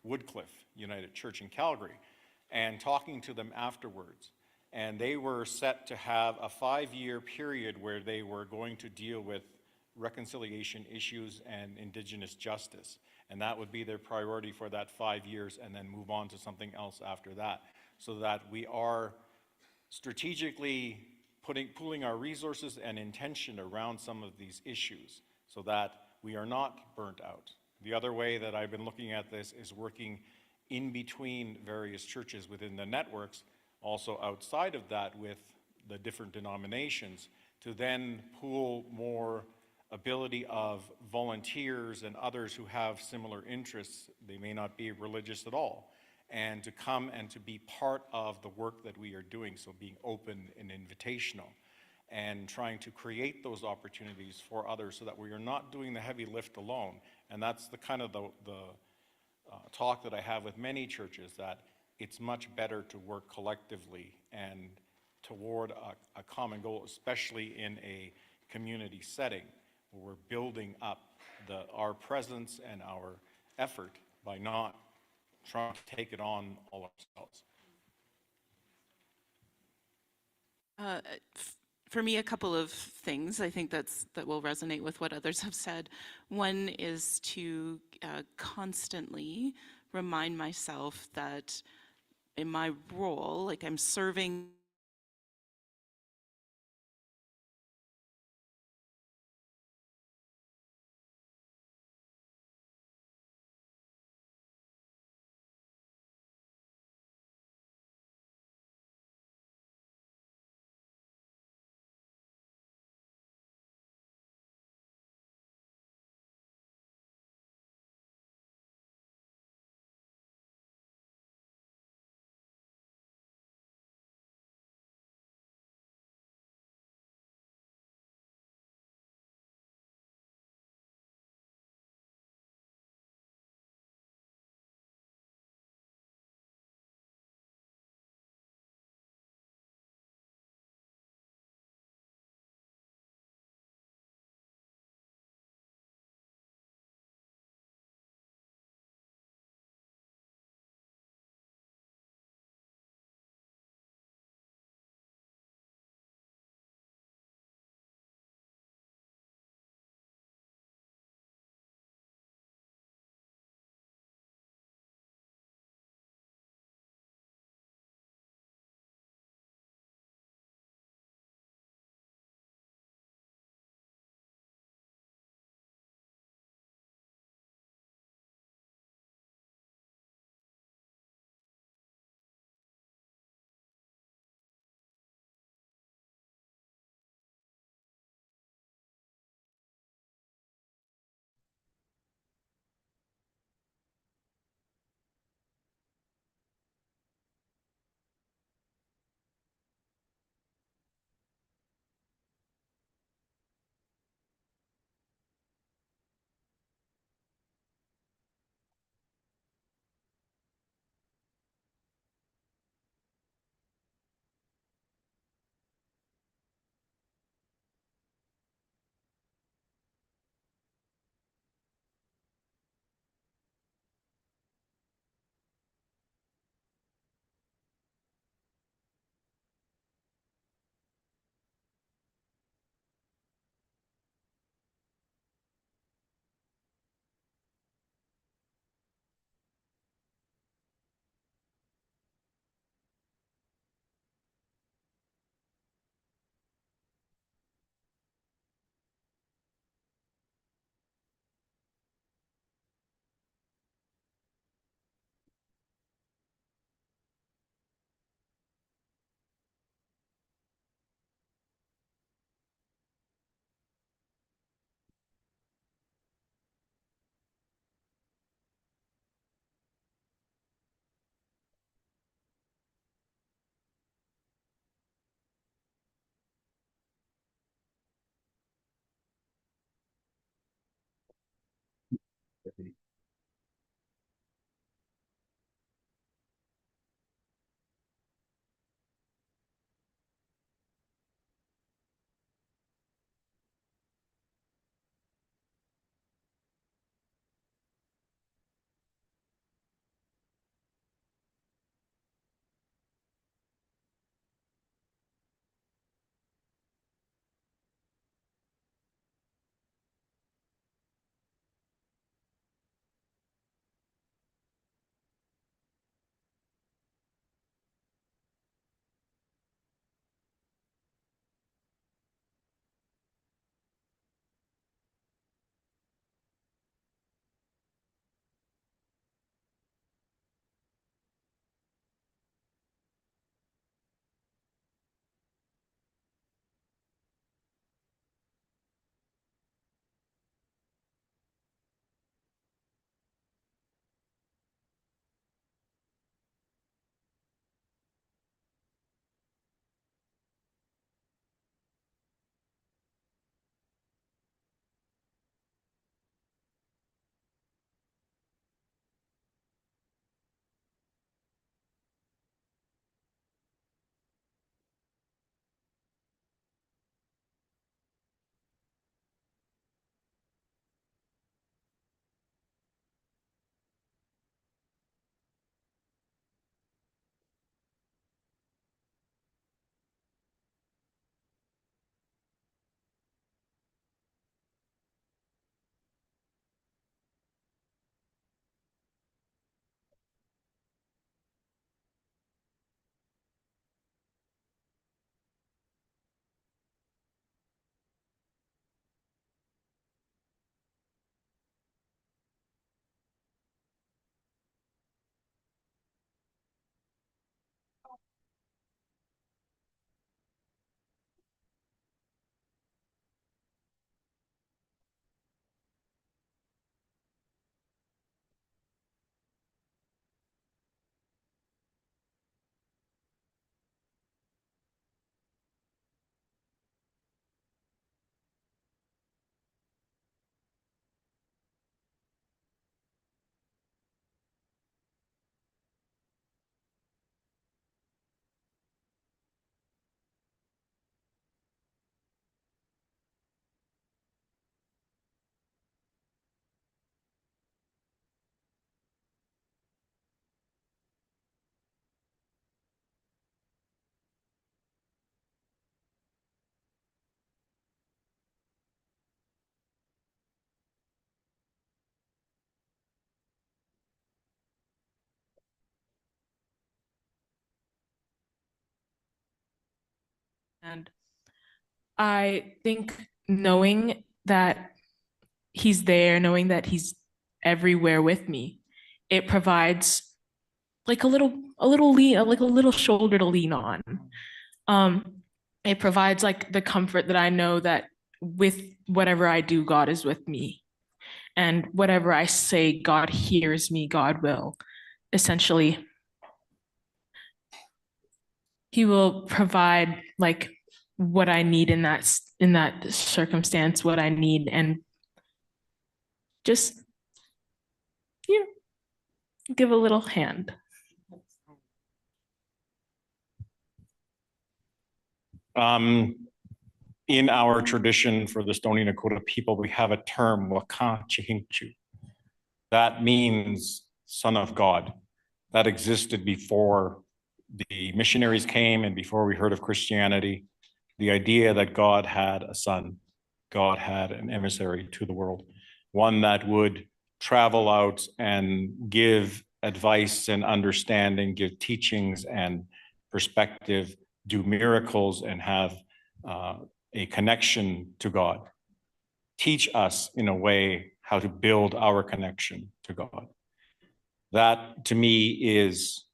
Woodcliff United Church in Calgary and talking to them afterwards. And they were set to have a 5-year period where they were going to deal with reconciliation issues and Indigenous justice. And that would be their priority for that 5 years, and then move on to something else after that, so that we are strategically pooling our resources and intention around some of these issues so that we are not burnt out. The other way that I've been looking at this is working in between various churches within the networks, also outside of that with the different denominations, to then pool more ability of volunteers and others who have similar interests, they may not be religious at all, and to come and to be part of the work that we are doing, so being open and invitational, and trying to create those opportunities for others so that we are not doing the heavy lift alone. And that's the kind of the talk that I have with many churches, that it's much better to work collectively and toward a common goal, especially in a community setting where we're building up our presence and our effort by not trying to take it on all ourselves. For me, a couple of things I think that will resonate with what others have said. One is to constantly remind myself that in my role, like I'm serving And I think knowing that he's there, knowing that he's everywhere with me, it provides like a little lean, like a little shoulder to lean on. It provides like the comfort that I know that with whatever I do, God is with me. And whatever I say, God hears me, God will. Essentially, he will provide like what I need in that circumstance, what I need, and just, you know, give a little hand. In our tradition for the Stoney Nakoda people, we have a term, Waka Chihingchu. That means son of God. That existed before the missionaries came and before we heard of Christianity. The idea that God had a son, God had an emissary to the world, one that would travel out and give advice and understanding, give teachings and perspective, do miracles, and have a connection to God. Teach us in a way how to build our connection to God. That to me is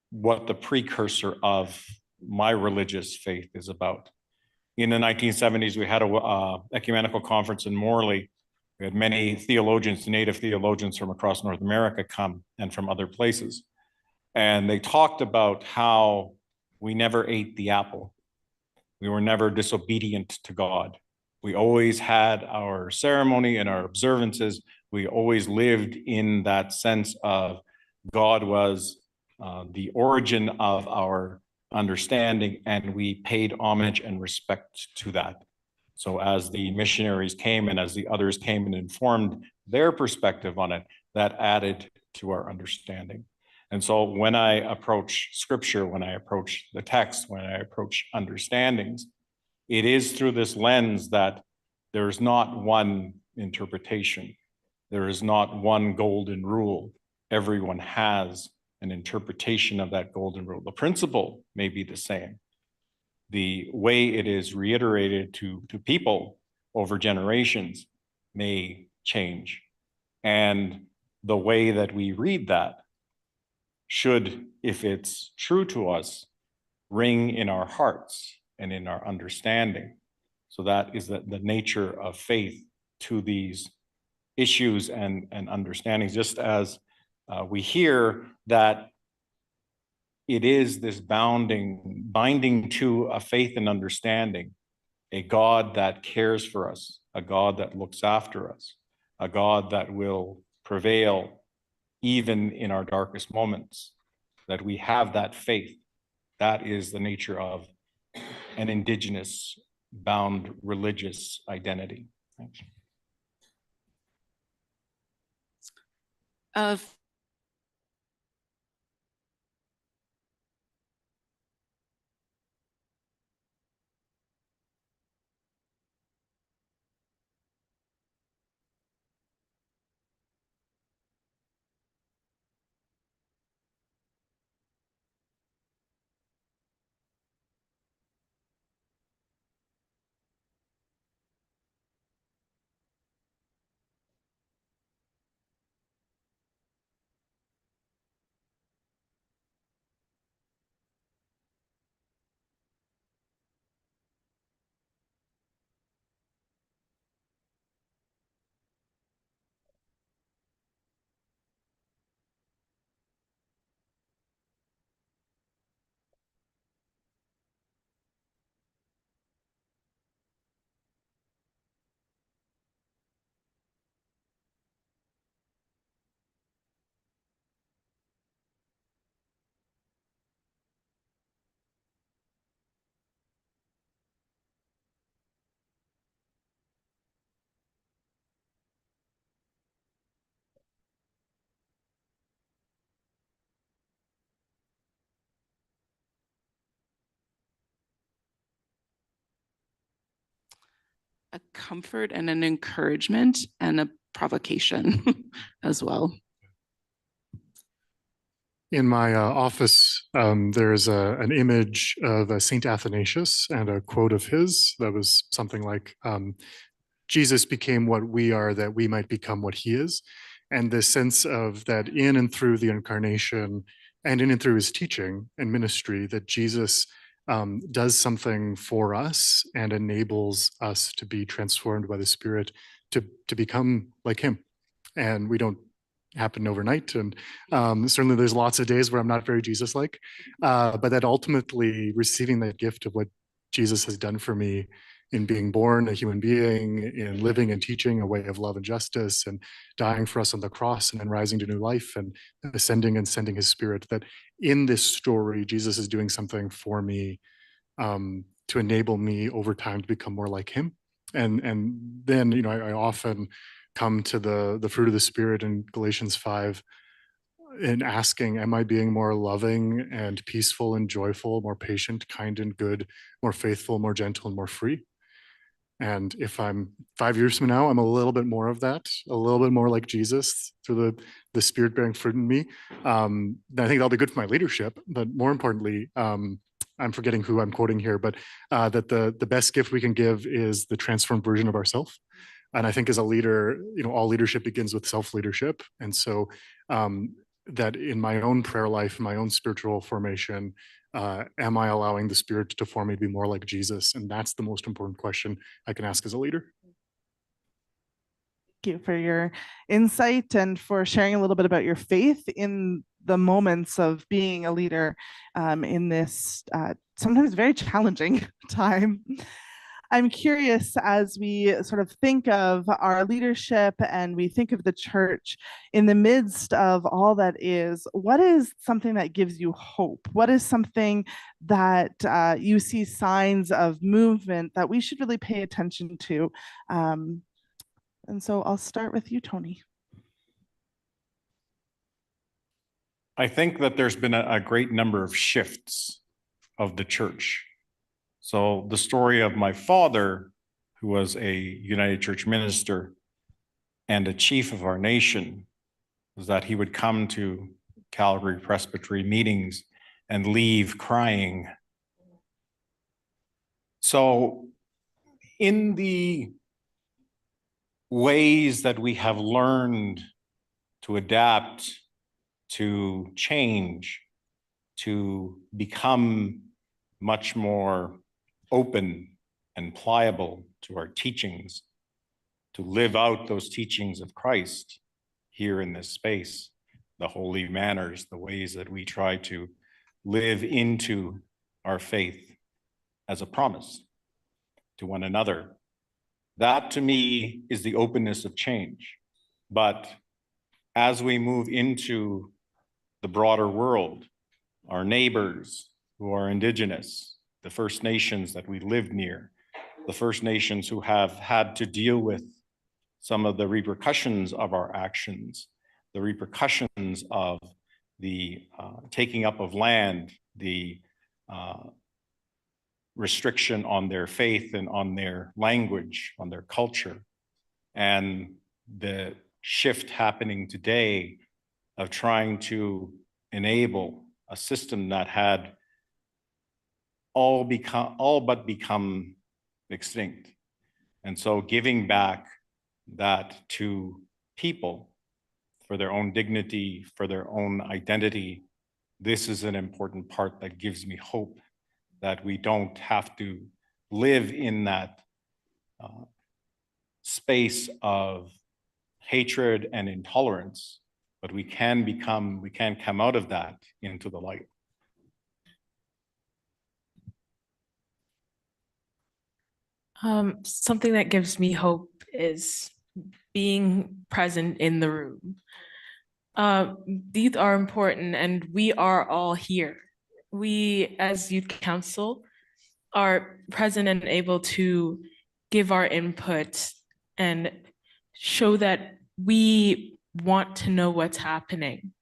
what the precursor of my religious faith is about. In the 1970s, we had a ecumenical conference in Morley. We had many theologians, native theologians from across North America come and from other places. And they talked about how we never ate the apple. We were never disobedient to God. We always had our ceremony and our observances. We always lived in that sense of God was the origin of our understanding, and we paid homage and respect to that. So as the missionaries came and as the others came and informed their perspective on it, that added to our understanding. And so when I approach scripture, when I approach the text, when I approach understandings, it is through this lens that there's not one interpretation. There is not one golden rule. Everyone has an interpretation of that golden rule. The principle may be the same. The way it is reiterated to people over generations may change. And the way that we read that should, if it's true to us, ring in our hearts and in our understanding. So that is the nature of faith to these issues and understandings, just as we hear that it is this binding to a faith and understanding, a God that cares for us, a God that looks after us, a God that will prevail even in our darkest moments, that we have that faith. That is the nature of an indigenous bound religious identity. Thanks. A comfort and an encouragement and a provocation as well. In my office, there's an image of Saint Athanasius and a quote of his that was something like, Jesus became what we are that we might become what he is. And this sense of that in and through the incarnation and in and through his teaching and ministry, that Jesus does something for us and enables us to be transformed by the Spirit to become like him. And we don't happen overnight. And certainly there's lots of days where I'm not very Jesus-like, but that ultimately receiving that gift of what Jesus has done for me in being born a human being, in living and teaching a way of love and justice, and dying for us on the cross, and then rising to new life, and ascending and sending his Spirit, that in this story, Jesus is doing something for me to enable me over time to become more like him. And then, you know, I often come to the fruit of the Spirit in Galatians 5 in asking, am I being more loving and peaceful and joyful, more patient, kind and good, more faithful, more gentle, and more free? And if I'm 5 years from now, I'm a little bit more of that, a little bit more like Jesus through the Spirit bearing fruit in me, then I think that'll be good for my leadership. But more importantly, I'm forgetting who I'm quoting here, but that the best gift we can give is the transformed version of ourselves. And I think as a leader, you know, all leadership begins with self-leadership. And so that in my own prayer life, my own spiritual formation, am I allowing the Spirit to form me to be more like Jesus? And that's the most important question I can ask as a leader. Thank you for your insight and for sharing a little bit about your faith in the moments of being a leader in this sometimes very challenging time. I'm curious, as we sort of think of our leadership and we think of the church in the midst of all that is, what is something that gives you hope? What is something that you see signs of movement that we should really pay attention to? And so I'll start with you, Tony. I think that there's been a great number of shifts of the church. So the story of my father, who was a United Church minister and a chief of our nation, was that he would come to Calgary Presbytery meetings and leave crying. So in the ways that we have learned to adapt, to change, to become much more open and pliable to our teachings, to live out those teachings of Christ here in this space, the holy manners, the ways that we try to live into our faith as a promise to one another. That to me is the openness of change. But as we move into the broader world, our neighbors who are Indigenous, the First Nations that we live near, the First Nations who have had to deal with some of the repercussions of our actions, the repercussions of the taking up of land, the restriction on their faith and on their language, on their culture, and the shift happening today of trying to enable a system that had all but become extinct. And so giving back that to people for their own dignity, for their own identity, this is an important part that gives me hope that we don't have to live in that space of hatred and intolerance, but we can come out of that into the light. Something that gives me hope is being present in the room. These are important, and we are all here. We, as youth council, are present and able to give our input and show that we want to know what's happening,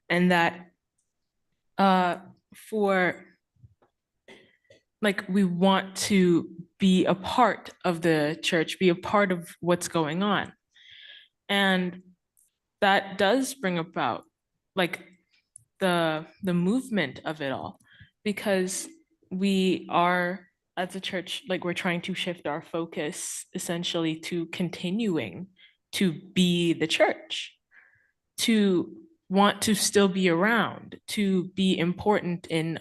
and that we want to be a part of the church, be a part of what's going on. And that does bring about the movement of it all, because we are, as a church, like we're trying to shift our focus essentially to continuing to be the church, to want to still be around, to be important in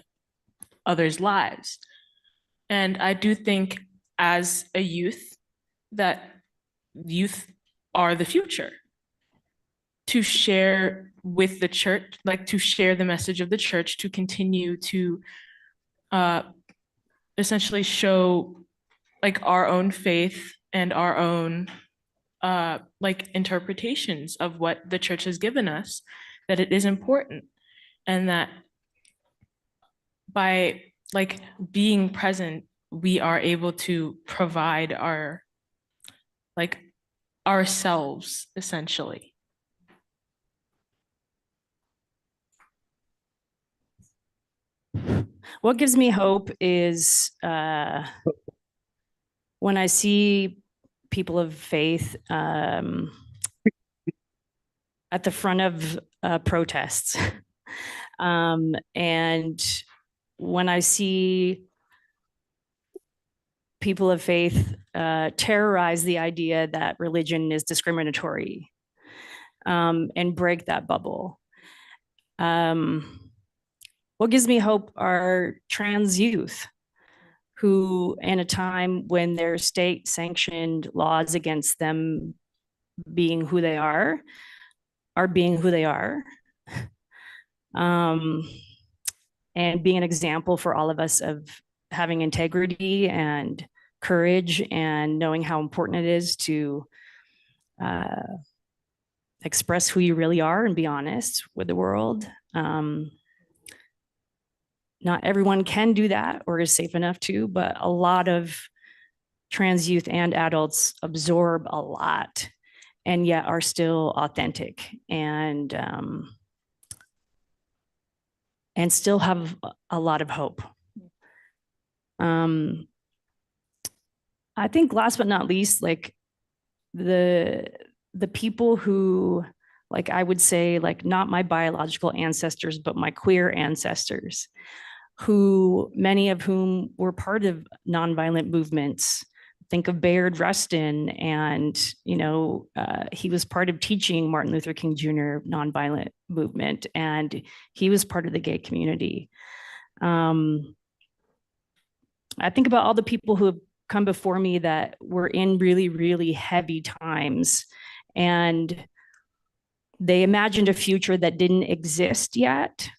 others' lives. And I do think as a youth that youth are the future. To share with the church, like to share the message of the church, to continue to essentially show like our own faith and our own like interpretations of what the church has given us, that it is important, and that by like being present, we are able to provide our like ourselves essentially. What gives me hope is when I see people of faith at the front of protests. And when I see people of faith terrorize the idea that religion is discriminatory and break that bubble. What gives me hope are trans youth who, in a time when there's state sanctioned laws against them being who they are being who they are. And being an example for all of us of having integrity and courage and knowing how important it is to express who you really are and be honest with the world. Not everyone can do that or is safe enough to, but a lot of trans youth and adults absorb a lot and yet are still authentic and still have a lot of hope. I think last but not least, like the people who, like I would say, like not my biological ancestors, but my queer ancestors, who many of whom were part of nonviolent movements. Think of Bayard Rustin, and he was part of teaching Martin Luther King Jr. nonviolent movement, and he was part of the gay community. I think about all the people who have come before me that were in really, really heavy times, and they imagined a future that didn't exist yet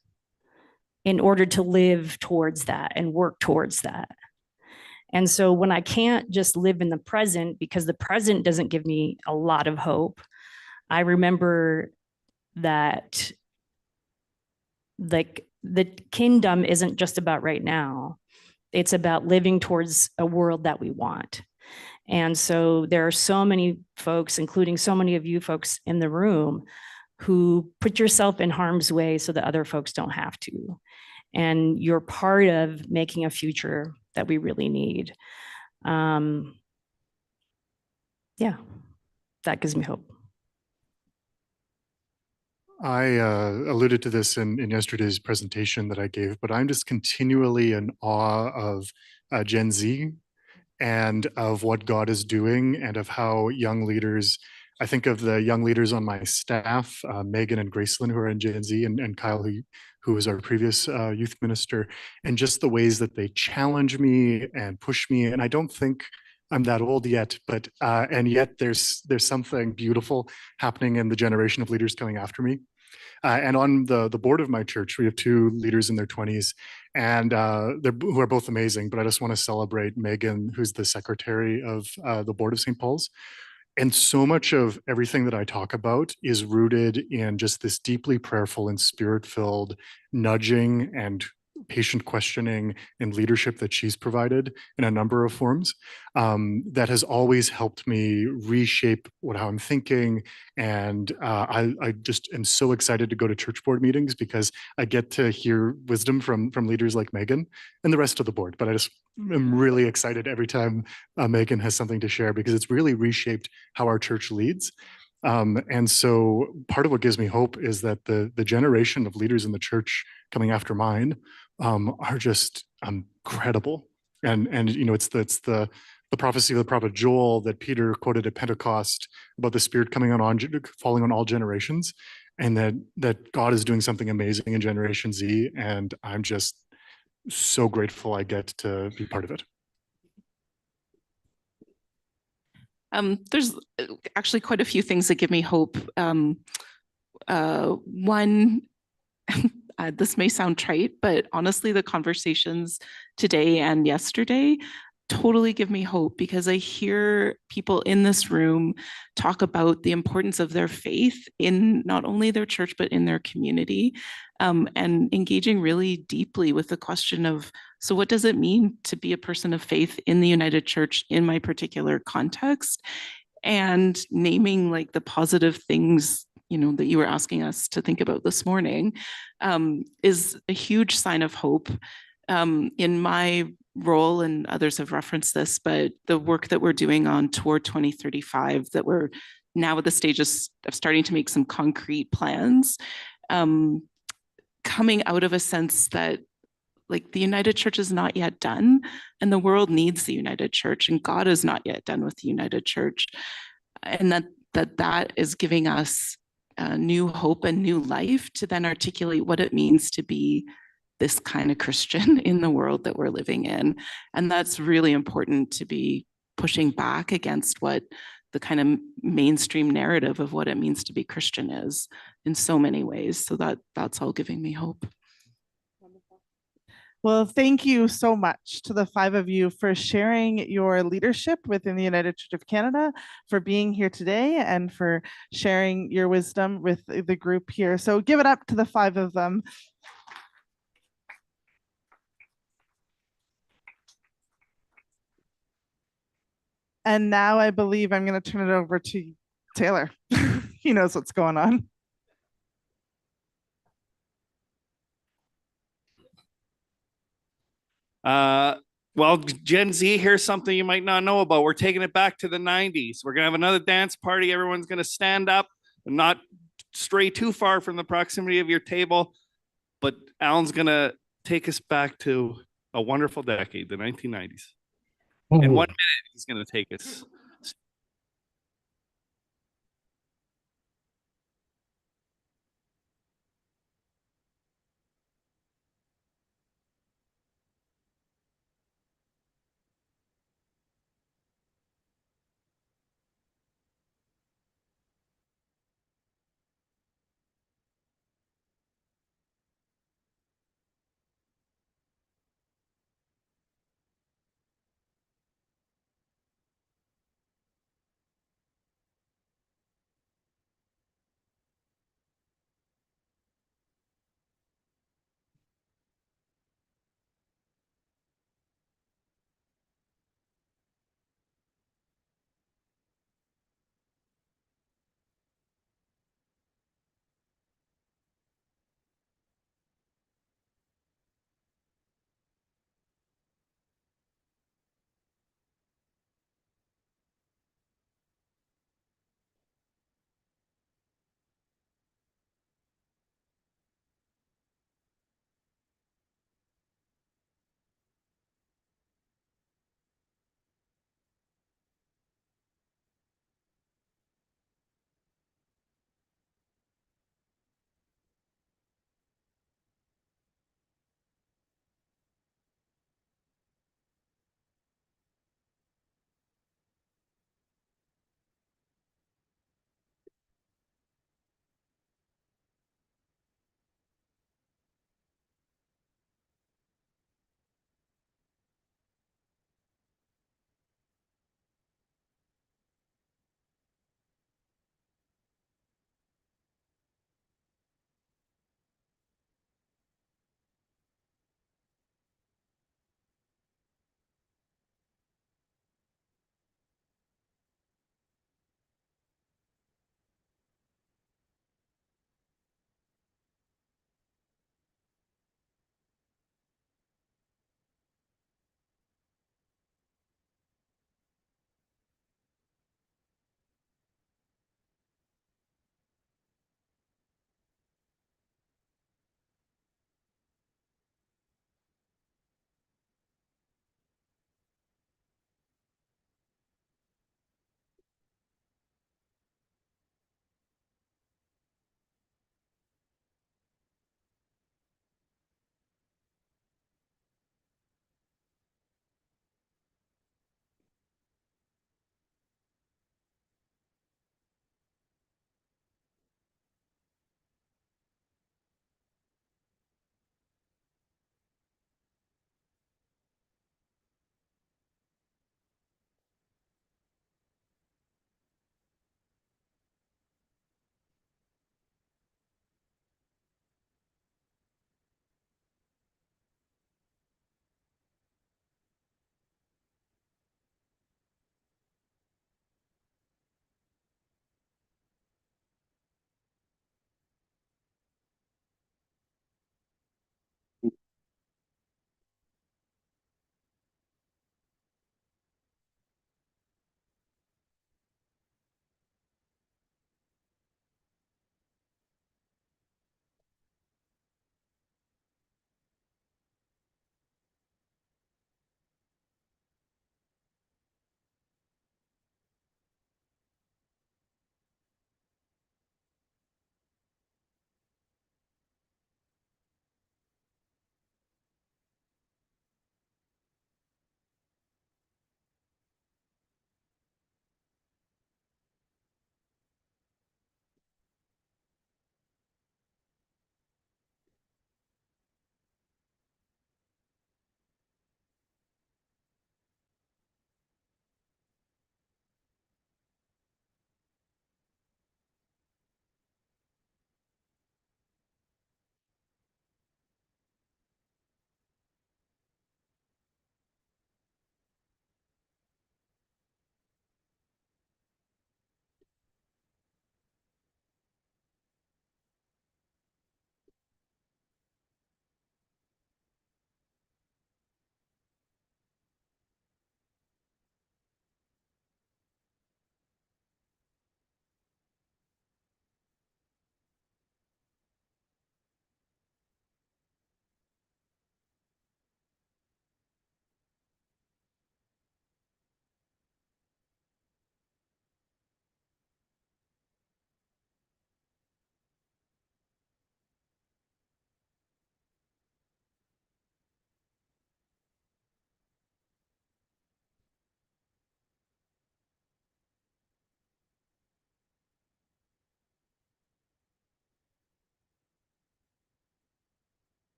in order to live towards that and work towards that. And so when I can't just live in the present because the present doesn't give me a lot of hope, I remember that like the kingdom isn't just about right now. It's about living towards a world that we want. And so there are so many folks, including so many of you folks in the room, who put yourself in harm's way so that other folks don't have to. And you're part of making a future that we really need. Yeah, that gives me hope. I alluded to this in yesterday's presentation that I gave, but I'm just continually in awe of Gen Z and of what God is doing and of how young leaders, I think of the young leaders on my staff, Megan and Gracelyn, who are in Gen Z, and Kyle, who was our previous youth minister, and just the ways that they challenge me and push me. And I don't think I'm that old yet, but and yet there's something beautiful happening in the generation of leaders coming after me. And on the board of my church, we have two leaders in their 20s, and who are both amazing. But I just want to celebrate Megan, who's the secretary of the board of St. Paul's. And so much of everything that I talk about is rooted in just this deeply prayerful and spirit-filled nudging and patient questioning and leadership that she's provided in a number of forms that has always helped me reshape how I'm thinking. And I just am so excited to go to church board meetings because I get to hear wisdom from leaders like Megan and the rest of the board. But I just am really excited every time Megan has something to share because it's really reshaped how our church leads. And so part of what gives me hope is that the generation of leaders in the church coming after mine are just credible. And you know, it's the prophecy of the prophet Joel that Peter quoted at Pentecost about the Spirit coming falling on all generations, and that God is doing something amazing in Generation Z, and I'm just so grateful I get to be part of it. There's actually quite a few things that give me hope. One, this may sound trite, but honestly, the conversations today and yesterday totally give me hope, because I hear people in this room talk about the importance of their faith in not only their church, but in their community, and engaging really deeply with the question of, so what does it mean to be a person of faith in the United Church in my particular context? And naming like the positive things, you know, that you were asking us to think about this morning, is a huge sign of hope. In my role, and others have referenced this, but the work that we're doing on Tour 2035, that we're now at the stages of starting to make some concrete plans, coming out of a sense that like the United Church is not yet done, and the world needs the United Church, and God is not yet done with the United Church, and that is giving us new hope and new life to then articulate what it means to be this kind of Christian in the world that we're living in. And that's really important, to be pushing back against what the kind of mainstream narrative of what it means to be Christian is in so many ways. So that's all giving me hope. Well, thank you so much to the five of you for sharing your leadership within the United Church of Canada, for being here today, and for sharing your wisdom with the group here. So give it up to the five of them. And now I believe I'm going to turn it over to Taylor. He knows what's going on. Well, Gen Z, here's something you might not know about. We're taking it back to the 90s. We're going to have another dance party. Everyone's going to stand up and not stray too far from the proximity of your table. But Alan's going to take us back to a wonderful decade, the 1990s. In 1 minute, he's going to take us.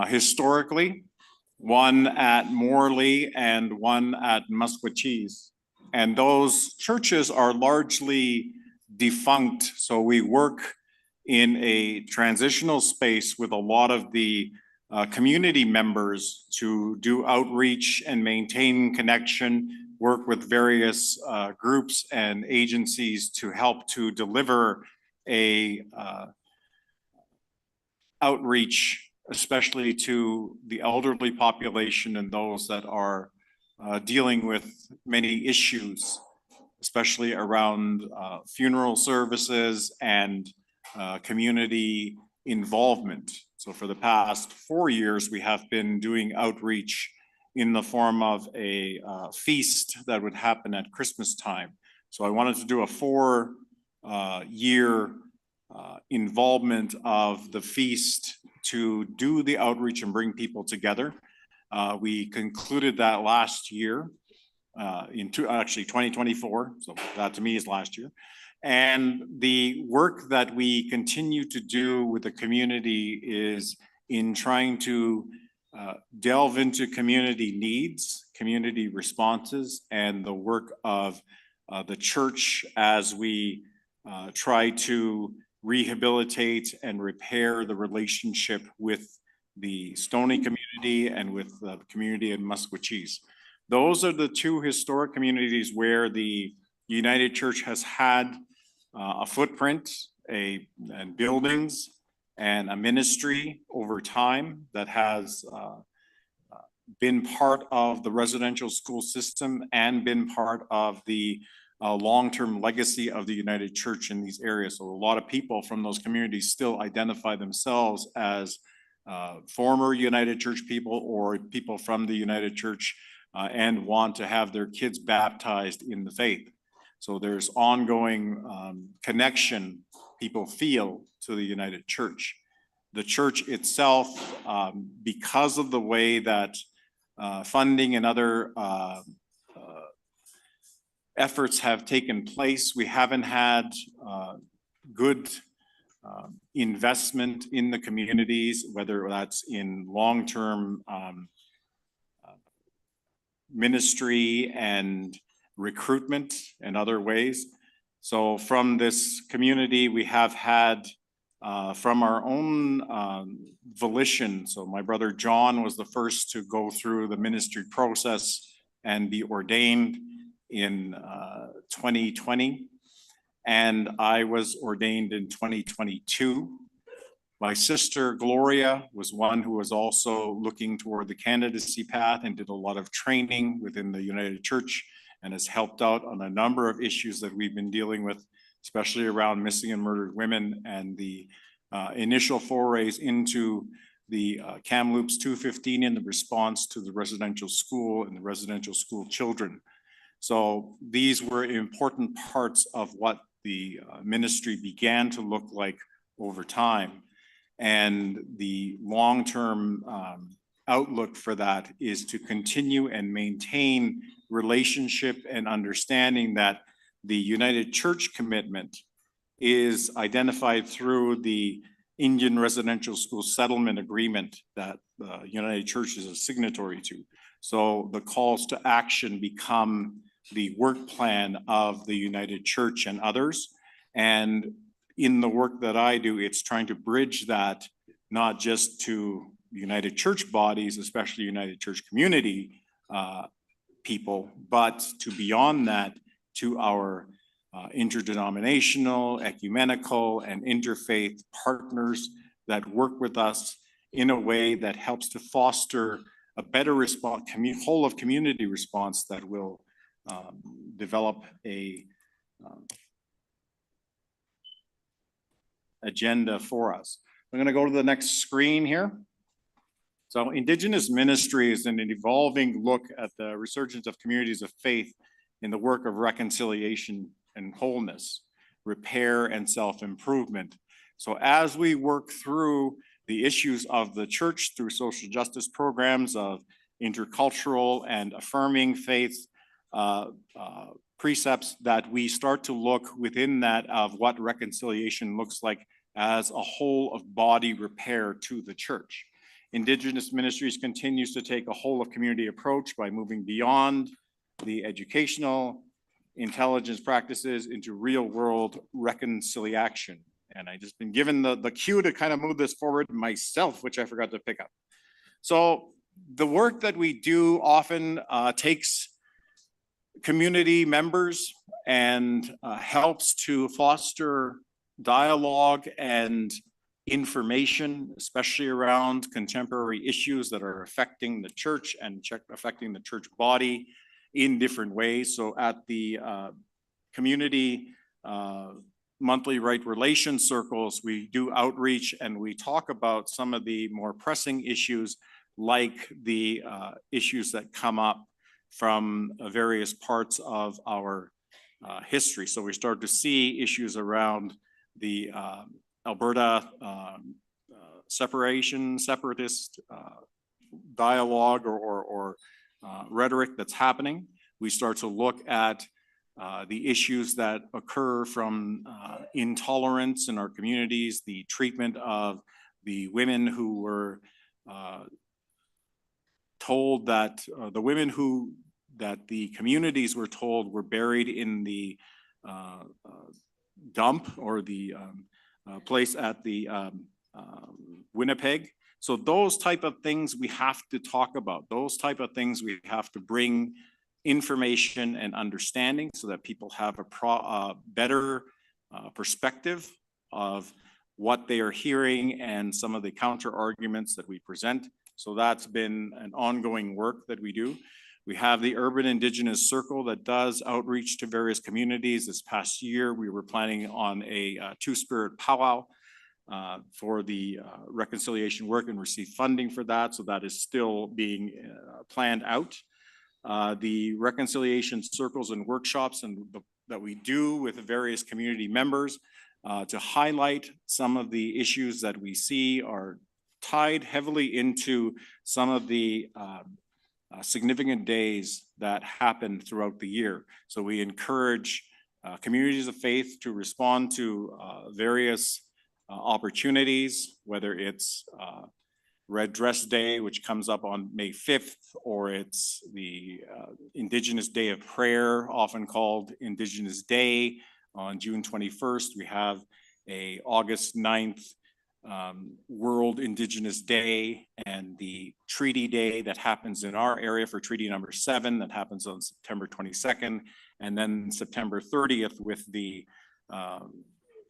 historically, one at Morley and one at Musquecheese. And those churches are largely defunct. So we work in a transitional space with a lot of the community members to do outreach and maintain connection, work with various groups and agencies to help to deliver a outreach, especially to the elderly population and those that are dealing with many issues, especially around funeral services and community involvement. So for the past 4 years, we have been doing outreach in the form of a feast that would happen at Christmas time. So I wanted to do a 4-year involvement of the feast to do the outreach and bring people together. We concluded that last year in 2024, so that to me is last year. And the work that we continue to do with the community is in trying to delve into community needs, community responses, and the work of the church as we try to rehabilitate and repair the relationship with the Stoney community and with the community in Musquecheese. Those are the two historic communities where the United Church has had a footprint, and buildings, and a ministry over time that has been part of the residential school system and been part of the long-term legacy of the United Church in these areas. So a lot of people from those communities still identify themselves as former United Church people or people from the United Church and want to have their kids baptized in the faith. So there's ongoing connection people feel to the United Church. The church itself, because of the way that funding and other efforts have taken place, we haven't had good investment in the communities, whether that's in long-term ministry and recruitment and other ways. So from this community, we have had from our own volition. So my brother John was the first to go through the ministry process and be ordained in 2020. And I was ordained in 2022. My sister Gloria was one who was also looking toward the candidacy path and did a lot of training within the United Church and has helped out on a number of issues that we've been dealing with, especially around missing and murdered women and the initial forays into the Kamloops 215 in the response to the residential school and the residential school children. So these were important parts of what the ministry began to look like over time. And the long-term outlook for that is to continue and maintain relationship and understanding that the United Church commitment is identified through the Indian Residential School Settlement Agreement that the United Church is a signatory to. So the calls to action become the work plan of the United Church and others. And in the work that I do, it's trying to bridge that not just to United Church bodies, especially United Church community people, but to beyond that, to our interdenominational, ecumenical, and interfaith partners that work with us in a way that helps to foster a better response, whole of community response that will develop a agenda for us. I'm going to go to the next screen here. So Indigenous ministry is an evolving look at the resurgence of communities of faith in the work of reconciliation and wholeness, repair and self-improvement. So as we work through the issues of the church through social justice programs of intercultural and affirming faith precepts, that we start to look within that of what reconciliation looks like as a whole of body repair to the church. Indigenous Ministries continues to take a whole of community approach by moving beyond the educational intelligence practices into real world reconciliation. And I just been given the cue to kind of move this forward myself, which I forgot to pick up. So the work that we do often takes community members and helps to foster dialogue and information, especially around contemporary issues that are affecting the church and affecting the church body in different ways. So at the community monthly right relations circles, we do outreach and we talk about some of the more pressing issues, like the issues that come up from various parts of our history. So we start to see issues around the Alberta separatist dialogue or rhetoric that's happening. We start to look at the issues that occur from intolerance in our communities, the treatment of the women who were told that that the communities were told were buried in the dump or the place at the Winnipeg. So those type of things we have to talk about. Those type of things we have to bring information and understanding so that people have a better perspective of what they are hearing and some of the counter arguments that we present. So that's been an ongoing work that we do. We have the Urban Indigenous Circle that does outreach to various communities. This past year, we were planning on a two-spirit powwow for the reconciliation work and receive funding for that. So that is still being planned out. The reconciliation circles and workshops that we do with various community members to highlight some of the issues that we see are tied heavily into some of the significant days that happen throughout the year. So we encourage communities of faith to respond to various opportunities, whether it's Red Dress Day, which comes up on May 5th, or it's the Indigenous Day of Prayer, often called Indigenous Day on June 21st. We have a August 9th World Indigenous Day, and the Treaty Day that happens in our area for Treaty number 7 that happens on September 22nd, and then September 30th with the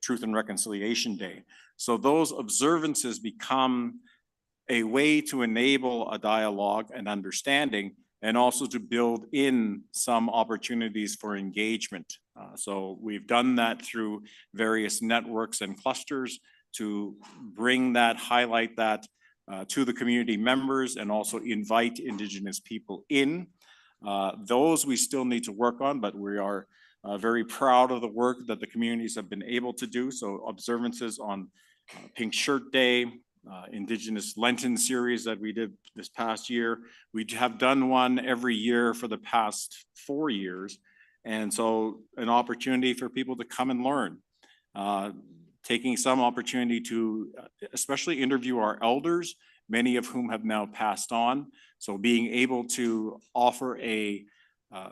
Truth and Reconciliation Day. So those observances become a way to enable a dialogue and understanding, and also to build in some opportunities for engagement. So we've done that through various networks and clusters to bring that, highlight that to the community members, and also invite Indigenous people in. Those we still need to work on, but we are very proud of the work that the communities have been able to do. So observances on Pink Shirt Day, Indigenous Lenten series that we did this past year. We have done one every year for the past 4 years. And so an opportunity for people to come and learn. Taking some opportunity to especially interview our elders, many of whom have now passed on. So being able to offer a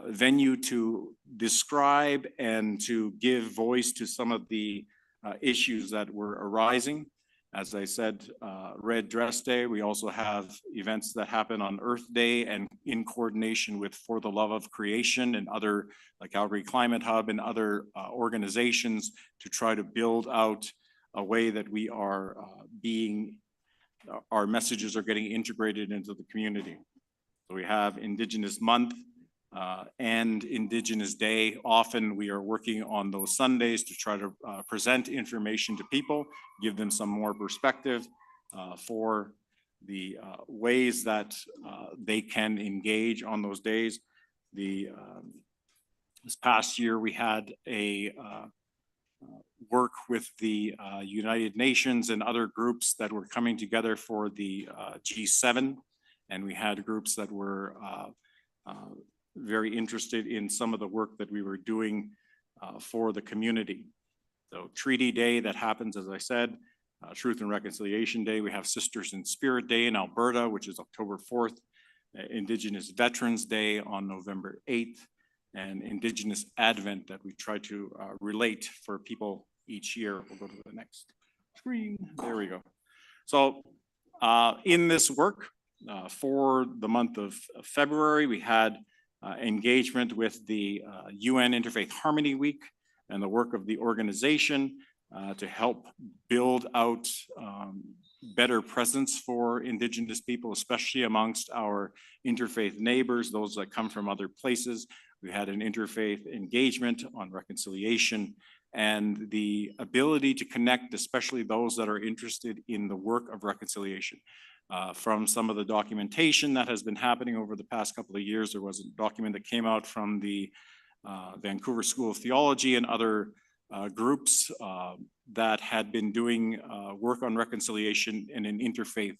venue to describe and to give voice to some of the issues that were arising. As I said, Red Dress Day, we also have events that happen on Earth Day and in coordination with For the Love of Creation and other, like Calgary Climate Hub and other organizations, to try to build out a way that we are our messages are getting integrated into the community. So we have Indigenous Month and Indigenous Day. Often we are working on those Sundays to try to present information to people, give them some more perspective for the ways that they can engage on those days. This past year we had a work with the United Nations and other groups that were coming together for the G7, and we had groups that were very interested in some of the work that we were doing for the community. So Treaty Day that happens, as I said, Truth and Reconciliation Day. We have Sisters in Spirit Day in Alberta, which is October 4th, Indigenous Veterans Day on November 8th, and Indigenous Advent that we try to relate for people each year. We'll go to the next screen. There we go. So in this work for the month of February, we had engagement with the UN Interfaith Harmony Week and the work of the organization to help build out better presence for Indigenous people, especially amongst our interfaith neighbors, those that come from other places. We had an interfaith engagement on reconciliation and the ability to connect, especially those that are interested in the work of reconciliation. From some of the documentation that has been happening over the past couple of years, there was a document that came out from the Vancouver School of Theology and other groups that had been doing work on reconciliation in an interfaith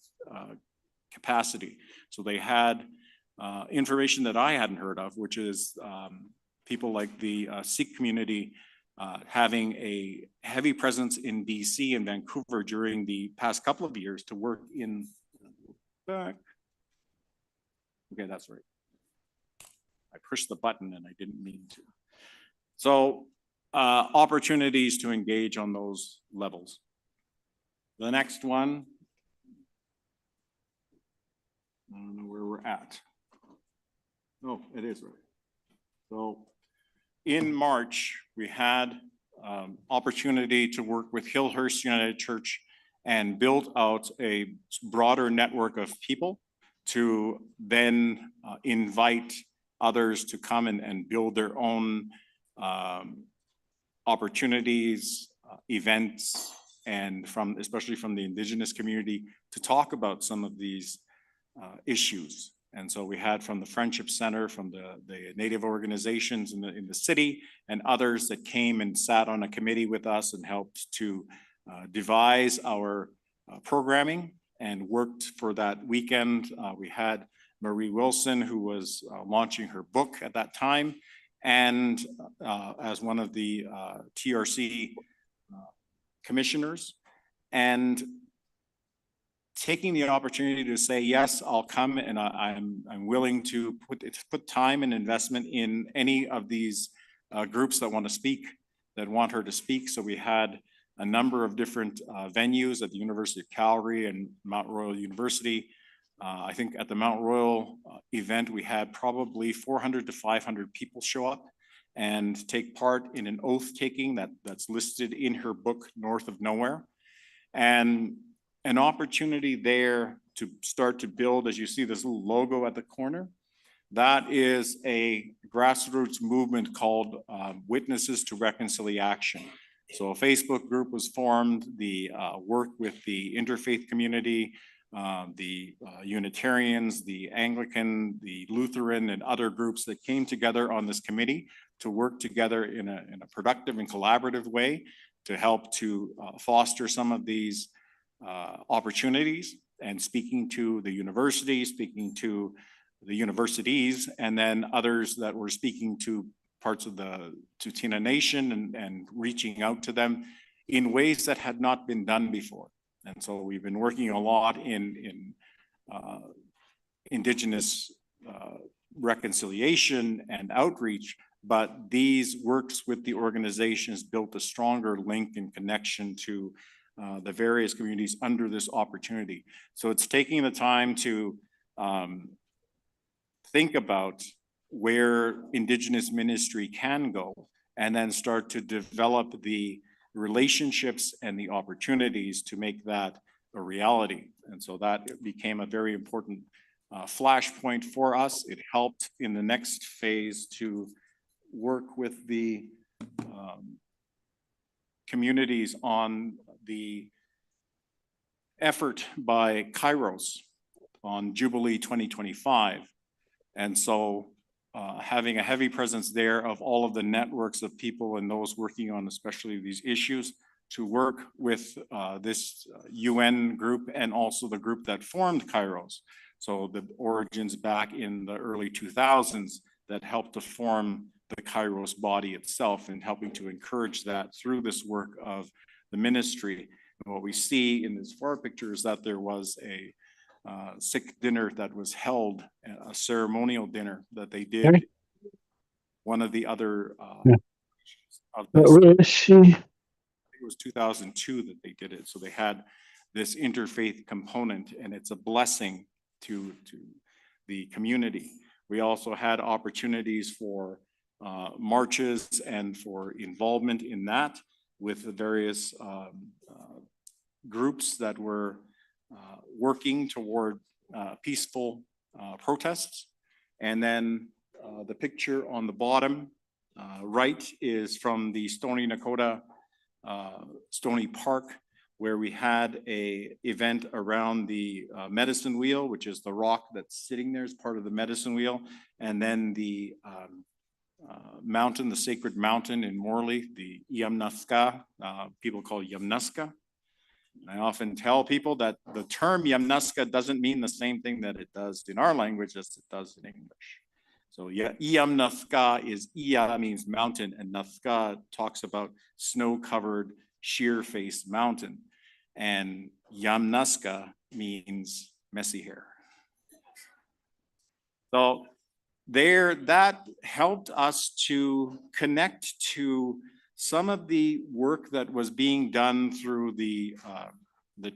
capacity. So they had information that I hadn't heard of, which is people like the Sikh community having a heavy presence in BC and Vancouver during the past couple of years to work in back. Okay, that's right. I pushed the button and I didn't mean to. So opportunities to engage on those levels. The next one, I don't know where we're at. Oh, it is right. So in March, we had opportunity to work with Hillhurst United Church and build out a broader network of people to then invite others to come and build their own opportunities, events, and especially from the Indigenous community to talk about some of these issues. And so we had from the Friendship Center, from the Native organizations in the city, and others that came and sat on a committee with us and helped to devise our programming and worked for that weekend. We had Marie Wilson, who was launching her book at that time, and as one of the TRC commissioners, and taking the opportunity to say, yes, I'll come and I'm willing to put time and investment in any of these groups that want to speak, that want her to speak. So we had a number of different venues at the University of Calgary and Mount Royal University. I think at the Mount Royal event, we had probably 400 to 500 people show up and take part in an oath taking that's listed in her book, North of Nowhere. And an opportunity there to start to build, as you see this little logo at the corner, that is a grassroots movement called Witnesses to Reconciliation. So a Facebook group was formed, the work with the interfaith community, the Unitarians, the Anglican, the Lutheran, and other groups that came together on this committee to work together in a productive and collaborative way to help to foster some of these opportunities, and speaking to the university, speaking to the universities, and then others that were speaking to parts of the Tsuut'ina Nation and reaching out to them in ways that had not been done before. And so we've been working a lot in Indigenous reconciliation and outreach, but these works with the organizations built a stronger link and connection to the various communities under this opportunity. So it's taking the time to think about where Indigenous ministry can go, and then start to develop the relationships and the opportunities to make that a reality. And so that became a very important flashpoint for us. It helped in the next phase to work with the communities on the effort by Kairos on Jubilee 2025. And so having a heavy presence there of all of the networks of people and those working on especially these issues to work with this UN group and also the group that formed Kairos. So the origins back in the early 2000s that helped to form the Kairos body itself, and helping to encourage that through this work of the ministry. what we see in this far picture is that there was a Sikh dinner that was held, a ceremonial dinner that they did. One of the other of this, Where is she? I think it was 2002 that they did it. So they had this interfaith component, and it's a blessing to the community. We also had opportunities for marches and for involvement in that with the various groups that were working toward peaceful protests. And then the picture on the bottom right is from the Stony Nakoda Stony Park, where we had a event around the medicine wheel, which is the rock that's sitting there as part of the medicine wheel, and then the mountain, the sacred mountain in Morley, the Yamnuska, people call Yamnuska. And I often tell people that the term Yamnuska doesn't mean the same thing that it does in our language as it does in English. So yeah, Yamnuska is Iya means mountain, and Nuska talks about snow-covered, sheer-faced mountain. And Yamnuska means messy hair. So there, that helped us to connect to some of the work that was being done through the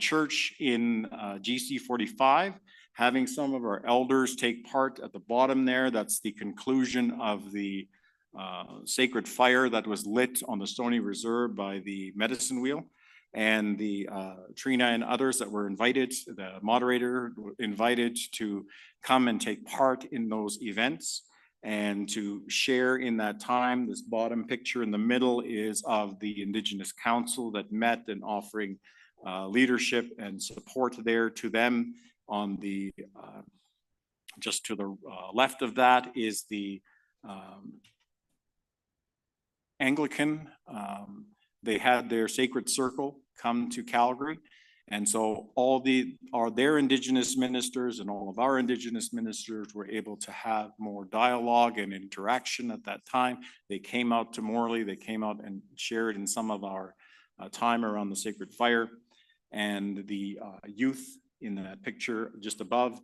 church in GC 45, having some of our elders take part at the bottom there. That's the conclusion of the sacred fire that was lit on the Stony Reserve by the medicine wheel. And the Trina and others that were invited, the moderator invited to come and take part in those events and to share in that time. This bottom picture in the middle is of the Indigenous Council that met and offering leadership and support there to them. On the just to the left of that is the Anglican. They had their sacred circle come to Calgary. And so all their Indigenous ministers and all of our Indigenous ministers were able to have more dialogue and interaction at that time. They came out to Morley, they came out and shared in some of our time around the sacred fire. And the youth in that picture just above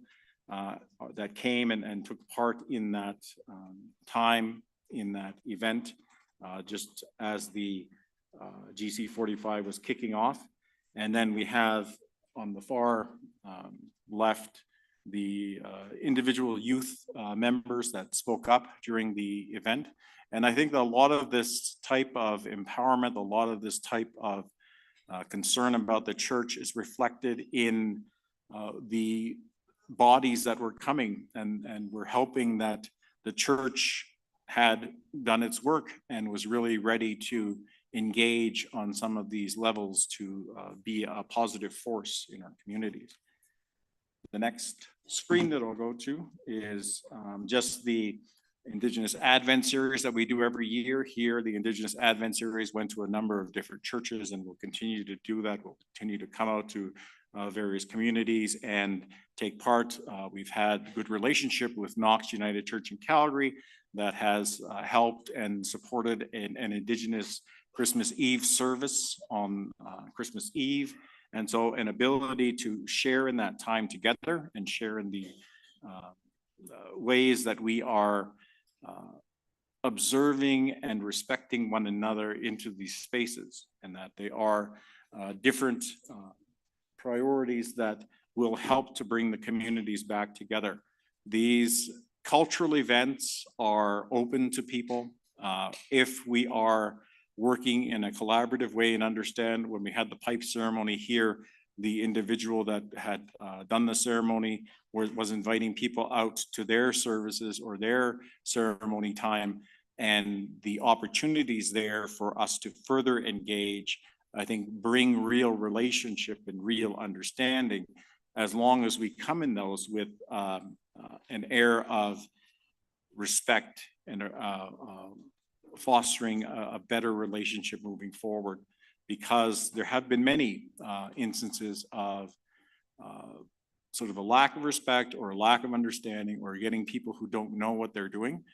that came and took part in that time, in that event, just as the GC 45 was kicking off. And then we have on the far left the individual youth members that spoke up during the event. And I think that a lot of this type of empowerment, a lot of this type of concern about the church is reflected in the bodies that were coming and were helping that the church had done its work and was really ready to engage on some of these levels to be a positive force in our communities. The next screen that I'll go to is just the Indigenous Advent series that we do every year. Here, the Indigenous Advent series went to a number of different churches and will continue to do that. We'll continue to come out to various communities and take part. We've had good relationship with Knox United Church in Calgary that has helped and supported an Indigenous Christmas Eve service on Christmas Eve. And so an ability to share in that time together and share in the ways that we are observing and respecting one another into these spaces, and that they are different priorities that will help to bring the communities back together. These cultural events are open to people if we are working in a collaborative way and understand. When we had the pipe ceremony here, the individual that had done the ceremony was inviting people out to their services or their ceremony time, and the opportunities there for us to further engage, I think, bring real relationship and real understanding, as long as we come in those with an air of respect and fostering a better relationship moving forward. Because there have been many instances of sort of a lack of respect or a lack of understanding, or getting people who don't know what they're doing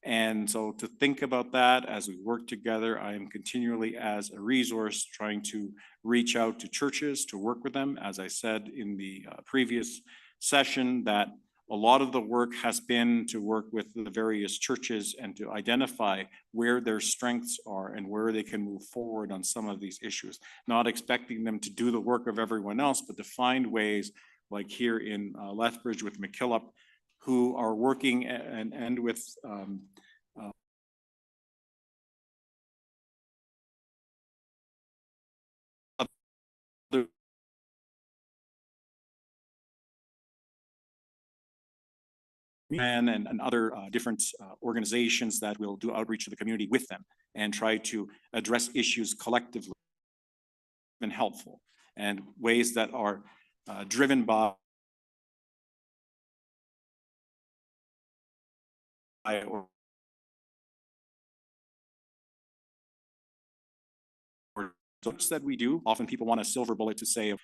And so to think about that as we work together, I am continually as a resource trying to reach out to churches to work with them. As I said in the previous session, that a lot of the work has been to work with the various churches and to identify where their strengths are and where they can move forward on some of these issues. Not expecting them to do the work of everyone else, but to find ways, like here in Lethbridge with McKillop, who are working and with other and other different organizations that will do outreach to the community with them and try to address issues collectively and helpful, and ways that are driven by or that we do. Often people want a silver bullet to say,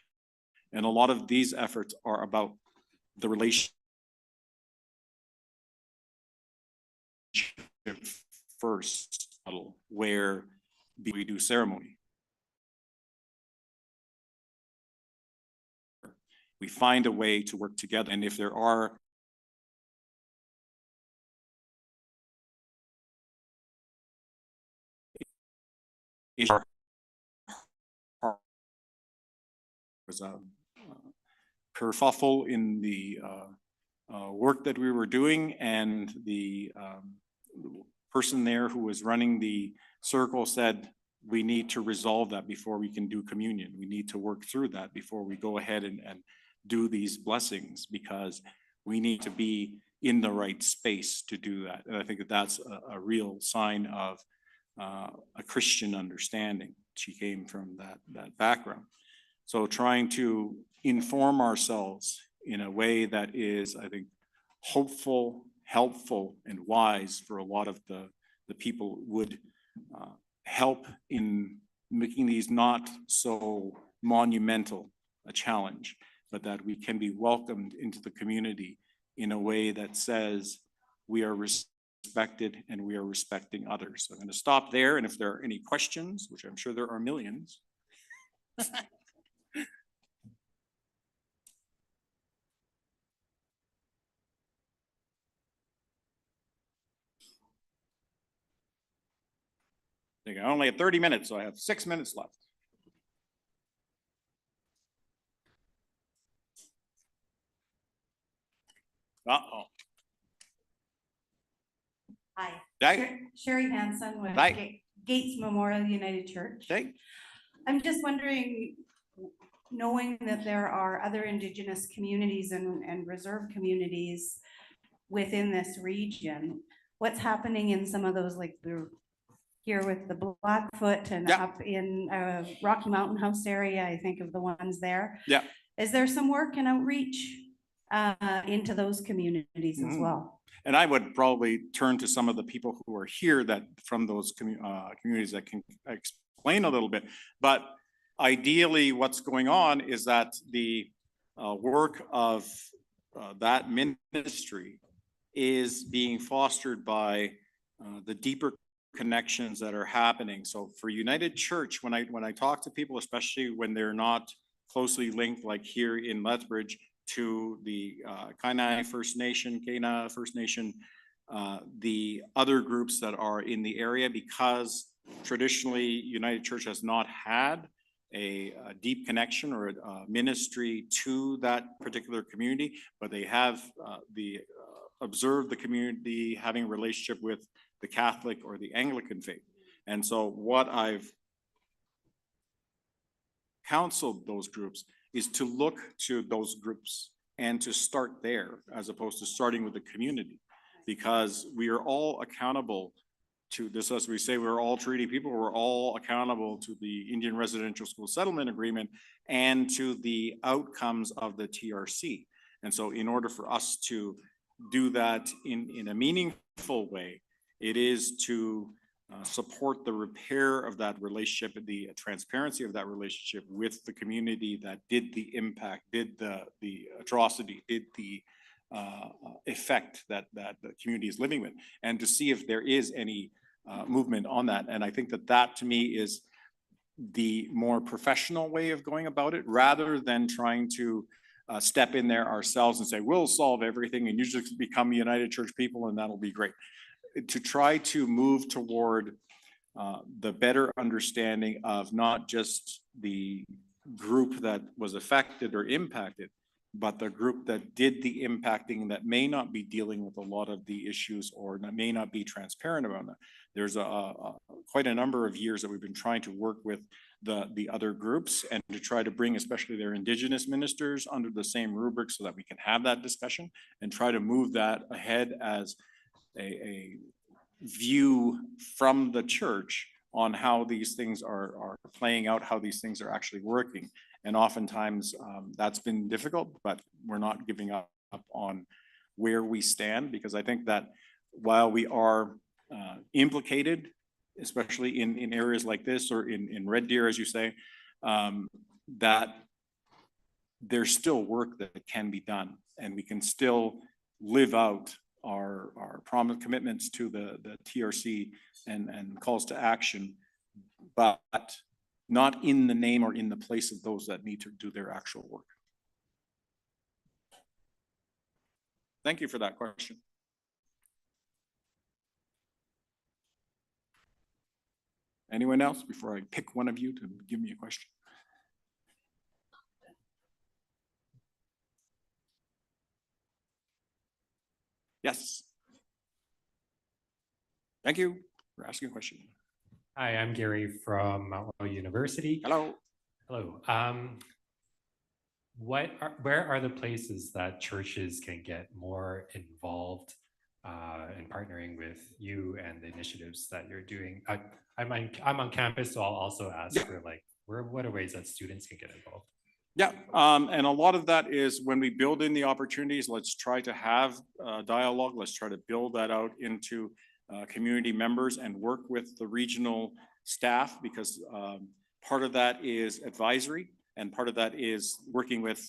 and a lot of these efforts are about the relationship first model, where we do ceremony. We find a way to work together, and if there are was a kerfuffle in the work that we were doing, and the person there who was running the circle said, we need to resolve that before we can do communion. We need to work through that before we go ahead and do these blessings, because we need to be in the right space to do that. And I think that that's a real sign of a Christian understanding. She came from that background. So trying to inform ourselves in a way that is, I think, hopeful, helpful, and wise for a lot of the people would help in making these not so monumental a challenge, but that we can be welcomed into the community in a way that says we are respected and we are respecting others. So I'm going to stop there, and if there are any questions, which I'm sure there are millions. I only have 30 minutes, so I have 6 minutes left. Uh-oh. Hi. Hey. Sherry Hanson with Hi. Gates Memorial United Church. Hey. I'm just wondering, knowing that there are other Indigenous communities and reserve communities within this region, what's happening in some of those, like here with the Blackfoot and up in Rocky Mountain House area, I think of the ones there. Yeah. Is there some work and outreach into those communities as well? And I would probably turn to some of the people who are here that from those communities that can explain a little bit. But ideally, what's going on is that the work of that ministry is being fostered by the deeper connections that are happening. So for United Church, when I talk to people, especially when they're not closely linked, like here in Lethbridge, to the Kainai First Nation, Kaina First Nation, the other groups that are in the area, because traditionally United Church has not had a deep connection or a ministry to that particular community, but they have observed the community having a relationship with the Catholic or the Anglican faith. And so what I've counseled those groups is to look to those groups and to start there as opposed to starting with the community, because we are all accountable to this. As we say, we're all treaty people, we're all accountable to the Indian Residential School Settlement Agreement and to the outcomes of the TRC. And so in order for us to do that in a meaningful way, it is to support the repair of that relationship, the transparency of that relationship with the community that did the impact, did the atrocity, did the effect that the community is living with, and to see if there is any movement on that. And I think that to me is the more professional way of going about it, rather than trying to step in there ourselves and say, we'll solve everything and you just become United Church people and that'll be great. To try to move toward the better understanding of not just the group that was affected or impacted, but the group that did the impacting that may not be dealing with a lot of the issues or that may not be transparent about that. There's quite a number of years that we've been trying to work with the other groups and to try to bring especially their Indigenous ministers under the same rubric so that we can have that discussion and try to move that ahead as a view from the church on how these things are playing out, how these things are actually working. And oftentimes that's been difficult, but we're not giving up on where we stand, because I think that while we are implicated, especially in areas like this or in Red Deer, as you say, that there's still work that can be done, and we can still live out our promise commitments to the TRC and calls to action, but not in the name or in the place of those that need to do their actual work. Thank you for that question. Anyone else before I pick one of you to give me a question? Yes. Thank you for asking a question. Hi, I'm Gary from Mount Royal University. Hello. Hello. Where are the places that churches can get more involved in partnering with you and the initiatives that you're doing? I'm on campus, so I'll also ask for what are ways that students can get involved? Yeah, and a lot of that is when we build in the opportunities, let's try to have dialogue. Let's try to build that out into community members and work with the regional staff, because part of that is advisory and part of that is working with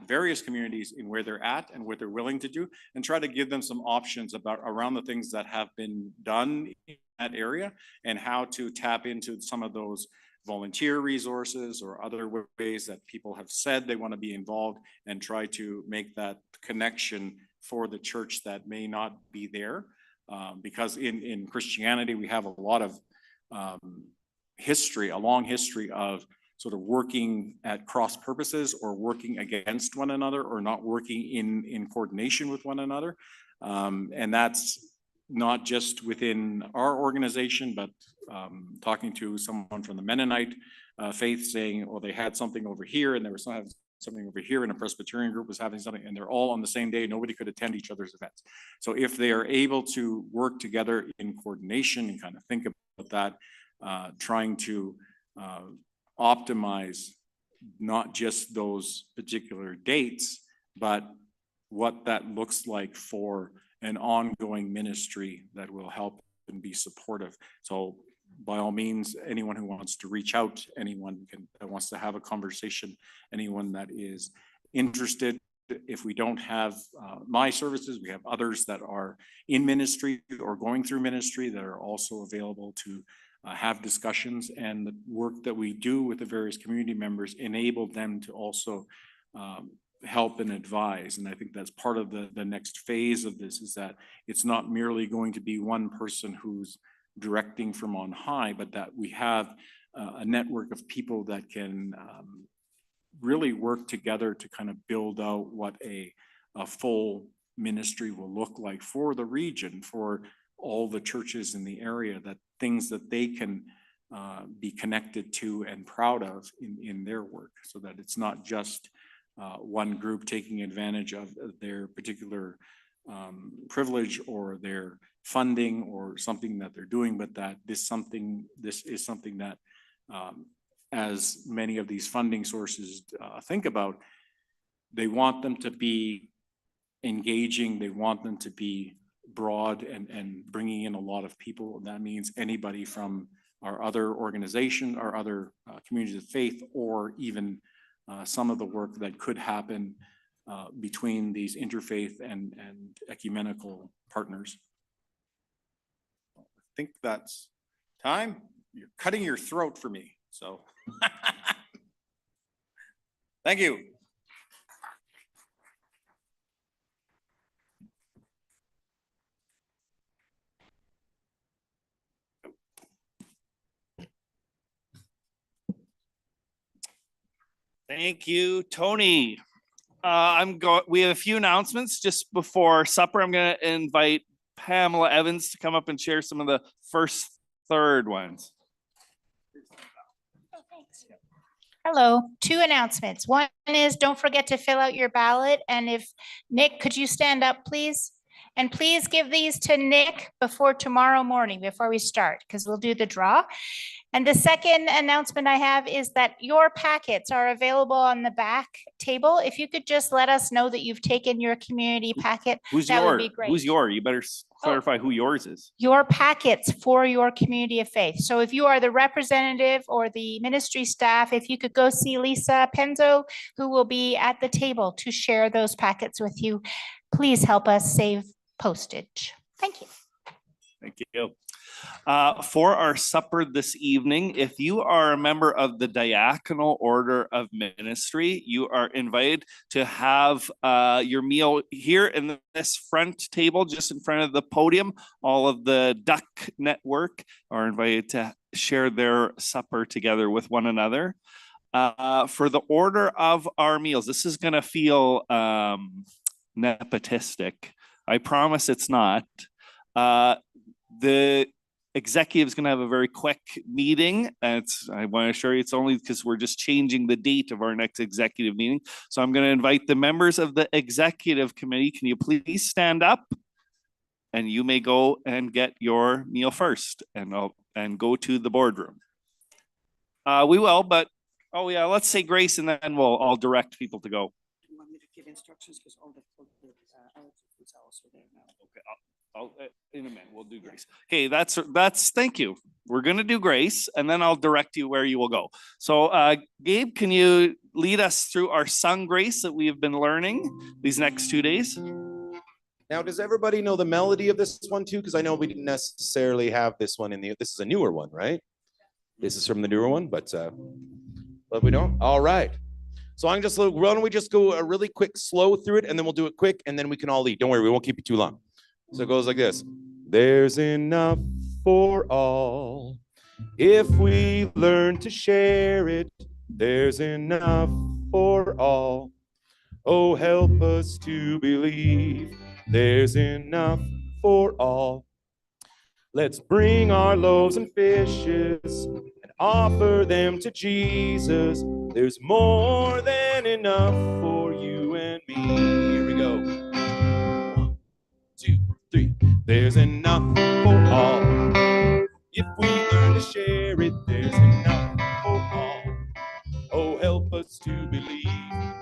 various communities in where they're at and what they're willing to do, and try to give them some options around the things that have been done in that area and how to tap into some of those volunteer resources or other ways that people have said they want to be involved, and try to make that connection for the church that may not be there. Because in Christianity, we have a lot of history, a long history of sort of working at cross purposes or working against one another or not working in coordination with one another. And that's not just within our organization, but talking to someone from the Mennonite faith saying, well, they had something over here and there was something over here, and a Presbyterian group was having something, and they're all on the same day. Nobody could attend each other's events. So if they are able to work together in coordination and kind of think about that, trying to optimize not just those particular dates, but what that looks like for an ongoing ministry that will help and be supportive. So by all means, anyone who wants to reach out, anyone that wants to have a conversation, anyone that is interested. If we don't have my services, we have others that are in ministry or going through ministry that are also available to have discussions, and the work that we do with the various community members enable them to also help and advise. And I think that's part of the next phase of this, is that it's not merely going to be one person who's directing from on high, but that we have a network of people that can really work together to kind of build out what a full ministry will look like for the region, for all the churches in the area, that things that they can be connected to and proud of in their work, so that it's not just one group taking advantage of their particular privilege or their funding or something that they're doing, but that this is something that, as many of these funding sources think about, they want them to be engaging, they want them to be broad and bringing in a lot of people. And that means anybody from our other organization, our other communities of faith, or even some of the work that could happen between these interfaith and ecumenical partners. I think that's time. You're cutting your throat for me, so. Thank you. Thank you, Tony. We have a few announcements just before supper. I'm going to invite Pamela Evans to come up and share some of the first third ones. Hello, two announcements. One is don't forget to fill out your ballot. And if Nick, could you stand up, please? And please give these to Nick before tomorrow morning, before we start, because we'll do the draw. And the second announcement I have is that your packets are available on the back table. If you could just let us know that you've taken your community packet, that would be great. Who's your? You better clarify who yours is. Your packets for your community of faith. So if you are the representative or the ministry staff, if you could go see Lisa Penzo, who will be at the table to share those packets with you, please help us save postage. Thank you. Thank you. For our supper this evening, if you are a member of the Diaconal Order of Ministry, you are invited to have your meal here in this front table, just in front of the podium. All of the Duck Network are invited to share their supper together with one another. For the order of our meals, this is going to feel nepotistic. I promise it's not. The executive is going to have a very quick meeting. I want to assure you it's only because we're just changing the date of our next executive meeting. So I'm going to invite the members of the executive committee. Can you please stand up? And you may go and get your meal first and go to the boardroom. We will, but oh yeah, let's say grace and then I'll direct people to go. Do you want me to give instructions because all the food's also there now? Okay, in a minute, we'll do grace. Okay, that's thank you. We're going to do grace and then I'll direct you where you will go. So Gabe, can you lead us through our sung grace that we have been learning these next 2 days? Now, does everybody know the melody of this one too? Because I know we didn't necessarily have this one this is a newer one, right? This is from the newer one, but we don't. All right. So why don't we just go a really quick slow through it and then we'll do it quick and then we can all eat. Don't worry, we won't keep you too long. So it goes like this. There's enough for all if we learn to share it. There's enough for all. Oh, help us to believe there's enough for all. Let's bring our loaves and fishes and offer them to Jesus. There's more than enough for you and me. Here we go. 1, 2, 3. There's enough for all. If we learn to share it, there's enough for all. Oh, help us to believe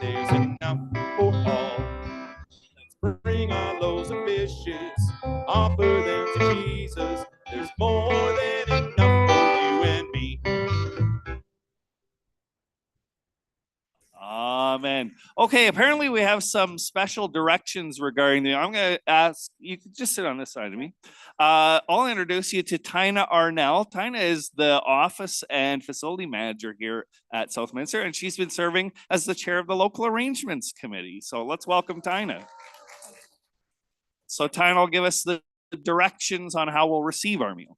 there's enough for all. Let's bring our loaves and fishes, offer them to Jesus. There's more than enough for you and me. Amen. Okay, apparently we have some special directions regarding I'm going to ask, you can just sit on this side of me. I'll introduce you to Tina Arnell. Tina is the office and facility manager here at Southminster, and she's been serving as the chair of the local arrangements committee. So let's welcome Tina. So Tina will give us the directions on how we'll receive our meal.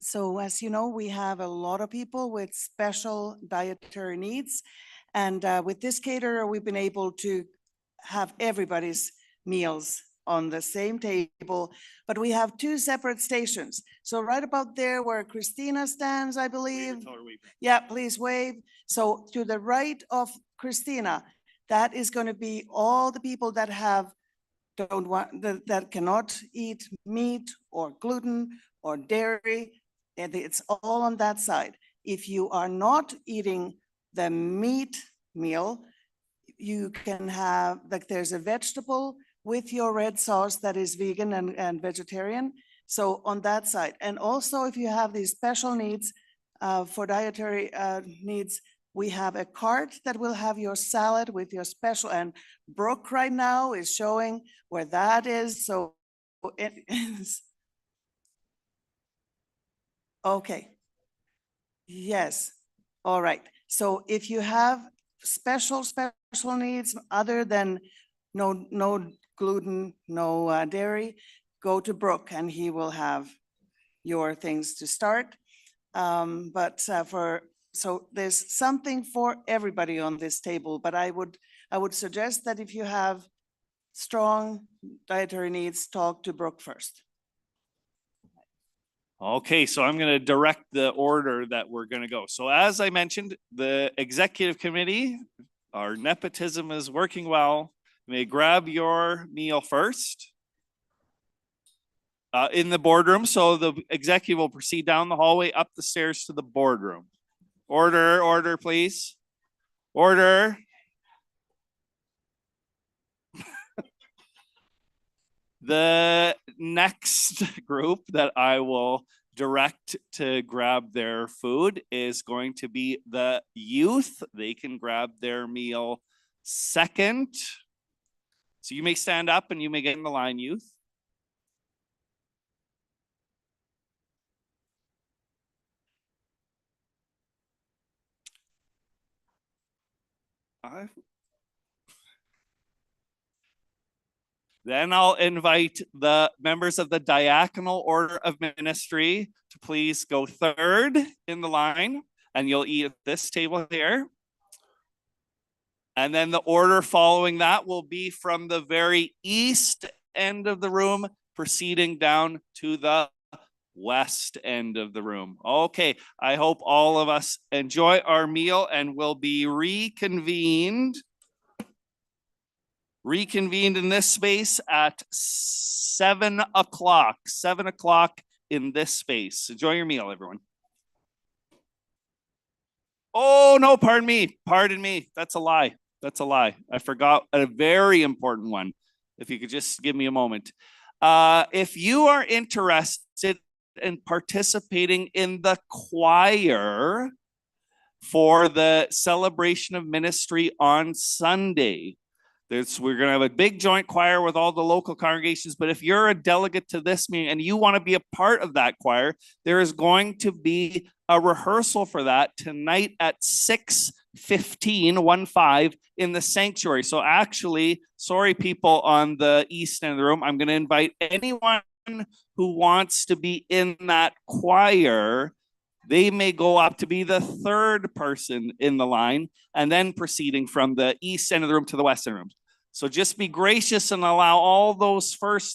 So as you know, we have a lot of people with special dietary needs. And with this caterer, we've been able to have everybody's meals on the same table, but we have 2 separate stations. So right about there where Christina stands, I believe. Yeah, please wave. So to the right of Christina, that is going to be all the people that that cannot eat meat or gluten or dairy. And it's all on that side. If you are not eating the meat meal, you can have, like there's a vegetable with your red sauce that is vegan and vegetarian. So on that side. And also if you have these special needs for dietary needs, We have a cart that will have your salad with your special, and Brooke right now is showing where that is, so it is. Okay. Yes, all right. So if you have special needs other than no gluten, no dairy, go to Brooke and he will have your things to start. So there's something for everybody on this table, but I would suggest that if you have strong dietary needs, talk to Brooke first. Okay, so I'm going to direct the order that we're going to go. So as I mentioned, the executive committee, our nepotism is working well. You may grab your meal first in the boardroom. So the executive will proceed down the hallway, up the stairs to the boardroom. Order, please. Order. The next group that I will direct to grab their food is going to be the youth. They can grab their meal second. So you may stand up and you may get in the line, youth. Then I'll invite the members of the diaconal order of ministry to please go third in the line, and you'll eat at this table here. And then the order following that will be from the very east end of the room, proceeding down to the west end of the room. Okay, I hope all of us enjoy our meal and will be reconvened in this space at 7 o'clock. 7 o'clock in this space. Enjoy your meal, everyone. Oh, no, pardon me. That's a lie. I forgot a very important one. If you could just give me a moment. If you are interested in participating in the choir for the celebration of ministry on Sunday, we're going to have a big joint choir with all the local congregations, but if you're a delegate to this meeting and you want to be a part of that choir, there is going to be a rehearsal for that tonight at 6:15 in the sanctuary. So actually, sorry people on the east end of the room, I'm going to invite anyone who wants to be in that choir. They may go up to be the third person in the line and then proceeding from the east end of the room to the west end of the room. So just be gracious and allow all those first